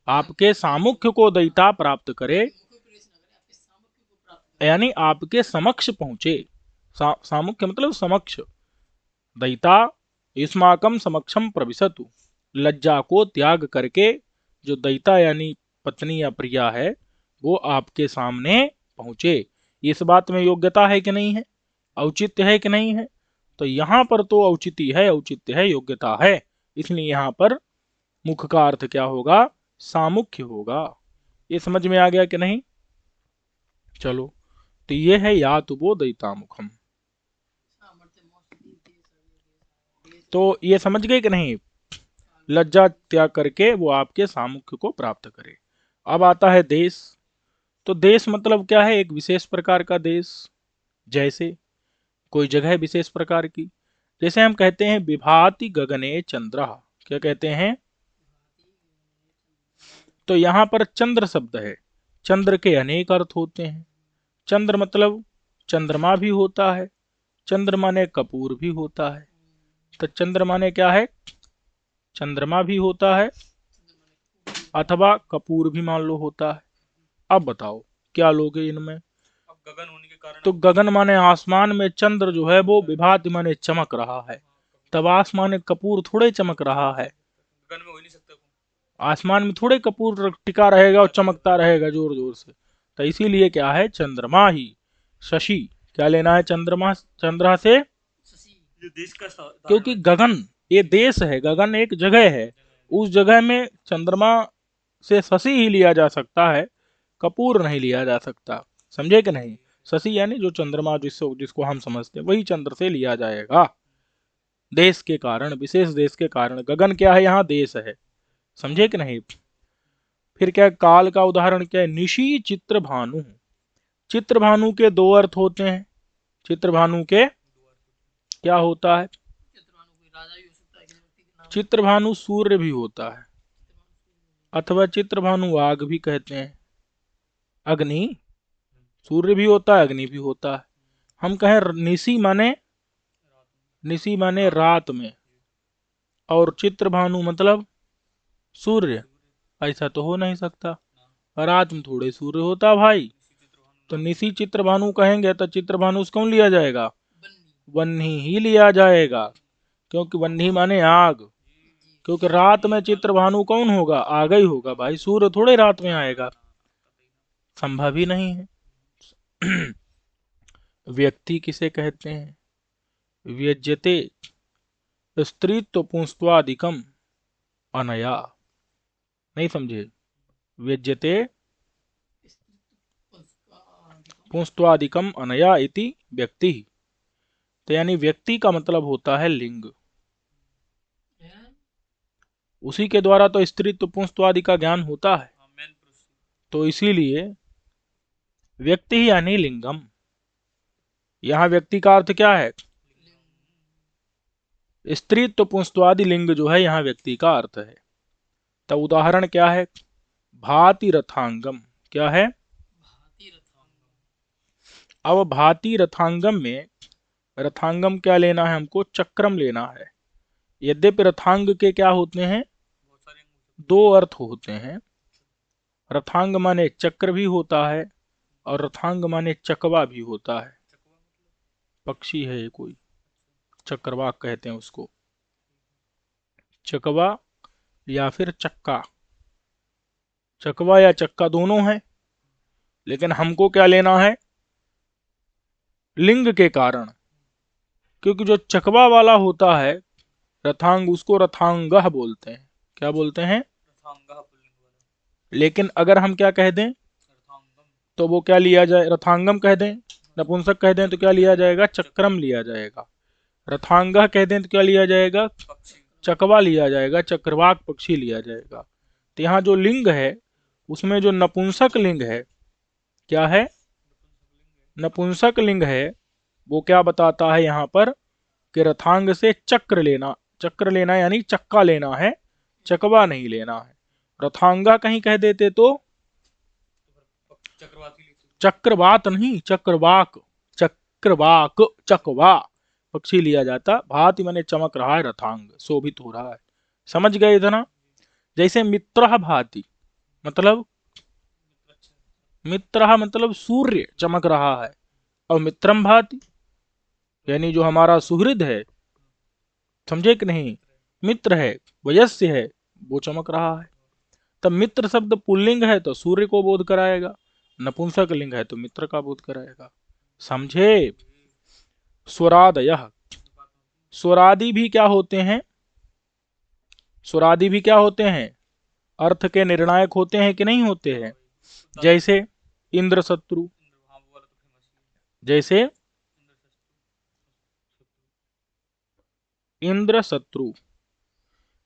आपके सामुख्य को दयिता प्राप्त करे, आपके मुख में प्रवेश ना करे, आपके सामुख्य को प्राप्त करे। यानी आपके समक्ष पहुंचे। सामुख्य मतलब समक्ष। दयिता युष्माकम समक्षम प्रविशतु, लज्जा को त्याग करके जो दयिता यानी पत्नी या प्रिया है वो आपके सामने पहुंचे। इस बात में योग्यता है कि नहीं है, औचित्य है कि नहीं है। तो यहाँ पर तो औचित्य है, औचित्य है, योग्यता है, इसलिए यहाँ पर मुख का अर्थ क्या होगा, सामुख्य होगा। ये समझ में आ गया कि नहीं। चलो, तो ये है या तो वो दयिता मुखम। सामर्थ्य मोक्ष दी थी सर्व देश तो ये समझ गए कि नहीं, लज्जा त्याग करके वो आपके सामुख्य को प्राप्त करे। अब आता है देश। तो देश मतलब क्या है, एक विशेष प्रकार का देश, जैसे कोई जगह विशेष प्रकार की। जैसे हम कहते हैं विभाति गगने चंद्र, क्या कहते हैं, तो यहाँ पर चंद्र शब्द है। चंद्र के अनेक अर्थ होते हैं। चंद्र मतलब चंद्रमा भी होता है, चंद्र माने कपूर भी होता है। तो चंद्र माने क्या है, चंद्रमा भी होता है, अथवा कपूर भी मान लो होता है। अब बताओ क्या लोगे इनमें। अब गगन होने के कारण तो गगन माने आसमान में चंद्र जो है वो विभाति माने चमक रहा है, तब आसमान में कपूर थोड़े चमक रहा है, गगन में हो ही नहीं सकता। आसमान में थोड़े कपूर टिका रहेगा और चमकता रहेगा जोर जोर से। तो इसीलिए क्या है, चंद्रमा ही शशि, क्या लेना है चंद्रमा, चंद्रमा से, शशि ये देश का क्योंकि गगन ये देश है, गगन एक जगह है, उस जगह में चंद्रमा से शशि ही लिया जा सकता है, कपूर नहीं लिया जा सकता, समझे कि नहीं। शशि यानी जो चंद्रमा जिसको हम समझते हैं वही चंद्र से लिया जाएगा, देश के कारण, विशेष देश के कारण। गगन क्या है, यहाँ देश है, समझे कि नहीं। फिर क्या है, काल का उदाहरण क्या है, निशी चित्र भानु। चित्र भानु के दो अर्थ होते हैं, चित्र भानु के क्या होता है, चित्रभानु कोई राजा भी हो सकता है, किसी व्यक्ति के नाम चित्र भानु सूर्य भी होता है, अथवा चित्र भानु आग भी कहते हैं, अग्नि, सूर्य भी होता है अग्नि भी होता है। हम कहें निशी माने रात में, और चित्र भानु मतलब सूर्य, ऐसा तो हो नहीं सकता, रात में थोड़े सूर्य होता भाई। तो निशी चित्र भानु कहेंगे तो चित्र भानु से कौन लिया जाएगा, बन्नी वन्ही ही लिया जाएगा, क्योंकि वन्ही माने आग, क्योंकि रात में चित्र भानु कौन होगा, आग ही होगा भाई, सूर्य थोड़े रात में आएगा, संभव ही नहीं है। व्यक्ति किसे कहते हैं, व्यज्यते स्त्रीत्व पुंस्त्वादिकम अनया, नहीं समझे, व्यज्यते पुंस्त्वादिकम अनया इति व्यक्ति। तो यानी व्यक्ति का मतलब होता है लिंग, उसी के द्वारा तो स्त्रीत्व पुंस्त्वादि का ज्ञान होता है, तो इसीलिए व्यक्ति ही यानी लिंगम। यहाँ व्यक्ति का अर्थ क्या है, स्त्रीत्व पुंस्त्वादि लिंग जो है यहाँ व्यक्ति का अर्थ है। तब उदाहरण क्या है, भाति रथांगम, क्या है, भाती रथांगम। अब भाति रथांगम में, रथांगम क्या लेना है हमको, चक्रम लेना है। यद्यपि रथांग के क्या होते हैं, दो अर्थ होते हैं, रथांग माने चक्र भी होता है और रथांग माने चकवा भी होता है, पक्षी है ये कोई, चक्रवाक कहते हैं उसको, चकवा या फिर चक्का, चकवा या चक्का दोनों है, लेकिन हमको क्या लेना है, लिंग के कारण, क्योंकि जो चकवा वाला होता है रथांग, उसको रथांगह बोलते हैं, क्या बोलते हैं, लेकिन अगर हम क्या कह दें तो वो क्या लिया जाए, रथांगम कह दें, नपुंसक कह दें तो क्या लिया जाएगा, चक्रम लिया जाएगा, रथांगह कह दें तो क्या लिया जाएगा, चकवा लिया जाएगा, चक्रवाक पक्षी लिया जाएगा। तो यहाँ जो लिंग है उसमें जो नपुंसक लिंग है, क्या है, नपुंसक लिंग है, वो क्या बताता है यहाँ पर कि रथांग से चक्र लेना, चक्र लेना यानी चक्का लेना है, चकवा नहीं लेना है। रथांगा कहीं कह देते तो चक्रवात नहीं, चक्रवाक, चक्रवाक चकवा पक्षी लिया जाता, भांति माने चमक रहा है, रथांग शोभित हो रहा है, समझ गए इतना। जैसे मित्र भांति, मतलब मित्र मतलब सूर्य चमक रहा है, और मित्रम भांति यानी जो हमारा सुहृद है, समझे कि नहीं, मित्र है, वयस्य है, वो चमक रहा है। तब मित्र शब्द पुल्लिंग है तो सूर्य को बोध कराएगा, नपुंसक लिंग है तो मित्र का बोध कराएगा, समझे। स्वरादयः, स्वरादि भी क्या होते हैं, स्वरादि भी क्या होते हैं, अर्थ के निर्णायक होते हैं कि नहीं होते हैं। जैसे इंद्र शत्रु, जैसे इंद्र शत्रु,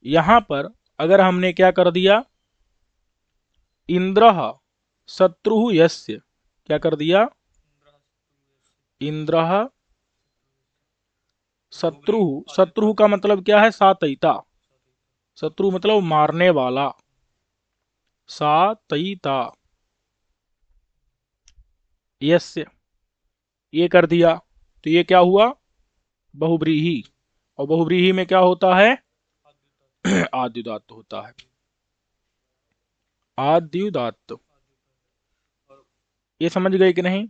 यहां पर अगर हमने क्या कर दिया, इंद्र शत्रु यस्य, क्या कर दिया, इंद्र शत्रु, शत्रु का मतलब क्या है, सातयिता, शत्रु मतलब मारने वाला, सातयिता, यस्य ये कर दिया, तो ये क्या हुआ, बहुव्रीहि, और बहुव्रीहि में क्या होता है, आद्युदात्त होता है, आद्युदात्त, ये समझ गए कि नहीं।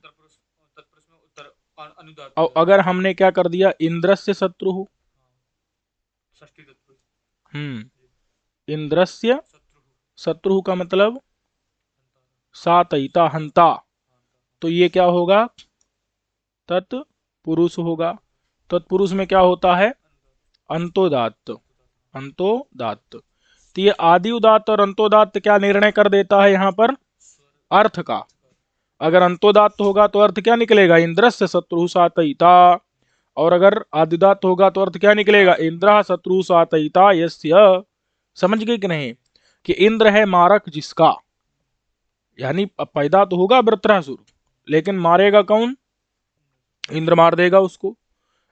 और अनुदात और अगर हमने क्या कर दिया, इंद्रस्य शत्रु, षष्ठी तत्व इंद्रस्य शत्रु शत्रु का मतलब सातयिता हंता, तो ये क्या होगा, तत्पुरुष होगा। तत्पुरुष में क्या होता है, अंतोदात्त, अंतोदात्त। तो ये आदि उदात्त और अंतोदात्त क्या निर्णय कर देता है यहाँ पर, अर्थ का। अगर अंतोदात्त होगा तो अर्थ क्या निकलेगा, इंद्रस्य शत्रु सातयिता, और अगर आदिदात्त होगा तो अर्थ क्या निकलेगा, इंद्र शत्रु सातयिता यस्य। समझ गए कि नहीं, कि इंद्र है मारक जिसका, यानी पैदा तो होगा वृत्रासुर, लेकिन मारेगा कौन, इंद्र मार देगा उसको।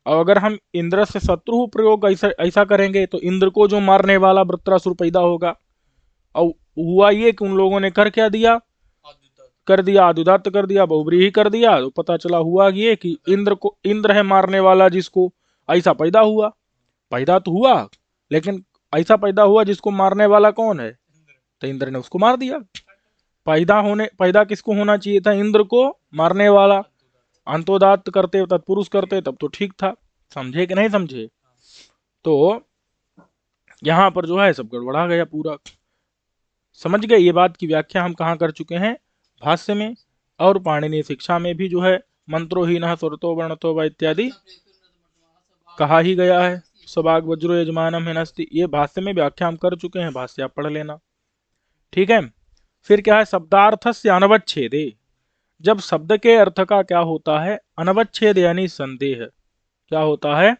और अगर हम इंद्र से शत्रु प्रयोग ऐसा ऐसा करेंगे तो इंद्र को जो मारने वाला वृत्रासुर पैदा होगा। और हुआ ये कि उन लोगों ने कर क्या दिया, आदिदात कर दिया आदिदात्त कर दिया, बहुव्रीहि कर दिया, तो पता चला हुआ ये कि इंद्र है मारने वाला जिसको, ऐसा पैदा हुआ। पैदा तो हुआ लेकिन ऐसा पैदा हुआ जिसको मारने वाला कौन है, तो इंद्र ने उसको मार दिया। पैदा किसको होना चाहिए था, इंद्र को मारने वाला। अंतोदात्त करते तत्पुरुष करते तब तो ठीक था। समझे कि नहीं समझे, तो यहां पर जो है सब गड़बड़ा गया पूरा। समझ गए, ये बात की व्याख्या हम कहाँ कर चुके हैं, भाष्य में, और पाणिनि शिक्षा में भी जो है मंत्रोहीन स्वरतो वर्णतो व इत्यादि कहा ही गया है। सबाग वज्रो यजमानम हिनस्ति, ये भाष्य में व्याख्या हम कर चुके हैं, भाष्य आप पढ़ लेना। ठीक है, फिर क्या है, शब्दार्थ से अनवच्छेदे, जब शब्द के अर्थ का क्या होता है, अनवच्छेद यानी संदेह, क्या होता है,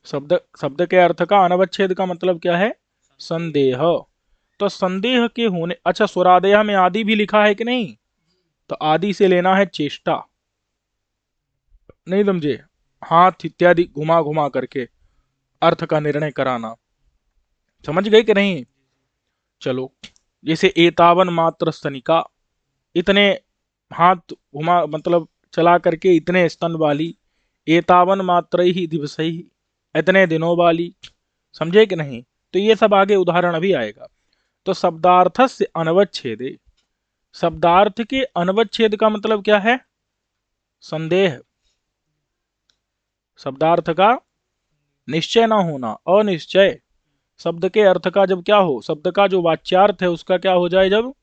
शब्द के अर्थ का अनवच्छेद का मतलब क्या है, संदेह। तो संदेह के होने, अच्छा स्वरादेह में आदि भी लिखा है कि नहीं, तो आदि से लेना है चेष्टा, नहीं समझे, हाथ इत्यादि घुमा घुमा करके अर्थ का निर्णय कराना। समझ गए कि नहीं, चलो, जैसे एतावन मात्र स्तनिका, इतने हाथ घुमा मतलब चला करके इतने स्तन वाली, एतावन मात्र ही दिवस ही, इतने दिनों वाली। समझे कि नहीं, तो ये सब आगे उदाहरण अभी आएगा। तो शब्दार्थ से अनवच्छेदे, शब्दार्थ के अनवच्छेद का मतलब क्या है, संदेह। शब्दार्थ का निश्चय ना होना, अनिश्चय। शब्द के अर्थ का जब क्या हो, शब्द का जो वाच्यार्थ है उसका क्या हो जाए, जब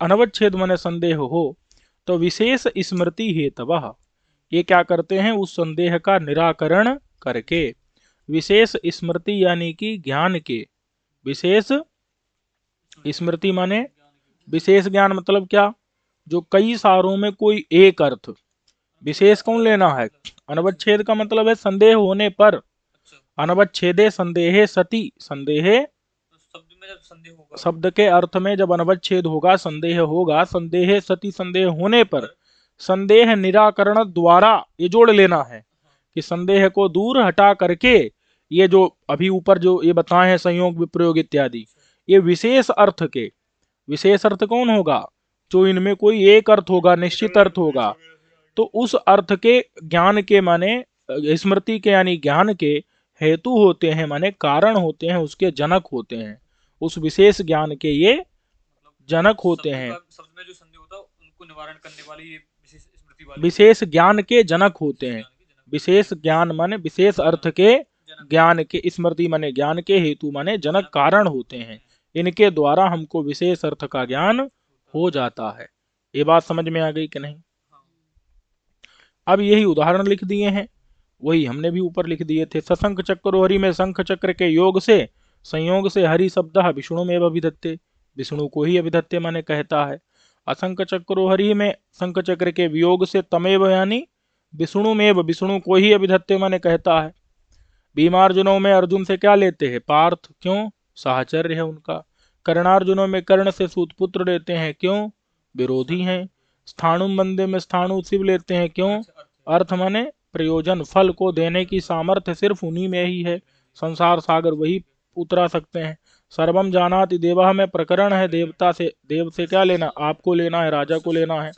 अनवच्छेद माने संदेह हो, तो विशेष स्मृति हेतवः, ये क्या करते हैं, उस संदेह का निराकरण करके। विशेष स्मृति यानी कि ज्ञान के, विशेष स्मृति माने विशेष ज्ञान, मतलब क्या, जो कई सारों में कोई एक अर्थ, विशेष कौन लेना है, अनवच्छेद का मतलब है संदेह होने पर, अच्छा अनवच्छेदे संदेहे सति, संदेहे तो शब्द में जब संदेह होगा, शब्द के अर्थ में जब अनवच्छेद होगा, संदेह होगा, संदेहे सति संदेह होने पर, संदेह निराकरण द्वारा, ये जोड़ लेना है कि संदेह को दूर हटा करके, ये जो अभी ऊपर जो ये बताए हैं संयोग विप्रयोग इत्यादि, ये विशेष अर्थ के, विशेष अर्थ कौन होगा, जो इनमें कोई एक अर्थ होगा, निश्चित अर्थ होगा, तो उस अर्थ के ज्ञान के माने स्मृति के यानी ज्ञान के हेतु होते हैं, माने कारण होते हैं, उसके जनक होते हैं, उस विशेष ज्ञान के ये जनक होते हैं। शब्द में जो संदेह होता है उनको निवारण करने वाली ये विशेष स्मृति वाली, विशेष ज्ञान के जनक होते हैं, विशेष ज्ञान माने विशेष अर्थ के ज्ञान के, स्मृति माने ज्ञान के, हेतु माने जनक कारण होते हैं, इनके द्वारा हमको विशेष अर्थ का ज्ञान हो जाता है। ये बात समझ में आ गई कि नहीं। अब यही उदाहरण लिख दिए हैं, वही हमने भी ऊपर लिख दिए थे। सशंख चक्र हरि में शंख चक्र के योग से संयोग से हरि शब्द विष्णु में अभिधत्ते, विष्णु को ही अभिधत्ते माने कहता है। असंख चक्रो हरि में शंख चक्र के वियोग से तमेव यानी विष्णु में, विष्णु को ही अभिधत्ते माने कहता है। भीमार्जुनों में अर्जुन से क्या लेते हैं, पार्थ, क्यों, साहचर्य है उनका। कर्णार्जुनों में कर्ण से सूतपुत्र लेते हैं, क्यों, विरोधी हैं। स्थाणु बंदे में स्थाणु शिव लेते हैं, क्यों, अर्थ माने प्रयोजन, फल को देने की सामर्थ्य सिर्फ उन्हीं में ही है, संसार सागर वही उतरा सकते हैं। सर्वम जानाति देवा में प्रकरण है, देवता से, देव से क्या लेना, आपको लेना है, राजा को लेना है।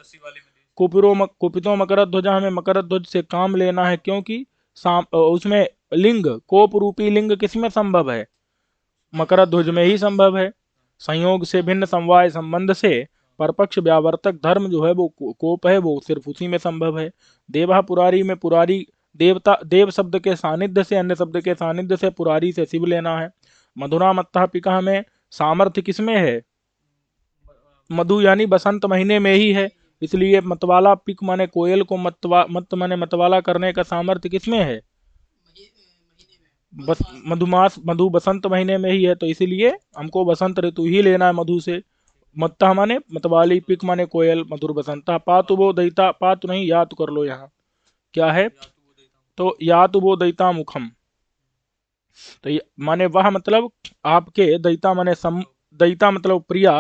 कुपितो मकर ध्वजा में मकर ध्वज से काम लेना है, क्योंकि उसमें लिंग, कोप रूपी लिंग किसमें संभव है, मकर ध्वज में ही संभव है। संयोग से भिन्न समवाय संबंध से परपक्ष व्यावर्तक धर्म जो है वो कोप है, वो सिर्फ उसी में संभव है। देवा पुरारी में पुरारी देवता, देव शब्द के सानिध्य से, अन्य शब्द के सानिध्य से, पुरारी से शिव लेना है। मधुरा मत्तः पिका में सामर्थ्य किसमें है? मधु यानी बसंत महीने में ही है, इसलिए मतवाला पिक माने कोयल को मत माने मतवाला करने का सामर्थ्य किसमें है? बस मधुमास, मधु बसंत महीने में ही है, तो इसीलिए हमको बसंत ऋतु ही लेना है मधु से। मत्ता माने मतवाली, पिक माने कोयल, मधुर बसंता। पातु वो दयिता, पातु नहीं याद कर लो, यहाँ क्या है? तो यातु वो दयिता मुखम, तो माने वह मतलब आपके, दयिता माने दयिता मतलब प्रिया,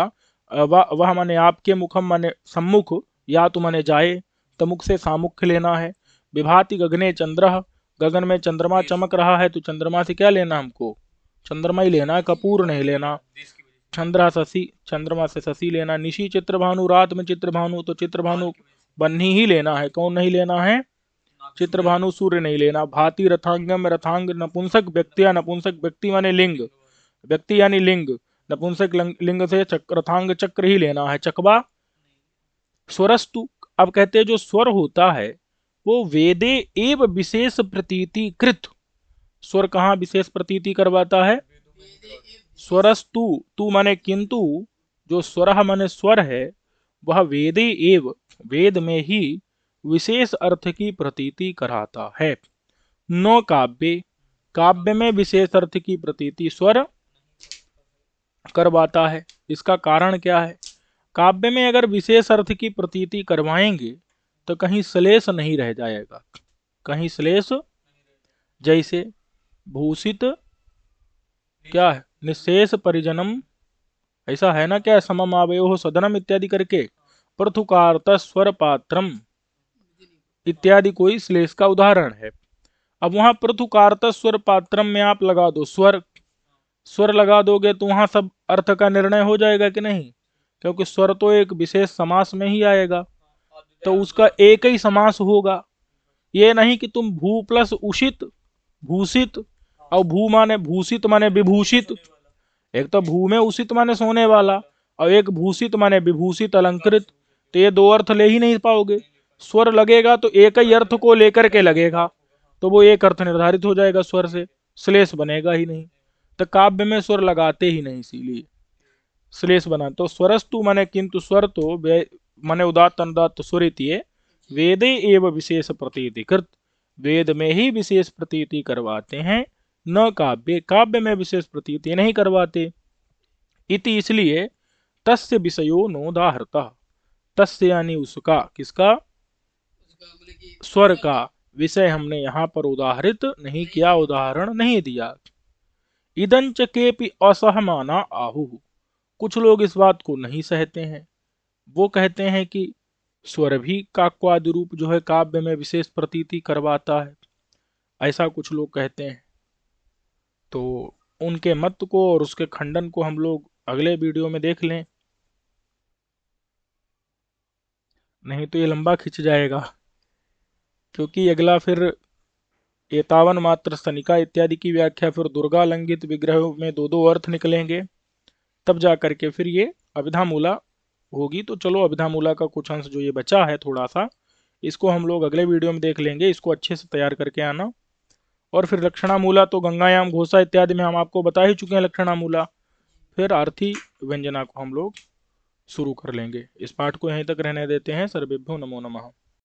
वह माने आपके, मुखम माने सम्मुख, या तो माने जाए, तो मुख से सामुख्य लेना है। विभाति गगने चंद्र, गगन में चंद्रमा चमक रहा है, तो चंद्रमा से क्या लेना हमको? चंद्रमा ही लेना है, कपूर नहीं लेना। चंद्रा शशि, चंद्रमा से शशि लेना। निशी चित्र भानु, रात में चित्र भानु, तो चित्र भानु बन्ही ही लेना है। कौन नहीं लेना है? चित्र भानु, सूर्य नहीं लेना। भाति रथांगम, रथांग नपुंसक व्यक्तिया, नपुंसक व्यक्ति माने लिंग, व्यक्ति यानी लिंग, नपुंसक लिंग से रथांग चक्र ही लेना है। चकवा स्वरस्तु, अब कहते हैं जो स्वर होता है वो वेदे एव विशेष प्रतीति कृत, स्वर कहाँ विशेष प्रतीति करवाता है? स्वरस्तु, तू माने किंतु, जो स्वर माने स्वर है वह वेदे एव, वेद में ही विशेष अर्थ की प्रतीति कराता है। न काव्य, काव्य में विशेष अर्थ की प्रतीति स्वर करवाता है। इसका कारण क्या है? काव्य में अगर विशेष अर्थ की प्रतीति करवाएंगे तो कहीं श्लेष नहीं रह जाएगा, कहीं श्लेष, जैसे भूषित क्या है? निशेष परिजनम, ऐसा है ना क्या? समम आवयो सदनम इत्यादि करके, पृथुकार्त स्वर पात्रम इत्यादि कोई श्लेष का उदाहरण है। अब वहां पृथुकार्त स्वर पात्रम में आप लगा दो स्वर, स्वर लगा दोगे तो वहां सब अर्थ का निर्णय हो जाएगा कि नहीं? क्योंकि स्वर तो एक विशेष समास में ही आएगा, तो उसका एक ही समास होगा। ये नहीं कि तुम भू प्लस उषित, भूषित, और भू माने भूषित माने विभूषित, एक तो भू में उषित माने सोने वाला, और एक भूषित माने विभूषित अलंकृत, तो ये दो अर्थ ले ही नहीं पाओगे। स्वर लगेगा तो एक ही अर्थ को लेकर के लगेगा, तो वो एक अर्थ निर्धारित हो जाएगा स्वर से, श्लेष बनेगा ही नहीं। तो काव्य में स्वर लगाते ही नहीं, इसीलिए श्लेष बना। तो स्वरस्तु माने किंतु, स्वर तो माने उदात्त अनुदात्त स्वरितीय, वेदे एव विशेष प्रतीति कृत, वेद में ही विशेष प्रतीति करवाते हैं, न काव्य, काव्य में विशेष प्रतीति नहीं करवाते। इति, इसलिए तस्य विषयो नोदाहृतः, तस्य यानी उसका, किसका? स्वर का विषय हमने यहाँ पर उदाहरित नहीं किया, उदाहरण नहीं दिया। इदंच केपि असहमाना आहु, कुछ लोग इस बात को नहीं सहते हैं, वो कहते हैं कि स्वर भी काक्वादि रूप जो है काव्य में विशेष प्रतीति करवाता है, ऐसा कुछ लोग कहते हैं। तो उनके मत को और उसके खंडन को हम लोग अगले वीडियो में देख लें, नहीं तो ये लंबा खिंच जाएगा, क्योंकि अगला फिर एतावन मात्र सनिका इत्यादि की व्याख्या, फिर दुर्गा लंघित विग्रह में दो दो अर्थ निकलेंगे, तब जा करके फिर ये अभिधामूला होगी। तो चलो अभिधामूला का कुछ अंश जो ये बचा है थोड़ा सा, इसको हम लोग अगले वीडियो में देख लेंगे, इसको अच्छे से तैयार करके आना। और फिर लक्षणामूला तो गंगायाम घोषा इत्यादि में हम आपको बता ही चुके हैं लक्षणामूला, फिर आर्थी व्यंजना को हम लोग शुरू कर लेंगे। इस पाठ को यहीं तक रहने देते हैं। सर्वेभ्यो नमो नमः।